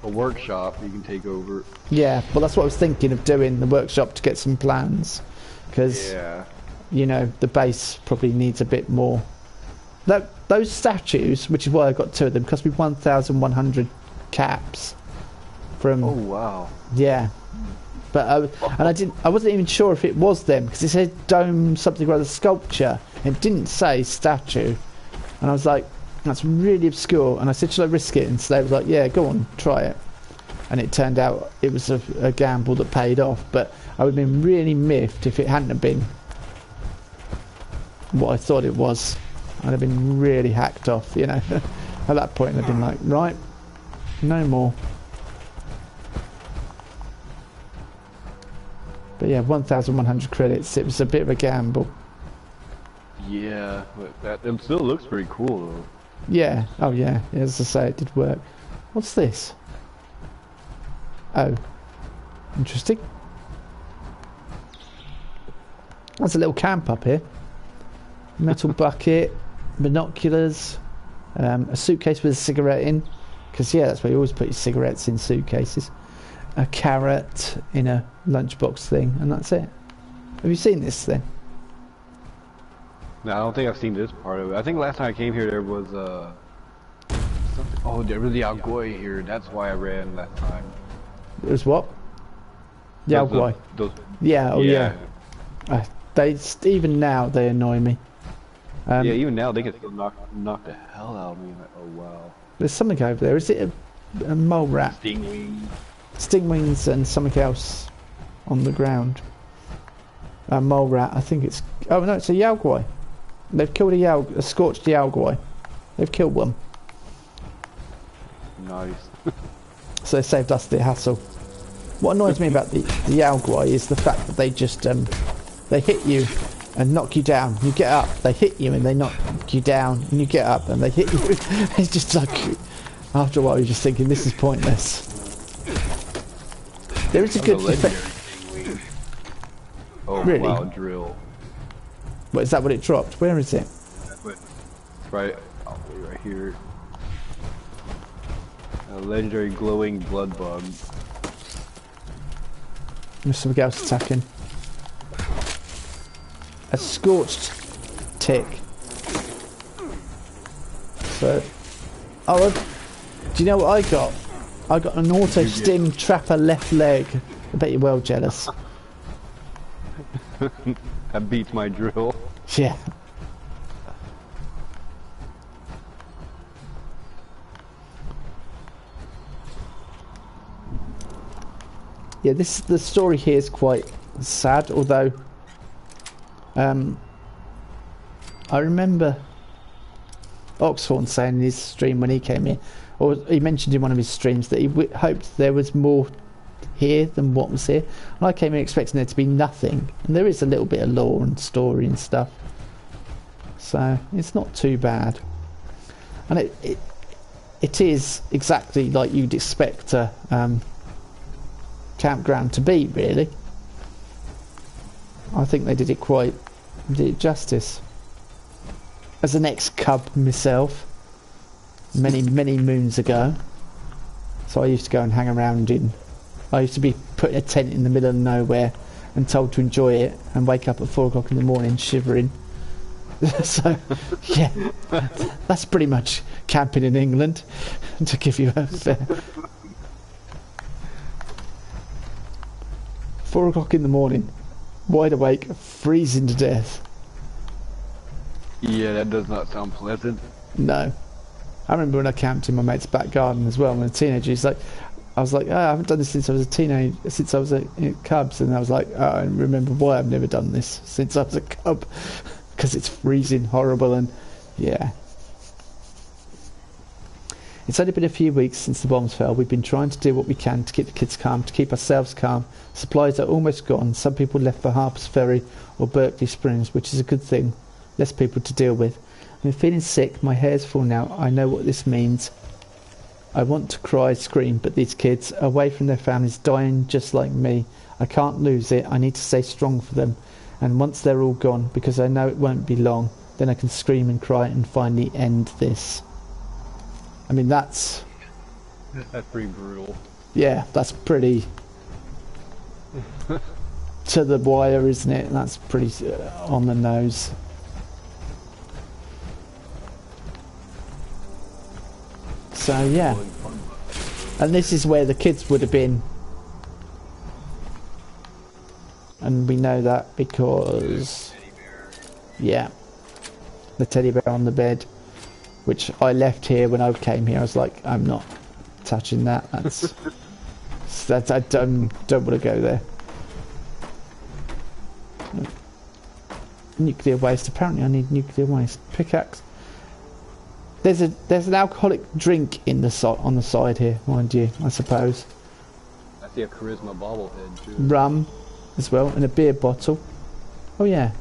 workshop you can take over. Yeah, well that's what I was thinking of doing, the workshop, to get some plans. Because, you know, the base probably needs a bit more. Those statues, which is why I got two of them, cost me 1,100 caps. From... Oh, wow. Yeah. But I wasn't even sure if it was them, because it said dome something or other sculpture. It didn't say statue. And I was like, that's really obscure. And I said, should I risk it? And so they was like, yeah, go on, try it. And it turned out it was a gamble that paid off. But I would have been really miffed if it hadn't have been what I thought it was. I'd have been really hacked off, you know. At that point I'd have been like, right, no more. But yeah, 1,100 credits. It was a bit of a gamble. Yeah, but it still looks pretty cool though. Yeah, oh yeah, as I say, it did work. What's this? Oh, interesting. There's a little camp up here. Metal bucket, binoculars, a suitcase with a cigarette in. Because yeah, that's where you always put your cigarettes, in suitcases. a carrot in a lunchbox thing, and that's it. Have you seen this thing? No, I don't think I've seen this part of it. I think last time I came here there was something. Oh, there was the Algoy here. That's why I ran last time. It was what? The Algoy. Yeah. Oh yeah. They even now they annoy me. Yeah, even now they can still knock the hell out of me. Like, oh wow. There's something over there. Is it a mole rat? Stingwing. Stingwings and something else on the ground. A mole rat. I think it's. Oh no, it's a Yalgoi. They've killed a scorched Yalgoi. They've killed one. Nice. So they saved us the hassle. What annoys me about the Yalgoi is the fact that they just they hit you and knock you down. You get up, they hit you and they knock you down, and you get up and they hit you. It's just like, after a while you're just thinking, this is pointless. There is a good legendary. Oh really? wow, drill. What, is that what it dropped? Where is it? Right, right here. A legendary glowing blood bug. There's something else attacking. A scorched tick. So, oh, do you know what I got? I got an auto stim trapper left leg. I bet you're well jealous. That beats my drill. Yeah. Yeah, the story here is quite sad, although I remember Oxhorn saying in his stream when he came here, or he mentioned in one of his streams that he hoped there was more here than what was here. And I came in expecting there to be nothing, and there is a little bit of lore and story and stuff, so it's not too bad. And it is exactly like you'd expect a campground to be, really. I think they did it justice. As an ex-cub myself, many moons ago, so I used to go and hang around I used to be put in a tent in the middle of nowhere and told to enjoy it, and wake up at 4 o'clock in the morning shivering. So yeah, that's pretty much camping in England, to give you a fair. 4 o'clock in the morning, wide awake, freezing to death. Yeah, that does not sound pleasant. No. I remember when I camped in my mate's back garden as well when I was a teenager. I was like, oh, I haven't done this since I was a teenager, since I was in Cubs, and I was like, oh, I remember why I've never done this since I was a cub, because it's freezing, horrible, and yeah. It's only been a few weeks since the bombs fell. We've been trying to do what we can to keep the kids calm, to keep ourselves calm. Supplies are almost gone. Some people left for Harper's Ferry or Berkeley Springs, which is a good thing. Less people to deal with. I'm feeling sick. My hair's falling out. I know what this means. I want to cry, scream, but these kids, away from their families, dying just like me. I can't lose it. I need to stay strong for them. And once they're all gone, because I know it won't be long, then I can scream and cry and finally end this. I mean, that's pretty brutal. Yeah, that's pretty to the wire, isn't it? That's pretty on the nose. So yeah, and this is where the kids would have been, and we know that because yeah, the teddy bear on the bed, which I left here when I came here. I was like, I'm not touching that. I don't want to go there. Nuclear waste. Apparently, I need nuclear waste. Pickaxe. There's an alcoholic drink on the side here, mind you. I suppose. I see a charisma bobblehead too. Rum, as well, and a beer bottle. Oh yeah.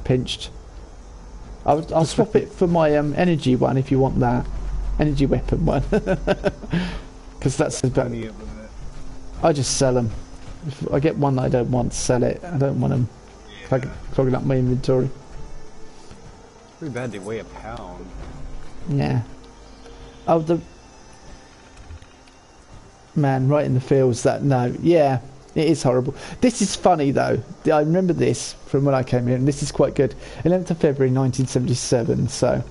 Pinched. I'll swap it for my energy one if you want that. Energy weapon one. Because that's about. I just sell them. If I get one that I don't want, sell it. I don't want them clogging up my inventory. Pretty bad they weigh a pound. Yeah. Oh, Man, right in the feels, that note. Yeah, it is horrible. This is funny, though. I remember this from when I came here, and this is quite good. 11th of February 1977, so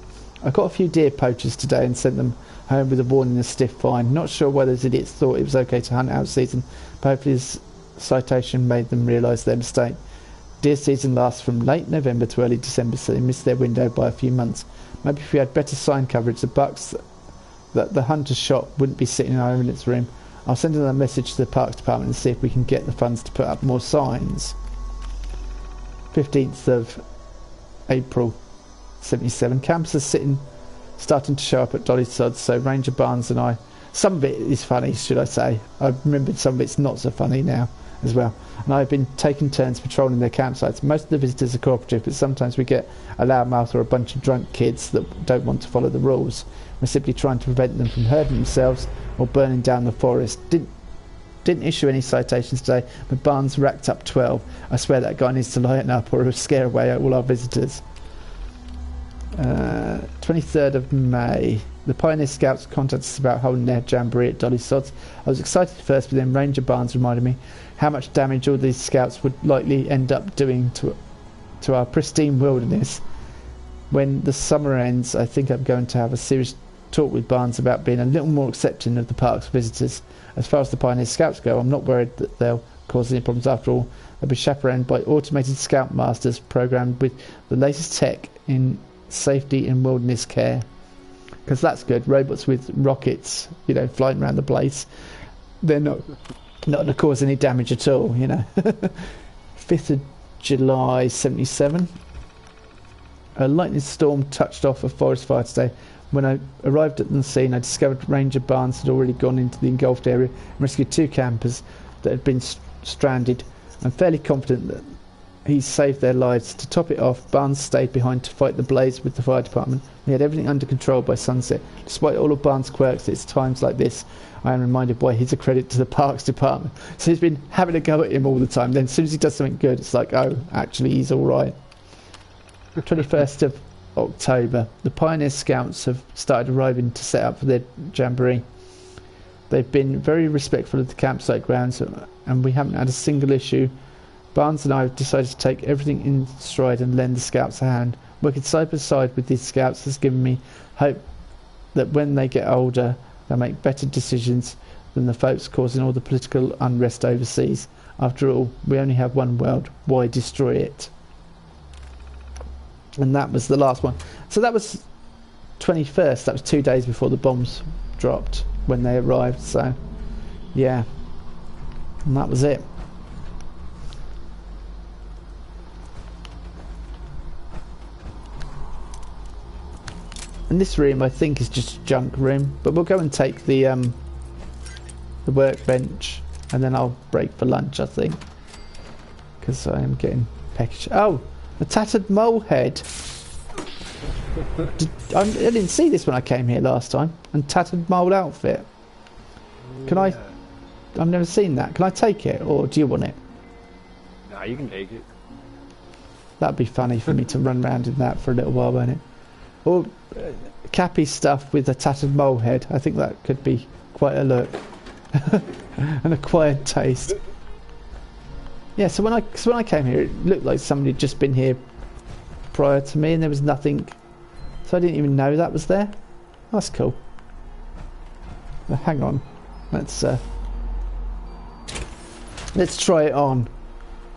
I got a few deer poachers today and sent them home with a warning and a stiff fine. Not sure why those idiots thought it was okay to hunt out of season, but hopefully this citation made them realise their mistake. Deer season lasts from late November to early December, so they missed their window by a few months. Maybe if we had better sign coverage, the bucks that the hunter shot wouldn't be sitting in our evidence room. I'll send another message to the Parks Department and see if we can get the funds to put up more signs. 15th of April 77. Campers are starting to show up at Dolly Sods, so Ranger Barnes and I... Some of it is funny, should I say. I've remembered some of it's not so funny now as well. And I've been taking turns patrolling their campsites. Most of the visitors are cooperative, but sometimes we get a loudmouth or a bunch of drunk kids that don't want to follow the rules. We're simply trying to prevent them from hurting themselves or burning down the forest. Didn't issue any citations today, but Barnes racked up 12. I swear that guy needs to lighten up or he'll scare away all our visitors. 23rd of May. The Pioneer Scouts contacted us about holding their jamboree at Dolly Sods. I was excited at first, but then Ranger Barnes reminded me how much damage all these scouts would likely end up doing to our pristine wilderness. When the summer ends, I think I'm going to have a serious talk with Barnes about being a little more accepting of the park's visitors. As far as the Pioneer Scouts go, I'm not worried that they'll cause any problems. After all, they'll be chaperoned by automated scoutmasters programmed with the latest tech in safety and wilderness care. Because that's good. Robots with rockets, you know, flying around the place. They're not going to cause any damage at all, you know. 5th of July 77. A lightning storm touched off a forest fire today. When I arrived at the scene, I discovered Ranger Barnes had already gone into the engulfed area and rescued 2 campers that had been stranded. I'm fairly confident that he saved their lives. To top it off, Barnes stayed behind to fight the blaze with the fire department. We had everything under control by sunset. Despite all of Barnes' quirks, it's times like this I am reminded why he's a credit to the Parks Department. So he's been having a go at him all the time. Then as soon as he does something good, it's like, oh, actually he's alright. 21st of October. The Pioneer Scouts have started arriving to set up for their jamboree. They've been very respectful of the campsite grounds, and we haven't had a single issue. Barnes and I have decided to take everything in stride and lend the Scouts a hand. Working side by side with these Scouts has given me hope that when they get older, they'll make better decisions than the folks causing all the political unrest overseas. After all, we only have one world. Why destroy it? And that was the last one. So that was 21st. That was 2 days before the bombs dropped when they arrived. So, yeah. And that was it. And this room, I think, is just a junk room. But we'll go and take the workbench, and then I'll break for lunch, I think, because I am getting peckish. Oh, a tattered mole head. I didn't see this when I came here last time. And tattered mole outfit. Can I? I've never seen that. Can I take it, or do you want it? Nah, you can take it. That'd be funny for me to run around in that for a little while, won't it? Or Cappy stuff with a tattered mole head. I think that could be quite a look. An acquired taste. Yeah, so when I came here, it looked like somebody had just been here prior to me, and there was nothing. So I didn't even know that was there. That's cool. Now, hang on. Let's try it on.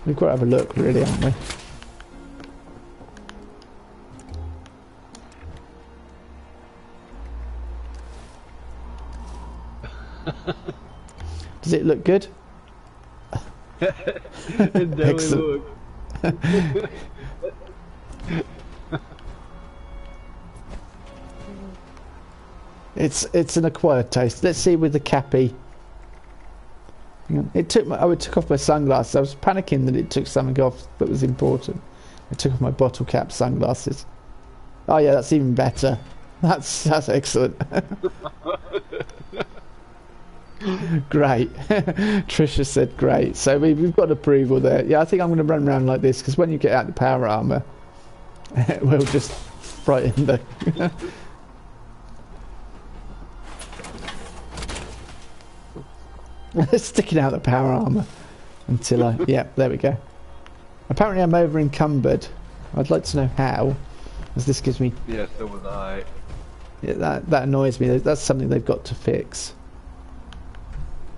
We've got to have a look, really, haven't we? Does it look good? It definitely looks. It's an acquired taste. Let's see with the Cappy. Hang on. It took off my sunglasses. I was panicking that it took something off that was important. I took off my bottle cap sunglasses. Oh yeah, that's even better. That's excellent. Great. Trisha said great. So we've got approval there. Yeah, I think I'm going to run around like this, because when you get out the power armor, it will just frighten the... Sticking out the power armour until I... Yeah, there we go. Apparently I'm over encumbered. I'd like to know how, as this gives me... Yeah, so was I. Yeah, that annoys me. That's something they've got to fix.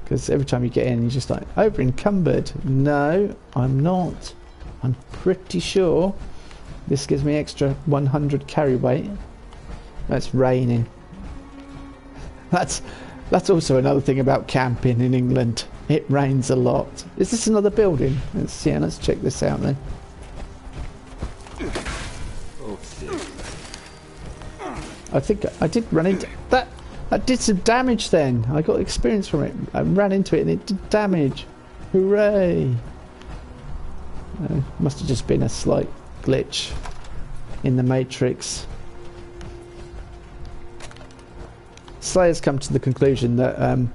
Because every time you get in, you're just like, over encumbered. No, I'm not. I'm pretty sure this gives me extra 100 carry weight. That's raining. That's also another thing about camping in England. It rains a lot. Is this another building? Let's check this out then. Oh shit. I think I did run into that. That did some damage then. I got experience from it. I ran into it and it did damage. Hooray! Must have just been a slight glitch in the Matrix. Slayer's come to the conclusion that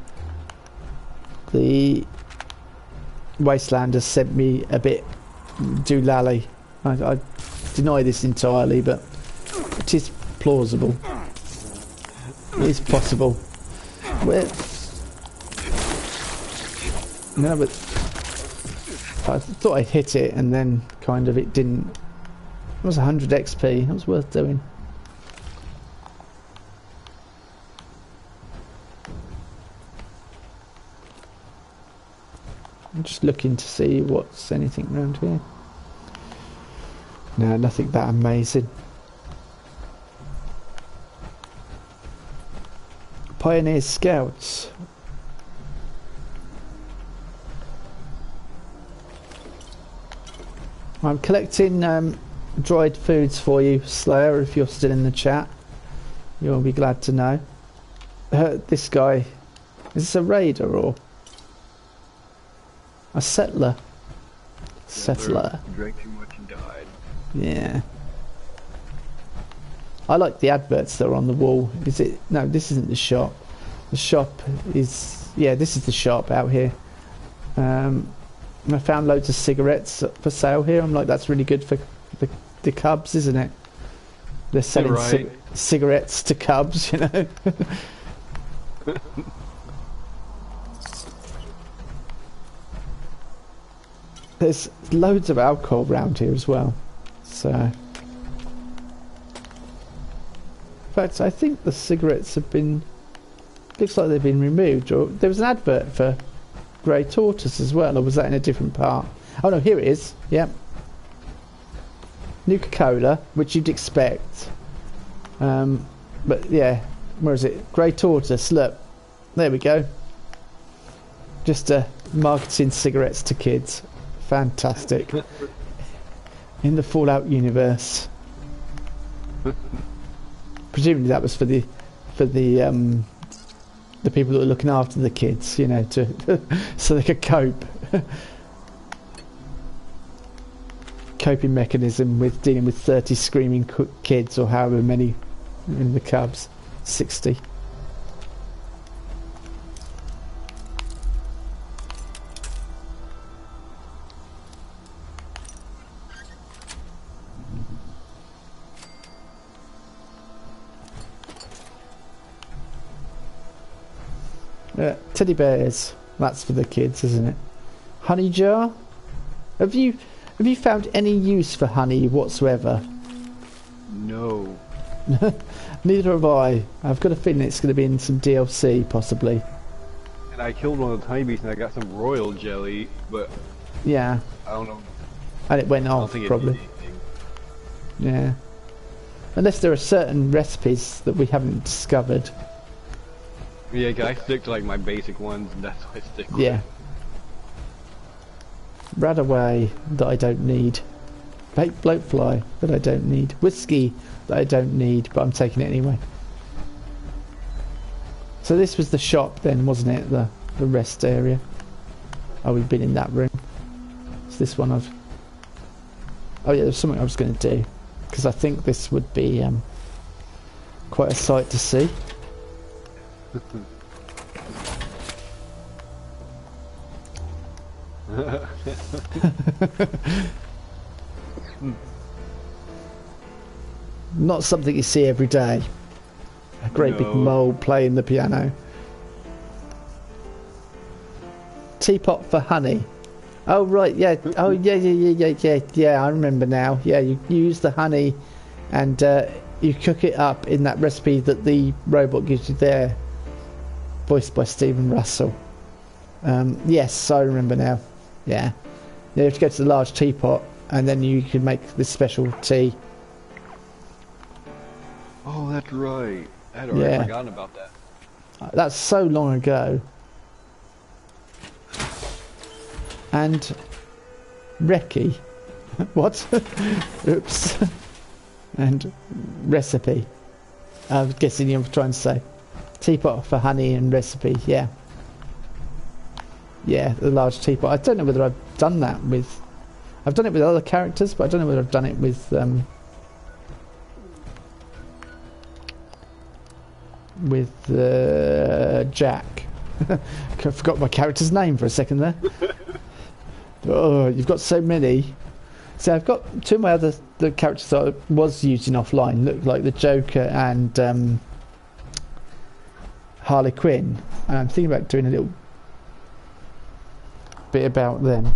the Wasteland has sent me a bit doolally. I deny this entirely, but it is plausible. It is possible. No, but I thought I hit it and then kind of it didn't. It was 100 XP. That was worth doing. I'm just looking to see what's anything around here. No, nothing that amazing. Pioneer Scouts. I'm collecting dried foods for you, Slayer, if you're still in the chat. You'll be glad to know. This guy, is this a raider or a settler? Settler. Drank too much and died. Yeah. I like the adverts that are on the wall. Is it? No, this isn't the shop. The shop is... Yeah, this is the shop out here. I found loads of cigarettes for sale here. I'm like, that's really good for the cubs, isn't it? They're selling cigarettes to cubs, you know. There's loads of alcohol around here as well. So, in fact, I think the cigarettes have been... Looks like they've been removed. Or there was an advert for Grey Tortoise as well, or was that in a different part? Oh no, here it is. Yep. Nuka-Cola, which you'd expect. But yeah, where is it? Grey Tortoise, look. There we go. Just marketing cigarettes to kids. Fantastic. In the Fallout universe. Presumably that was for the people that were looking after the kids, you know, to so they could cope. Coping mechanism with dealing with 30 screaming kids, or however many in the cubs. 60. Teddy bears. That's for the kids, isn't it? Honey jar. Have you found any use for honey whatsoever? No. Neither have I. I've got a feeling it's going to be in some DLC, possibly. And I killed one of the honeybees and I got some royal jelly, but yeah, I don't know. And it went I don't off, think it probably. did anything. Yeah. Unless there are certain recipes that we haven't discovered. Yeah, I stick to like my basic ones, and that's what I stick with. Yeah. Rad away that I don't need. Baked bloatfly that I don't need. Whiskey that I don't need, but I'm taking it anyway. So this was the shop then, wasn't it? The rest area. Oh, we've been in that room. It's this one I've... Oh yeah, there's something I was going to do. Because I think this would be quite a sight to see. Not something you see every day. A great big mole playing the piano. teapot for honey. Oh right, yeah. Oh yeah. I remember now. Yeah, you use the honey, and you cook it up in that recipe that the robot gives you there, voiced by Stephen Russell. Yes, I remember now. Yeah. You have to go to the large teapot, and then you can make this special tea. Oh, that's right. I'd already forgotten about that. That's so long ago. And Reki. What? Oops. And recipe. I'm guessing you're trying to say teapot for honey and recipe. Yeah. Yeah, the large teapot. I don't know whether I've done that with... I've done it with other characters, but I don't know whether I've done it with Jack. I forgot my character's name for a second there. Oh, you've got so many. So I've got two of my the characters that I was using offline, look like the Joker and Harley Quinn. And I'm thinking about doing a little bit about them.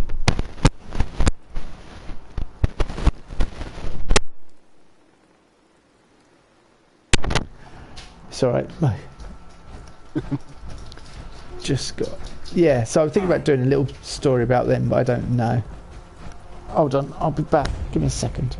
It's alright. Just got... Yeah, so I'm thinking about doing a little story about them, but I don't know. Hold on, I'll be back. Give me a second.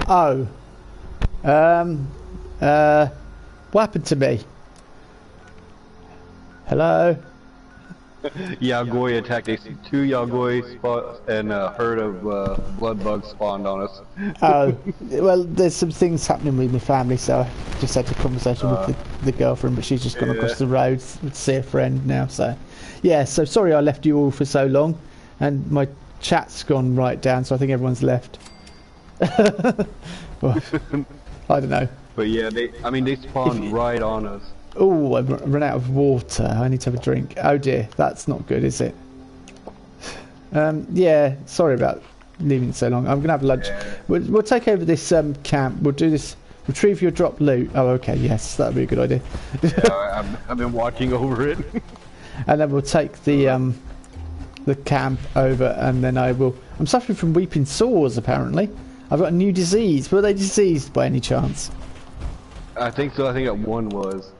Oh. What happened to me? Hello? Yagoi attacked us. 2 Yagoi and a herd of blood bugs spawned on us. Oh, well, there's some things happening with my family, so I just had a conversation with the girlfriend, but she's just gone across the road to see a friend now, so... Yeah, so sorry I left you all for so long, and my chat's gone right down, so I think everyone's left. Well, I don't know. But yeah, they spawned right on us. Oh, I've run out of water. I need to have a drink. Oh dear, that's not good, is it? Yeah, sorry about leaving it so long. I'm going to have lunch. Yeah. We'll take over this camp. We'll do this. Retrieve your drop loot. Oh, okay, yes, that would be a good idea. Yeah, I've been watching over it. And then we'll take the camp over, and then I'm suffering from weeping sores, apparently. I've got a new disease. Were they diseased by any chance? I think so. I think that one was.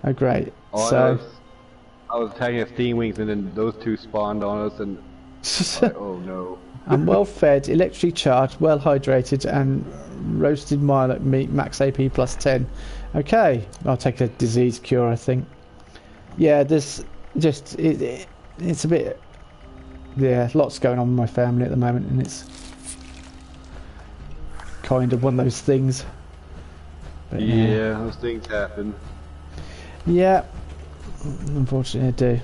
Oh, great. Oh, So... I was attacking a steam wings, and then those 2 spawned on us, and oh no. I'm well fed, electrically charged, well hydrated, and roasted milet meat, max AP plus 10. Okay, I'll take a disease cure, I think. Yeah, there's just it's a bit, yeah, lots going on with my family at the moment, and it's kind of one of those things. But, Yeah, those things happen. Yeah, unfortunately I do.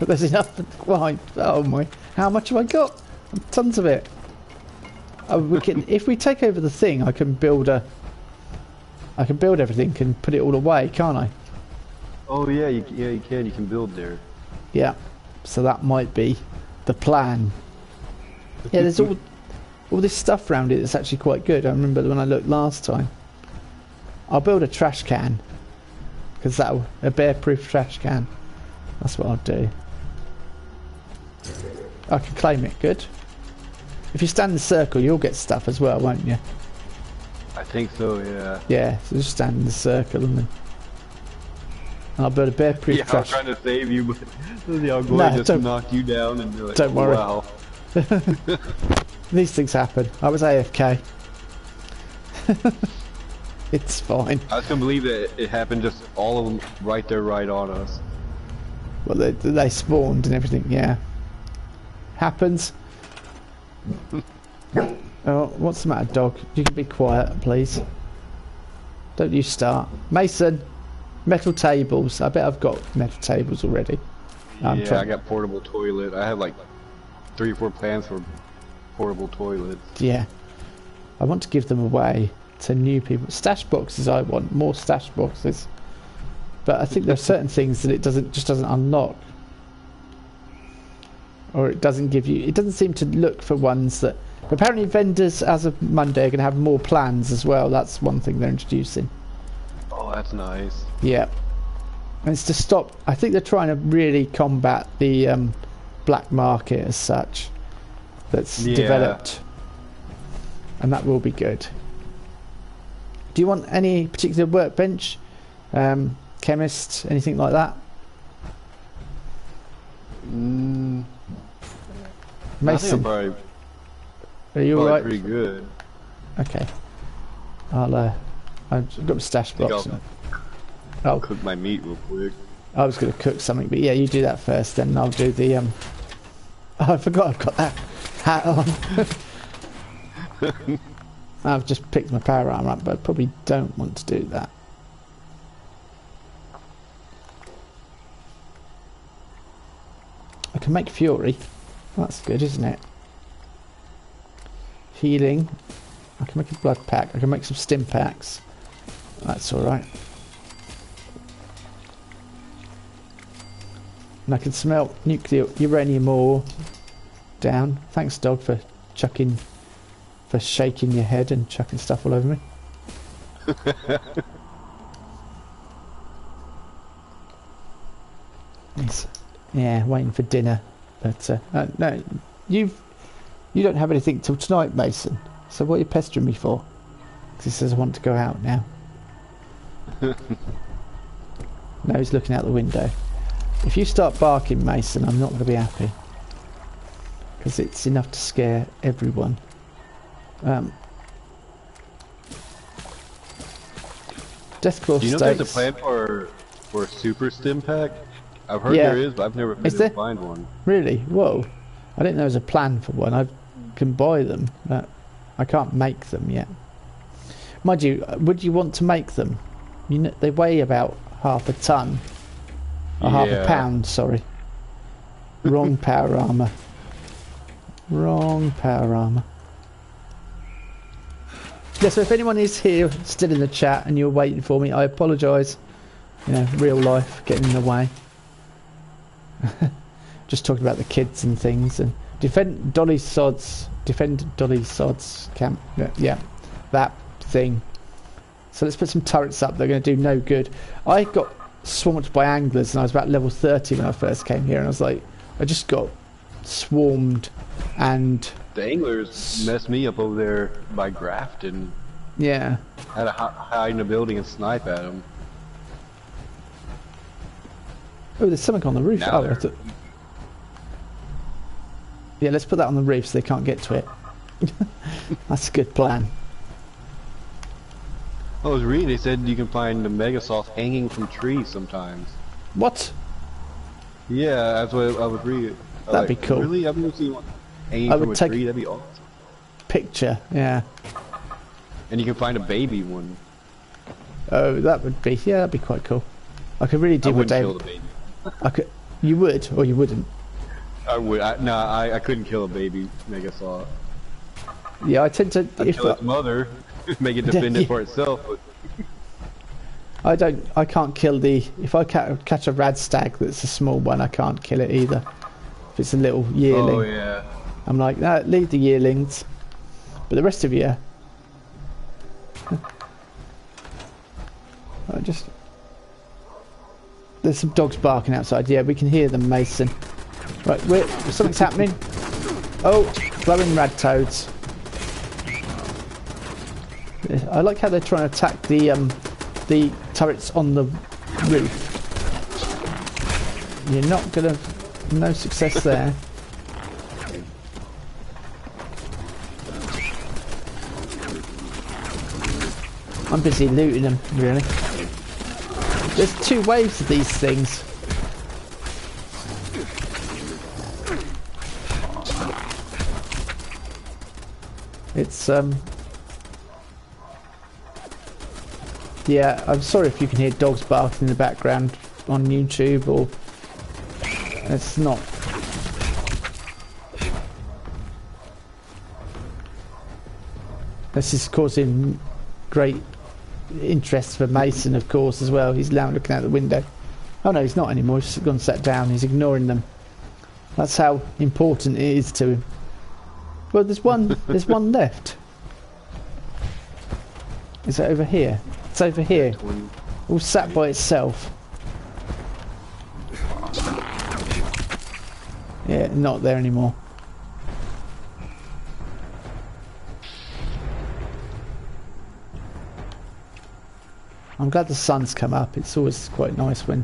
There's enough. Why? Oh my! How much have I got? Tons of it. Oh, we can. If we take over the thing, I can build everything and put it all away, can't I? Oh yeah, you can. You can build there. Yeah. So that might be the plan. Yeah, there's all this stuff around it that's actually quite good. I remember when I looked last time. I'll build a trash can, because a bear-proof trash can. That's what I'll do. I can claim it. Good. If you stand in a circle, you'll get stuff as well, won't you? I think so. Yeah. Yeah. So just stand in the circle and then. I'll build a bear-proof Yeah, trash. I was trying to save you, but the Algoy No, just knocked you down, and you're like, don't worry. Wow. These things happen. I was AFK. It's fine. I just can't believe that it happened. Just all of them right there, right on us. Well, they spawned and everything. Yeah. Happens. Oh, what's the matter, dog? You can be quiet, please. Don't you start, Mason. Metal tables. I bet I've got metal tables already. Yeah, I got portable toilet. I have like 3 or 4 plans for portable toilets. Yeah. I want to give them away to new people. Stash boxes I want. More stash boxes. But I think there are certain things that it just doesn't unlock. Or it doesn't give you... It doesn't seem to look for ones that... Apparently vendors, as of Monday, are going to have more plans as well. That's one thing they're introducing. Oh, that's nice. Yeah. And it's to stop... I think they're trying to really combat the black market as such. That's developed. And that will be good. Do you want any particular workbench? Chemist? Anything like that? I think Mason, I'm are you alright? pretty good. Okay. I've got a stash box. I'll cook my meat real quick. I was going to cook something, but yeah, you do that first, then I'll do the Oh, I forgot I've got that hat on. I've just picked my power armor up, but I probably don't want to do that. I can make fury. That's good, isn't it? Healing. I can make a blood pack. I can make some stim packs. That's alright. And I can smelt nuclear uranium ore down. Thanks, dog, for shaking your head and chucking stuff all over me. Yeah, waiting for dinner. But no, you don't have anything till tonight, Mason. So what are you pestering me for? Because he says I want to go out now. No, he's looking out the window. If you start barking, Mason, I'm not going to be happy. because it's enough to scare everyone. Deathclaw Do you know states... there's a plan for a super stim pack? I've heard Yeah. there is, but I've never been Is able to there? find one. Really? Whoa. I didn't know there was a plan for one. I can buy them, but I can't make them yet. Mind you, would you want to make them? You know, they weigh about half a ton. Or half a Yeah. pound, sorry. Wrong power armor. Wrong power armor. Yeah, so if anyone is here still in the chat and you're waiting for me, I apologise. You know, real life getting in the way. Just talking about the kids and things. And defend Dolly Sod's camp. Yeah, that thing. So let's put some turrets up. They're going to do no good. I got swamped by anglers and I was about level 30 when I first came here, and I was like, I just got swarmed. And The anglers messed me up over there by Grafton. yeah, I had to hide in a building and snipe at them. oh, there's something on the roof. Now Oh, I thought... Yeah, let's put that on the roof so they can't get to it. That's a good plan. I was reading, they said you can find the Megasoft hanging from trees sometimes. What? Yeah, that's what I was reading. That'd be cool. Really? I've never seen one hanging I from a would take- tree, that'd be awesome. Picture, yeah. And you can find a baby one. Oh, that would be, yeah, that'd be quite cool. I could really do I what wouldn't kill David... the baby. I could... You would, or you wouldn't? I would. I couldn't kill a baby Megasoft. Yeah, I tend to... I'd kill its mother, make it defend it for itself. But I can't kill the... If I catch a rad stag that's a small one, I can't kill it either. If it's a little yearling. oh yeah. I'm like, no, leave the yearlings. But the rest of you... I just... There's some dogs barking outside. Yeah, we can hear them, Mason. Right, something's happening. Oh, glowing rad toads. I like how they're trying to attack the turrets on the roof. You're not gonna... No success there. I'm busy looting them, really. There's 2 waves of these things. It's yeah, I'm sorry if you can hear dogs barking in the background on YouTube, or it's not. This is causing great interest for Mason, of course, as well. He's now looking out the window. Oh no, he's not anymore. He's gone and sat down. He's ignoring them. That's how important it is to him. Well, there's one. There's one left. Is it over here? It's over here. All sat by itself. Yeah, not there anymore. I'm glad the sun's come up. It's always quite nice when...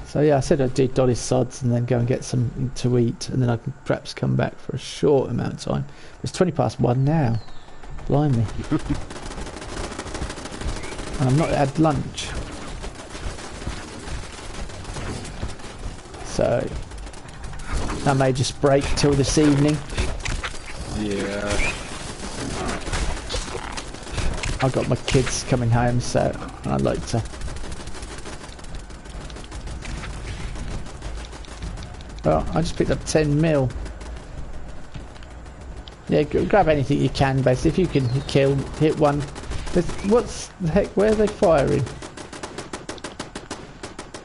So yeah, I said I'd do Dolly Sods and then go and get something to eat, and then I can perhaps come back for a short amount of time. It's 1:20 now. Blimey. And I've not had lunch. So I may just break till this evening. Yeah. I've got my kids coming home, so I'd like to... Well, I just picked up 10 mil. Yeah, grab anything you can, basically. If you can hit one. What's the heck? Where are they firing?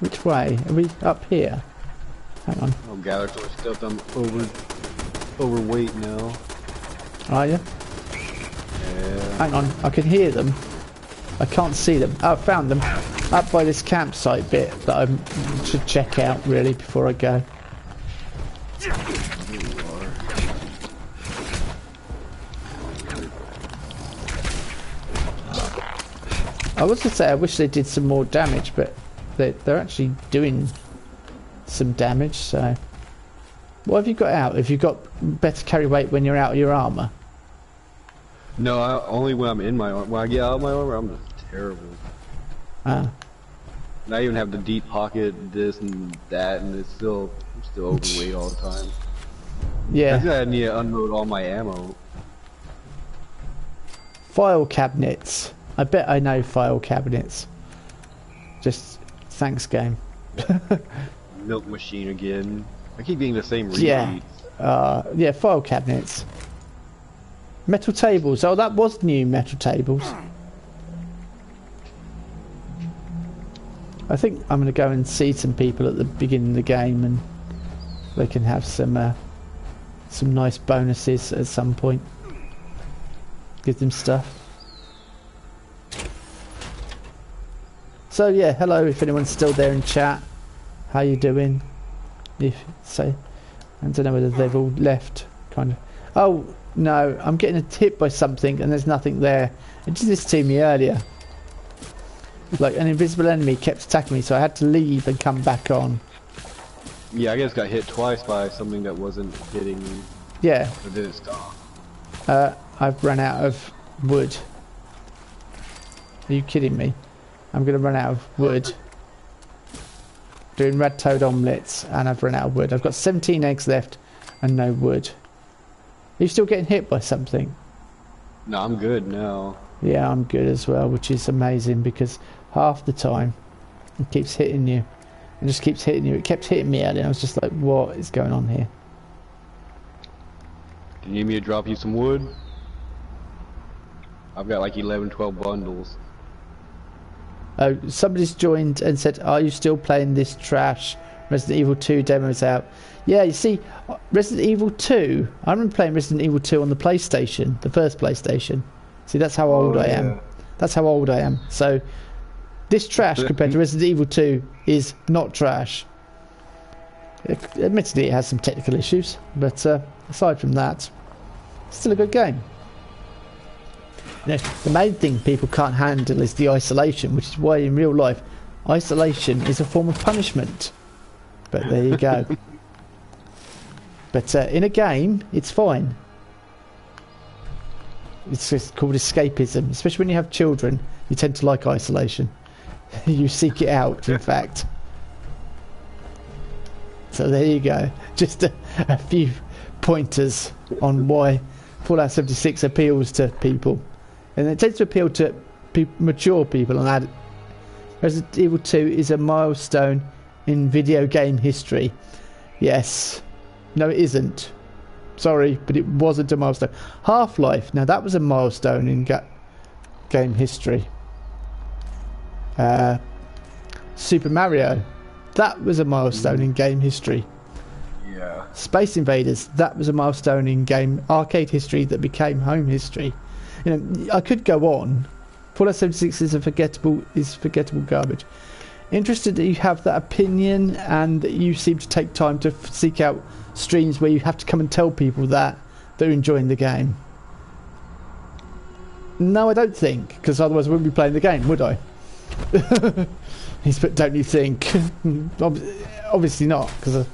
Which way? Are we up here? Hang on. Oh, Galaxor's still overweight now. Are you? Yeah. Hang on. I can hear them. I can't see them. Oh, I found them. Up by this campsite bit that I should check out, really, before I go. I was going to say I wish they did some more damage, but they're actually doing some damage, so What have you got out? Have you got better carry weight when you're out of your armour? No, only when I'm in my armor. When I get out of my armor, I'm just terrible. Ah. And I even have the deep pocket, this and that, and I'm still overweight all the time. Yeah. I think I need to unload all my ammo. File cabinets. I bet I know file cabinets. Just thanks, game. Milk machine again. I keep getting the same repeats. Yeah, file cabinets. Metal tables. Oh, that was new, metal tables. I think I'm going to go and see some people at the beginning of the game, and they can have some nice bonuses at some point. Give them stuff. So yeah, hello if anyone's still there in chat. How you doing? If so, I don't know whether they've all left. Kind of. Oh no, I'm getting hit by something and there's nothing there. It did this to me earlier. Like an invisible enemy kept attacking me, so I had to leave and come back on. Yeah, I just got hit twice by something that wasn't hitting me. Yeah. Or did it stop? I've run out of wood. Are you kidding me? I'm going to run out of wood. Doing red toad omelettes and I've run out of wood. I've got 17 eggs left and no wood. Are you still getting hit by something? No, I'm good now. Yeah, I'm good as well, which is amazing because half the time it keeps hitting you. It just keeps hitting you. It kept hitting me earlier. I was just like, what is going on here? Do you need me to drop you some wood? I've got like 11, 12 bundles. Oh, somebody's joined and said, are you still playing this trash? Resident Evil 2 demo's out. Yeah, you see, Resident Evil 2, I remember playing Resident Evil 2 on the PlayStation, the first PlayStation. See, that's how old I am. That's how old I am. So, this trash compared to Resident Evil 2 is not trash. Admittedly, it has some technical issues, but aside from that, it's still a good game. You know, the main thing people can't handle is the isolation, which is why in real life, isolation is a form of punishment. But there you go. But in a game, it's fine. It's just called escapism, especially when you have children. You tend to like isolation. You seek it out, in fact. So there you go. Just a few pointers on why Fallout 76 appeals to people. And it tends to appeal to mature people. And Resident Evil 2 is a milestone in video game history. Yes. No, it isn't. Sorry, but it wasn't a milestone. Half-Life, now that was a milestone in game history. Super Mario, that was a milestone in game history. Yeah. Space Invaders, that was a milestone in game arcade history that became home history. You know, I could go on. Fallout 76 is forgettable garbage. Interested that you have that opinion and that you seem to take time to seek out streams where you have to come and tell people that they're enjoying the game. No, I don't think, because otherwise I wouldn't be playing the game, would I? He's put, don't you think? Obviously not, because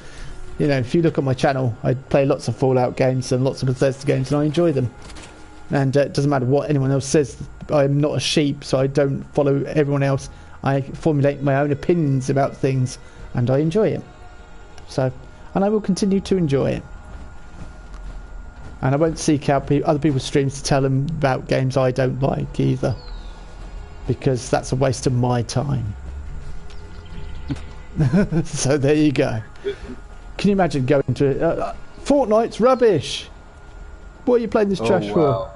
you know, if you look at my channel, I play lots of Fallout games and lots of Bethesda games, and I enjoy them. And it doesn't matter what anyone else says. I'm not a sheep, so I don't follow everyone else. I formulate my own opinions about things, and I enjoy it. So, and I will continue to enjoy it. And I won't seek out other people's streams to tell them about games I don't like either, because that's a waste of my time. So there you go. Can you imagine going to Fortnite's rubbish? What are you playing this trash for?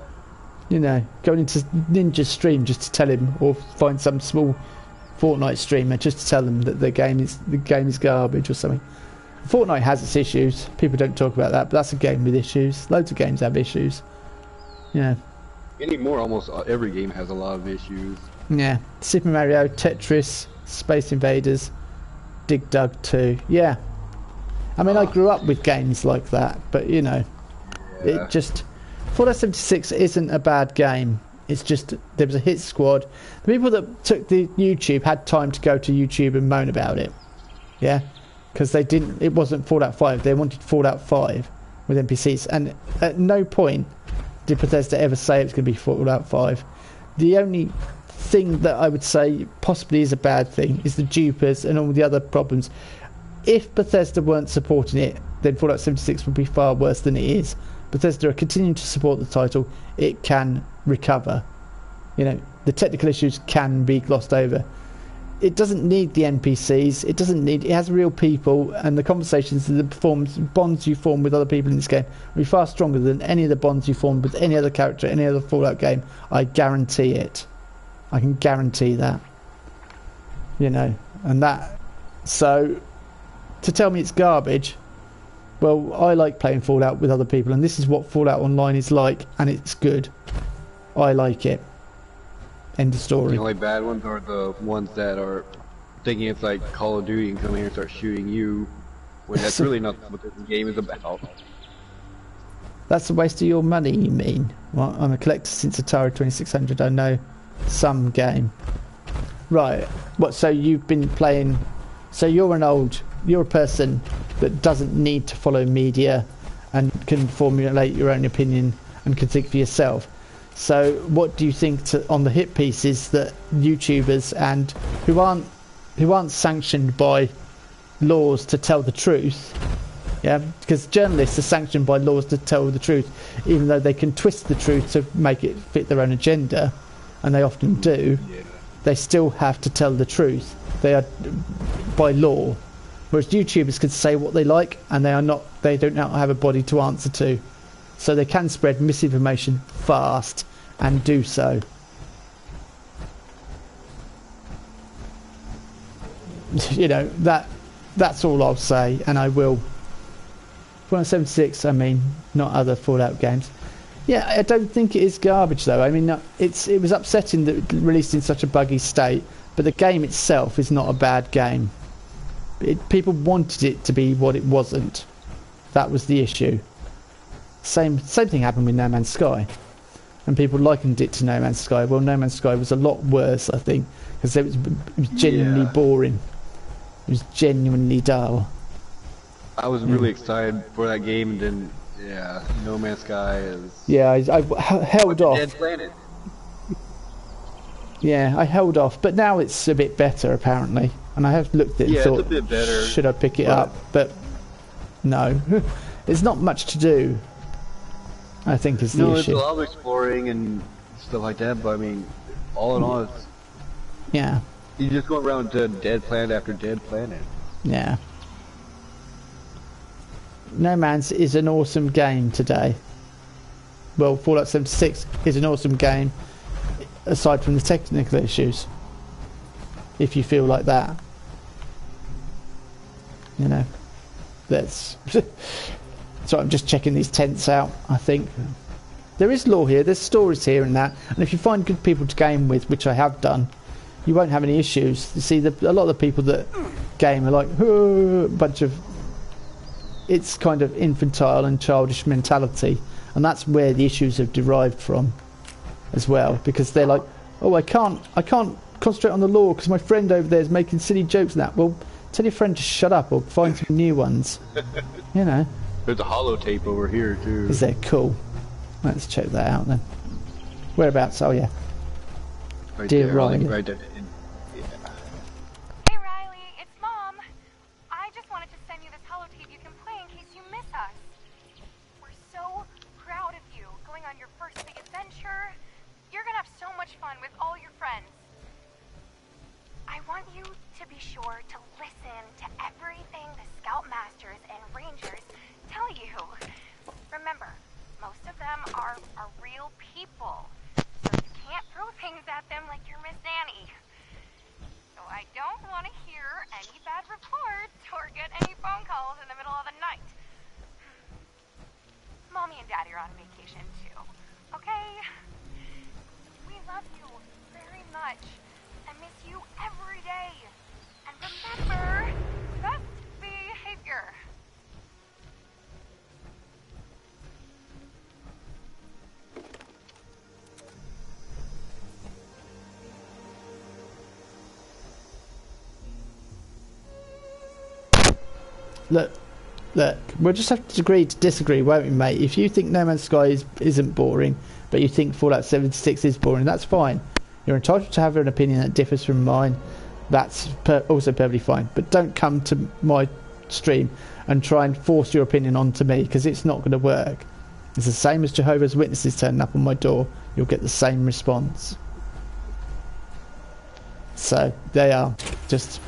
You know, going into Ninja's stream just to tell him, or find some small Fortnite streamer just to tell them that the game is garbage or something. Fortnite has its issues. People don't talk about that, but that's a game with issues. Loads of games have issues. Yeah. Anymore, almost every game has a lot of issues. Yeah. Super Mario, Tetris, Space Invaders, Dig Dug 2. Yeah. I mean, I grew up with games like that, but you know, it just... Fallout 76 isn't a bad game. It's just there was a hit squad. The people that took the YouTube had time to go to YouTube and moan about it. Yeah. because they didn't. It wasn't Fallout 5. They wanted Fallout 5 with NPCs, and at no point did Bethesda ever say it was going to be Fallout 5. The only thing that I would say possibly is a bad thing is the dupers and all the other problems. If Bethesda weren't supporting it, then Fallout 76 would be far worse than it is. Bethesda are continuing to support the title. It can recover. You know, the technical issues can be glossed over. It doesn't need the NPCs. It has real people, and the conversations and the bonds you form with other people in this game will be far stronger than any of the bonds you form with any other character, any other Fallout game. I guarantee it. I can guarantee that. You know, and that. So, to tell me it's garbage, well, I like playing Fallout with other people, and this is what Fallout Online is like, and it's good. I like it. End of story. The only bad ones are the ones that are thinking it's like Call of Duty and come here and start shooting you, when that's really not what this game is about. That's a waste of your money, you mean? Well, I'm a collector since Atari 2600. I know some game. Right. What? So you've been playing? So you're a person that doesn't need to follow media and can formulate your own opinion and can think for yourself. So what do you think on the hit pieces that YouTubers and who aren't sanctioned by laws to tell the truth? Yeah, because journalists are sanctioned by laws to tell the truth, even though they can twist the truth to make it fit their own agenda, and they often do. Yeah. They still have to tell the truth. They are by law. Whereas YouTubers can say what they like, and they don't now have a body to answer to. So they can spread misinformation fast and do so. You know, that's all I'll say, and I will. Fallout 76, I mean, not other Fallout games. Yeah, I don't think it is garbage though. I mean, it was upsetting that it released in such a buggy state, but the game itself is not a bad game. People wanted it to be what it wasn't. That was the issue. Same thing happened with No Man's Sky, and people likened it to No Man's Sky. Well, No Man's Sky was a lot worse, I think, because it was genuinely boring. It was genuinely dull. I was really excited for that game, and then No Man's Sky is. Yeah, I held off. Dead Planet. Yeah, I held off, but now it's a bit better apparently, and I have looked at it and thought, it's a bit better, should I pick it up? But no, there's not much to do. I think is the issue. No, it's a lot of exploring and stuff like that, but I mean, all in all, it's... Yeah. You just go around to dead planet after dead planet. Yeah. No Man's is an awesome game today. Well, Fallout 76 is an awesome game, aside from the technical issues. If you feel like that. You know. That's... So I'm just checking these tents out, I think. There is lore here, there's stories here and that, and if you find good people to game with, which I have done, you won't have any issues. You see, a lot of the people that game are like, a bunch of... It's kind of infantile and childish mentality, and that's where the issues have derived from as well, because they're like, oh, I can't concentrate on the lore because my friend over there is making silly jokes and that. Well, tell your friend to shut up or find some new ones. You know. There's a holotape over here too. Is that cool? Let's check that out then. Whereabouts? Oh yeah. Right Dear there, Riley. right there. Hey Riley, it's Mom. I just wanted to send you this holotape you can play in case you miss us. We're so proud of you going on your first big adventure. You're gonna have so much fun with all your friends. I want you to be sure to listen to everything the Scoutmasters and Rangers tell you. Remember, most of them are real people, so you can't throw things at them like you're Miss Annie. So I don't want to hear any bad reports or get any phone calls in the middle of the night. Mommy and Daddy are on vacation too, okay? We love you very much and miss you every day. And remember, best behavior. look, we'll just have to agree to disagree, won't we, mate? If you think No Man's Sky isn't boring, but you think Fallout 76 is boring, that's fine. You're entitled to have an opinion that differs from mine. That's also perfectly fine. But don't come to my stream and try and force your opinion onto me, because it's not going to work. It's the same as Jehovah's Witnesses turning up on my door. You'll get the same response. So, they are just...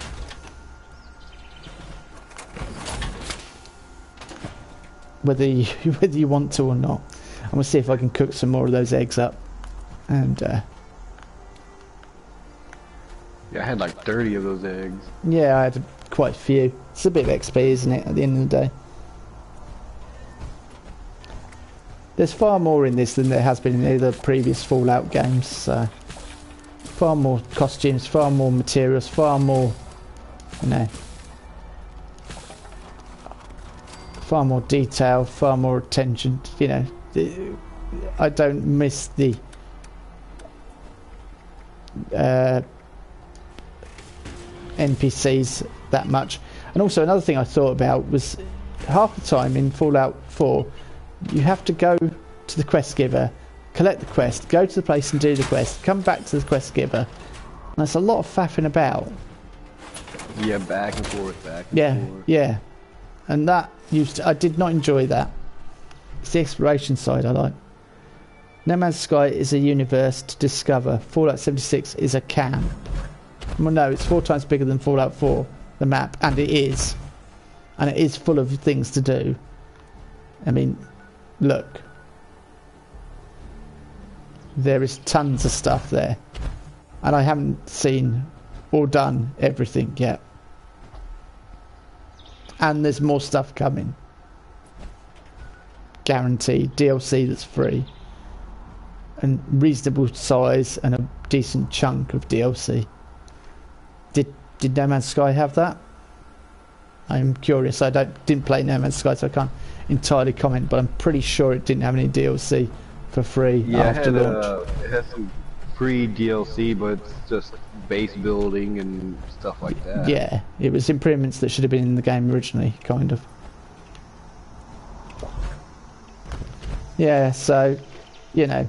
whether you want to or not. I'm going to see if I can cook some more of those eggs up. And, Yeah, I had like 30 of those eggs. yeah, I had quite a few. It's a bit of XP, isn't it, at the end of the day? There's far more in this than there has been in the other previous Fallout games, so... far more costumes, far more materials, far more... you know... far more detail, far more attention, you know. I don't miss the... NPCs that much. And also another thing I thought about was half the time in Fallout 4 you have to go to the quest giver, collect the quest, go to the place and do the quest, come back to the quest giver, and that's a lot of faffing about. Yeah, back and forth, back and forth. Yeah, and that I did not enjoy that. It's the exploration side I like. No Man's Sky is a universe to discover. Fallout 76 is a camp. Well, no, it's 4 times bigger than Fallout 4, the map, and it is. And it is full of things to do. I mean, look. There is tons of stuff there. And I haven't seen or done everything yet. And there's more stuff coming. Guaranteed. DLC that's free. And reasonable size and a decent chunk of DLC. Did No Man's Sky have that? I'm curious. I didn't play No Man's Sky, so I can't entirely comment, but I'm pretty sure it didn't have any DLC for free after launch. It has some free DLC, but it's just base building and stuff like that. Yeah, it was improvements that should have been in the game originally, kind of. Yeah, so, you know.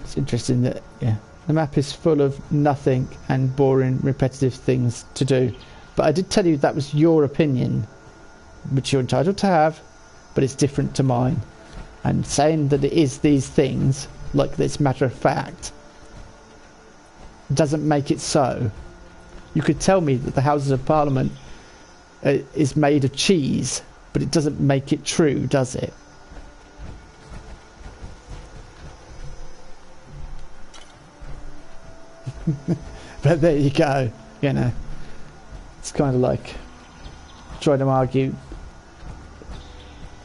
It's interesting that, yeah, the map is full of nothing and boring, repetitive things to do. But I did tell you that was your opinion, which you're entitled to have, but it's different to mine. And saying that it is these things, like this matter of fact, doesn't make it so. You could tell me that the Houses of Parliament is made of cheese, but it doesn't make it true, does it? But there you go, you know. It's kind of like trying to argue.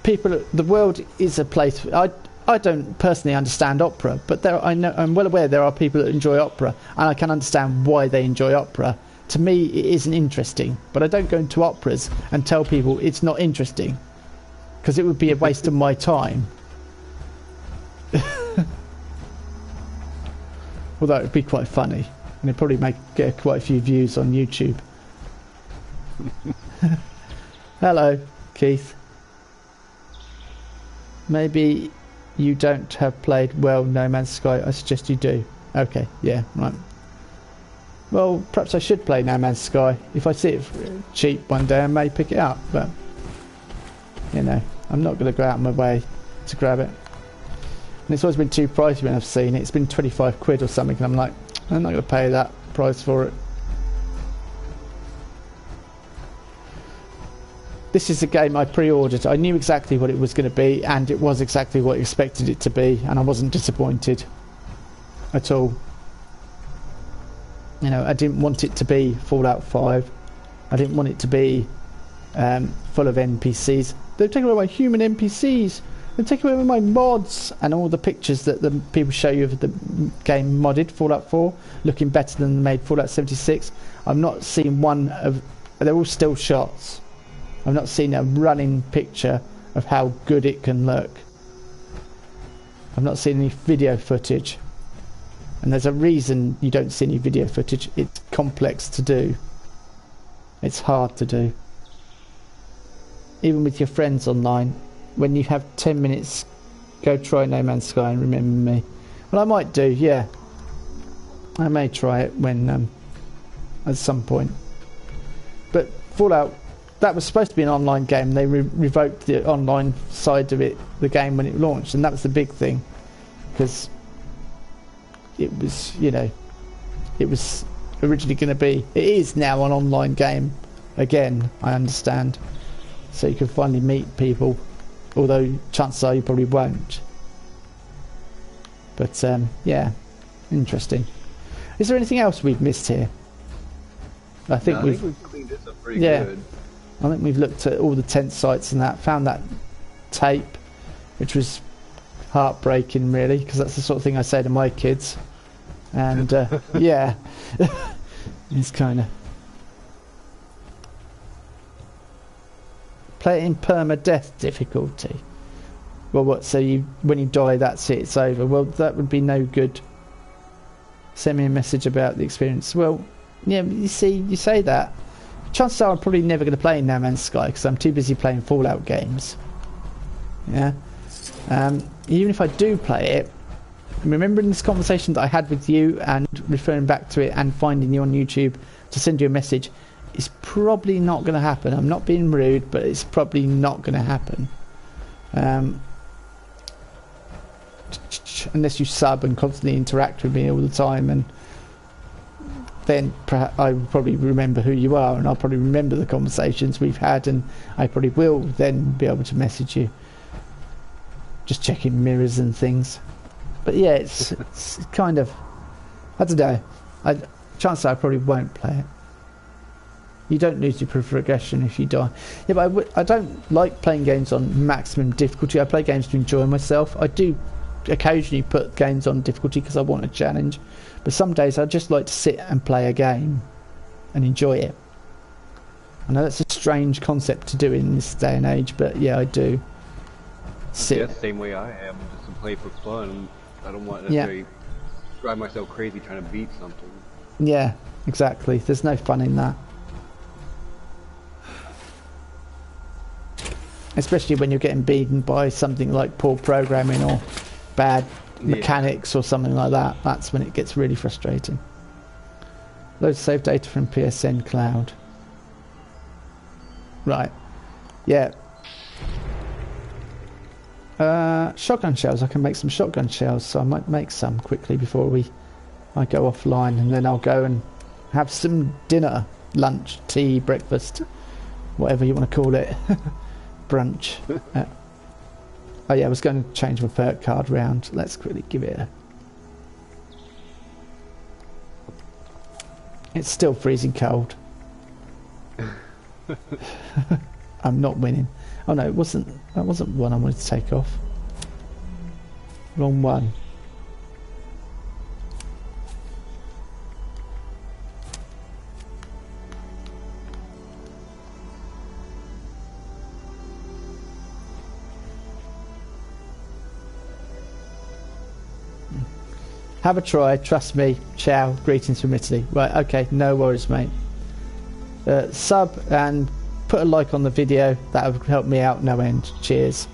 The world is a place. I don't personally understand opera, but I'm well aware there are people that enjoy opera, and I can understand why they enjoy opera. To me, it isn't interesting, but I don't go into operas and tell people it's not interesting, because it would be a waste of my time. Although it would be quite funny, and it'd probably get quite a few views on YouTube. Hello, Keith. Maybe you don't have played well No Man's Sky. I suggest you do. Okay, yeah, right. Well, perhaps I should play No Man's Sky. If I see it cheap one day, I may pick it up, but, you know, I'm not going to go out of my way to grab it. And it's always been too pricey when I've seen it. It's been 25 quid or something, and I'm like, I'm not going to pay that price for it. This is a game I pre-ordered. I knew exactly what it was going to be, and it was exactly what I expected it to be, and I wasn't disappointed at all. You know, I didn't want it to be Fallout 5. I didn't want it to be full of NPCs. They've taken away my human NPCs. They've taken away my mods and all the pictures that the people show you of the game modded, Fallout 4, looking better than made Fallout 76. I've not seen one of... They're all still shots. I've not seen a running picture of how good it can look. I've not seen any video footage. And there's a reason you don't see any video footage. It's complex to do. It's hard to do. Even with your friends online, when you have 10 minutes, go try No Man's Sky and remember me. Well, I might do, yeah. I may try it when, at some point. But Fallout, that was supposed to be an online game. They revoked the online side of it, the game, when it launched, and that was the big thing. Because it was, you know, it was originally going to be, it is now an online game again, I understand. So you can finally meet people, although chances are you probably won't. But yeah, interesting. Is there anything else we've missed here? I think we've cleaned this up pretty good. I think we've looked at all the tent sites and that, found that tape, which was heartbreaking really, because that's the sort of thing I say to my kids. And yeah, it's kind of play it in permadeath difficulty. Well, what? So when you die, that's it. It's over. Well, that would be no good. Send me a message about the experience. Well, yeah. You see, you say that. Chances are I'm probably never going to play No Man's Sky because I'm too busy playing Fallout games. Yeah. Even if I do play it, remembering this conversation that I had with you and referring back to it and finding you on YouTube to send you a message is probably not going to happen. I'm not being rude, but it's probably not going to happen. Unless you sub and constantly interact with me all the time, and then perhaps I will probably remember who you are, and I'll probably remember the conversations we've had, and I probably will then be able to message you. Just checking mirrors and things. But yeah, it's kind of, I don't know. Chances are I probably won't play it. You don't lose your progression if you die. Yeah, but I don't like playing games on maximum difficulty. I play games to enjoy myself. I do occasionally put games on difficulty because I want a challenge. But some days I just like to sit and play a game and enjoy it. I know that's a strange concept to do in this day and age, but yeah, I do. Yeah, same way I am, just to play for fun. I don't want to necessarily drive myself crazy trying to beat something. Yeah, exactly. There's no fun in that. Especially when you're getting beaten by something like poor programming or bad mechanics or something like that. That's when it gets really frustrating. Load save data from PSN cloud. Right. Yeah. Shotgun shells. I can make some shotgun shells, so I might make some quickly before I go offline, and then I'll go and have some dinner, lunch, tea, breakfast, whatever you want to call it. Brunch. Oh yeah, I was going to change my perk card round. Let's quickly give it a... It's still freezing cold. I'm not winning. Oh no, that wasn't one I wanted to take off. Wrong one. Have a try, trust me. Ciao, greetings from Italy. Right, okay, no worries, mate. Sub and put a like on the video. That would help me out no end. Cheers.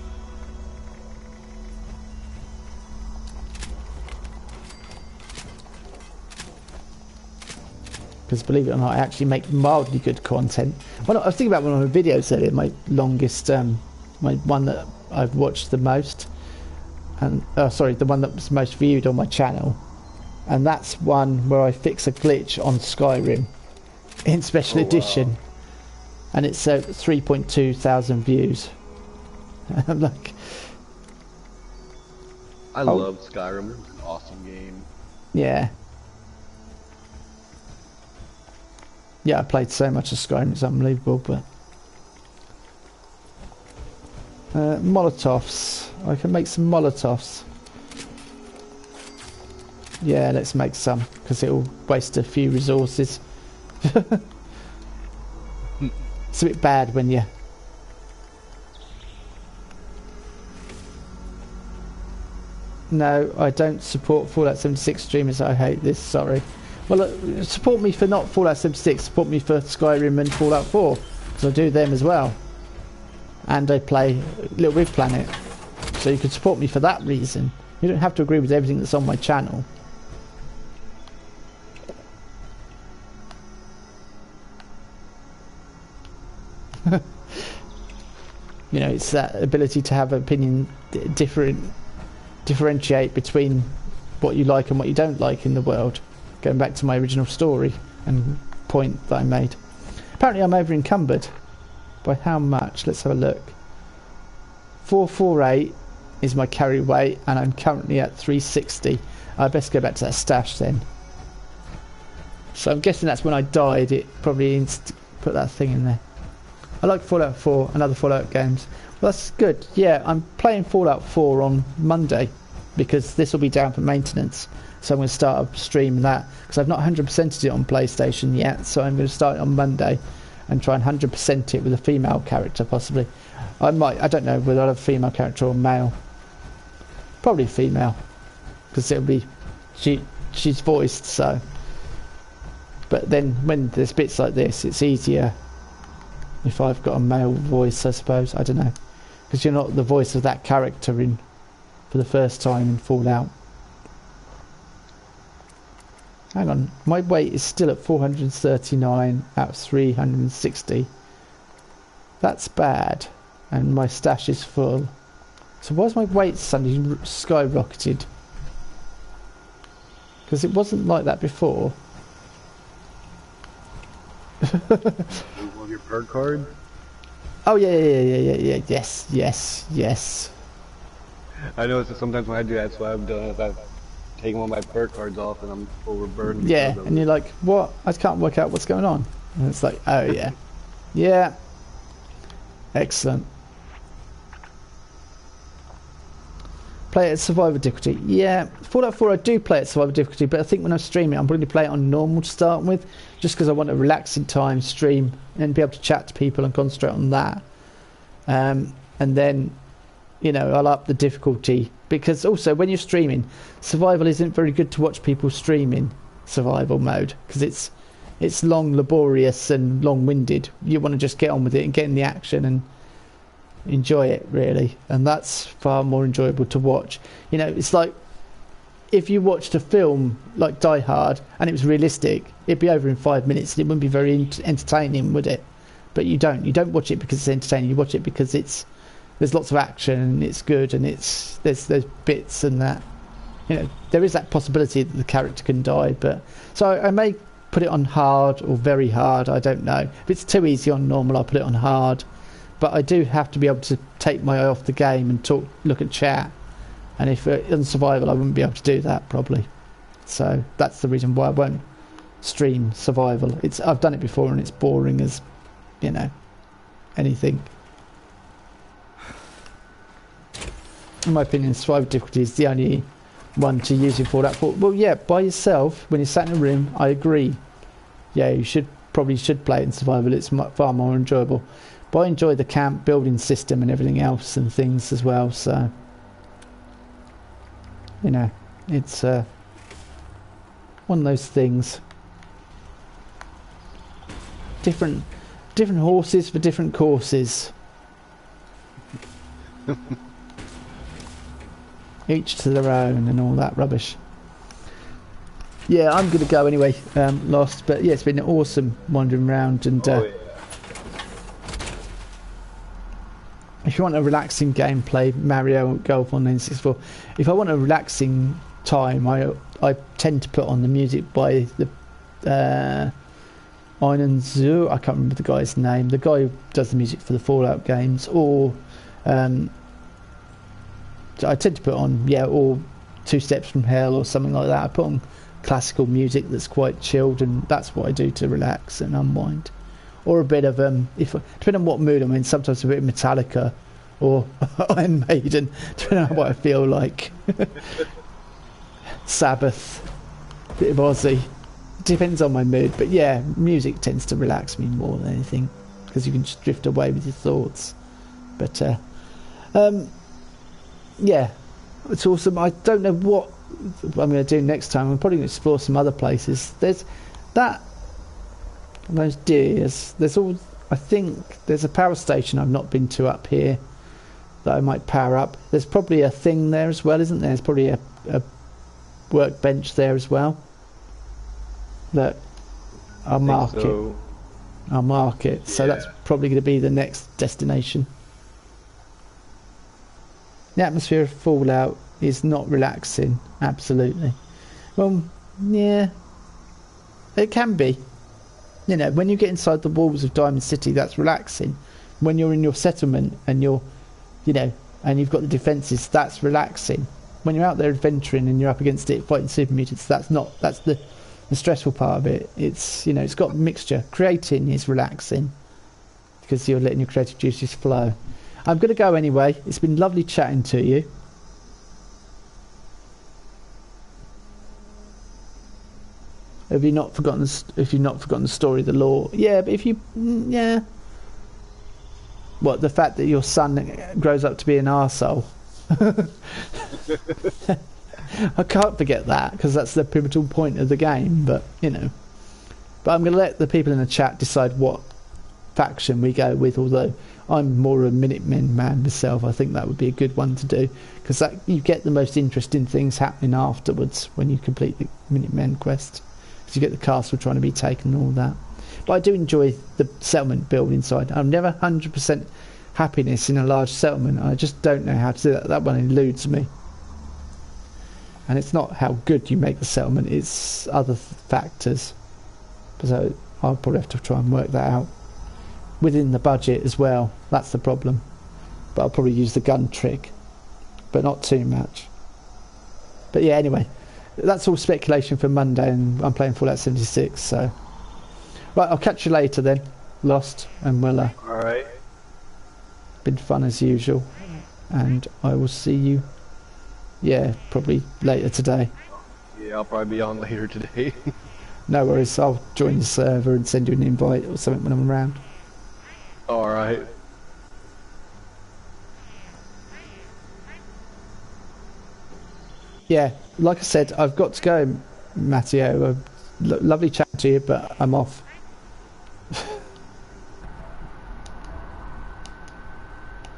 Because believe it or not, I actually make mildly good content. Well, I was thinking about one of my videos earlier, my longest, my one that I've watched the most. And sorry, the one that was most viewed on my channel, and that's one where I fix a glitch on Skyrim in special edition, and it's 3.2 thousand views. I'm like, I love Skyrim. It's an awesome game. Yeah, yeah, I played so much of Skyrim, it's unbelievable. But Molotovs. I can make some Molotovs. Yeah, let's make some, because it'll waste a few resources. It's a bit bad when you... No, I don't support Fallout 76 streamers. I hate this, sorry. Well, support me for not Fallout 76. Support me for Skyrim and Fallout 4. Because I do them as well. And I play Little Big Planet. So you can support me for that reason. You don't have to agree with everything that's on my channel. You know, it's that ability to have opinion, differentiate between what you like and what you don't like in the world. Going back to my original story and point that I made. Apparently I'm over encumbered. By how much? Let's have a look. 448 is my carry weight, and I'm currently at 360. I best go back to that stash then. So I'm guessing that's when I died. It probably put that thing in there. I like Fallout 4 and other Fallout games. Well, that's good. Yeah, I'm playing Fallout 4 on Monday because this will be down for maintenance. So I'm going to start a stream that because I've not 100%ed it on PlayStation yet. So I'm going to start it on Monday and try and 100% it with a female character possibly. I don't know whether I'll have a female character or male. Probably female because it'll be she's voiced, so. But then when there's bits like this, it's easier if I've got a male voice, I suppose. I don't know, because you're not the voice of that character for the first time in Fallout. Hang on, my weight is still at 439 out of 360. That's bad, and my stash is full. So why's my weight suddenly skyrocketed? Because it wasn't like that before. On your perk card? Oh yeah, yes. I know it's sometimes when I do that, that's why I've done it. I've taken one of my perk cards off and I'm overburdened. Yeah, and you're like, what? I can't work out what's going on. And it's like, oh yeah. Yeah. Excellent. Play it at survival difficulty. Yeah, Fallout 4 I do play at survival difficulty, but I think when I'm streaming I'm going to play it on normal to start with, just because I want a relaxing time stream and be able to chat to people and concentrate on that. And then, you know, I'll up the difficulty, because also when you're streaming, survival isn't very good to watch people streaming survival mode, because it's long, laborious and long-winded. You want to just get on with it and get in the action and enjoy it, really, and that's far more enjoyable to watch. You know, it's like if you watched a film like Die Hard and it was realistic, it'd be over in 5 minutes and it wouldn't be very entertaining, would it? But you don't watch it because it's entertaining. You watch it because there's lots of action and it's good and there's bits and that, you know, there is that possibility that the character can die. But so I may put it on hard or very hard, I don't know. If it's too easy on normal, I'll put it on hard. But I do have to be able to take my eye off the game and look at chat. And if in survival, I wouldn't be able to do that probably. So that's the reason why I won't stream survival. I've done it before and it's boring as, you know, anything. In my opinion, survival difficulty is the only one to use in Fallout 4. Well, yeah, by yourself when you're sat in a room, I agree. Yeah, you probably should play it in survival. It's far more enjoyable. But I enjoy the camp building system and everything else and things as well, so, you know, it's one of those things. Different horses for different courses. Each to their own and all that rubbish. Yeah, I'm going to go anyway, Lost, but yeah, it's been awesome wandering around and... If you want a relaxing gameplay, Mario Golf 1964. If I want a relaxing time, I tend to put on the music by the Einen Zoo. I can't remember the guy's name. The guy who does the music for the Fallout games, or I tend to put on or Two Steps from Hell or something like that. I put on classical music that's quite chilled, and that's what I do to relax and unwind. Or a bit of depending on what mood I'm in, sometimes a bit of Metallica or Iron Maiden, depending on what I feel like. Sabbath, bit of Ozzy, depends on my mood. But yeah, music tends to relax me more than anything, because you can just drift away with your thoughts. But yeah, It's awesome. I don't know what I'm going to do next time. I'm probably going to explore some other places. There's that. Those deers. There's all. I think there's a power station I've not been to up here that I might power up. There's probably a thing there as well, isn't there? There's probably a workbench there as well. That I'll mark it. I'll mark it. So that's probably going to be the next destination. The atmosphere of Fallout is not relaxing. Absolutely. Well, yeah. It can be. You know, when you get inside the walls of Diamond City, that's relaxing. When you're in your settlement and you're, you know, and you've got the defences, that's relaxing. When you're out there adventuring and you're up against it fighting super mutants, that's not. That's the stressful part of it. It's, you know, it's got a mixture. Creating is relaxing because you're letting your creative juices flow. I'm going to go anyway. It's been lovely chatting to you. Have you not forgotten? If you've not forgotten the story of the law, yeah. But if you, yeah. What, the fact that your son grows up to be an arsehole? I can't forget that because that's the pivotal point of the game. But you know, but I'm going to let the people in the chat decide what faction we go with. Although I'm more a Minutemen man myself, I think that would be a good one to do because that you get the most interesting things happening afterwards when you complete the Minutemen quest. Because you get the castle trying to be taken and all that. But I do enjoy the settlement build inside. I'm never 100% happiness in a large settlement. I just don't know how to do that. That one eludes me. And it's not how good you make the settlement, it's other factors. So I'll probably have to try and work that out. Within the budget as well, that's the problem. But I'll probably use the gun trick. But not too much. But yeah, anyway. That's all speculation for Monday and I'm playing Fallout 76, so... Right, I'll catch you later then, Lost, and we'll... Alright. Been fun as usual. And I will see you... Yeah, probably later today. Yeah, I'll probably be on later today. No worries, I'll join the server and send you an invite or something when I'm around. Alright. Yeah, like I said, I've got to go, Matteo. Lovely chatting to you, but I'm off.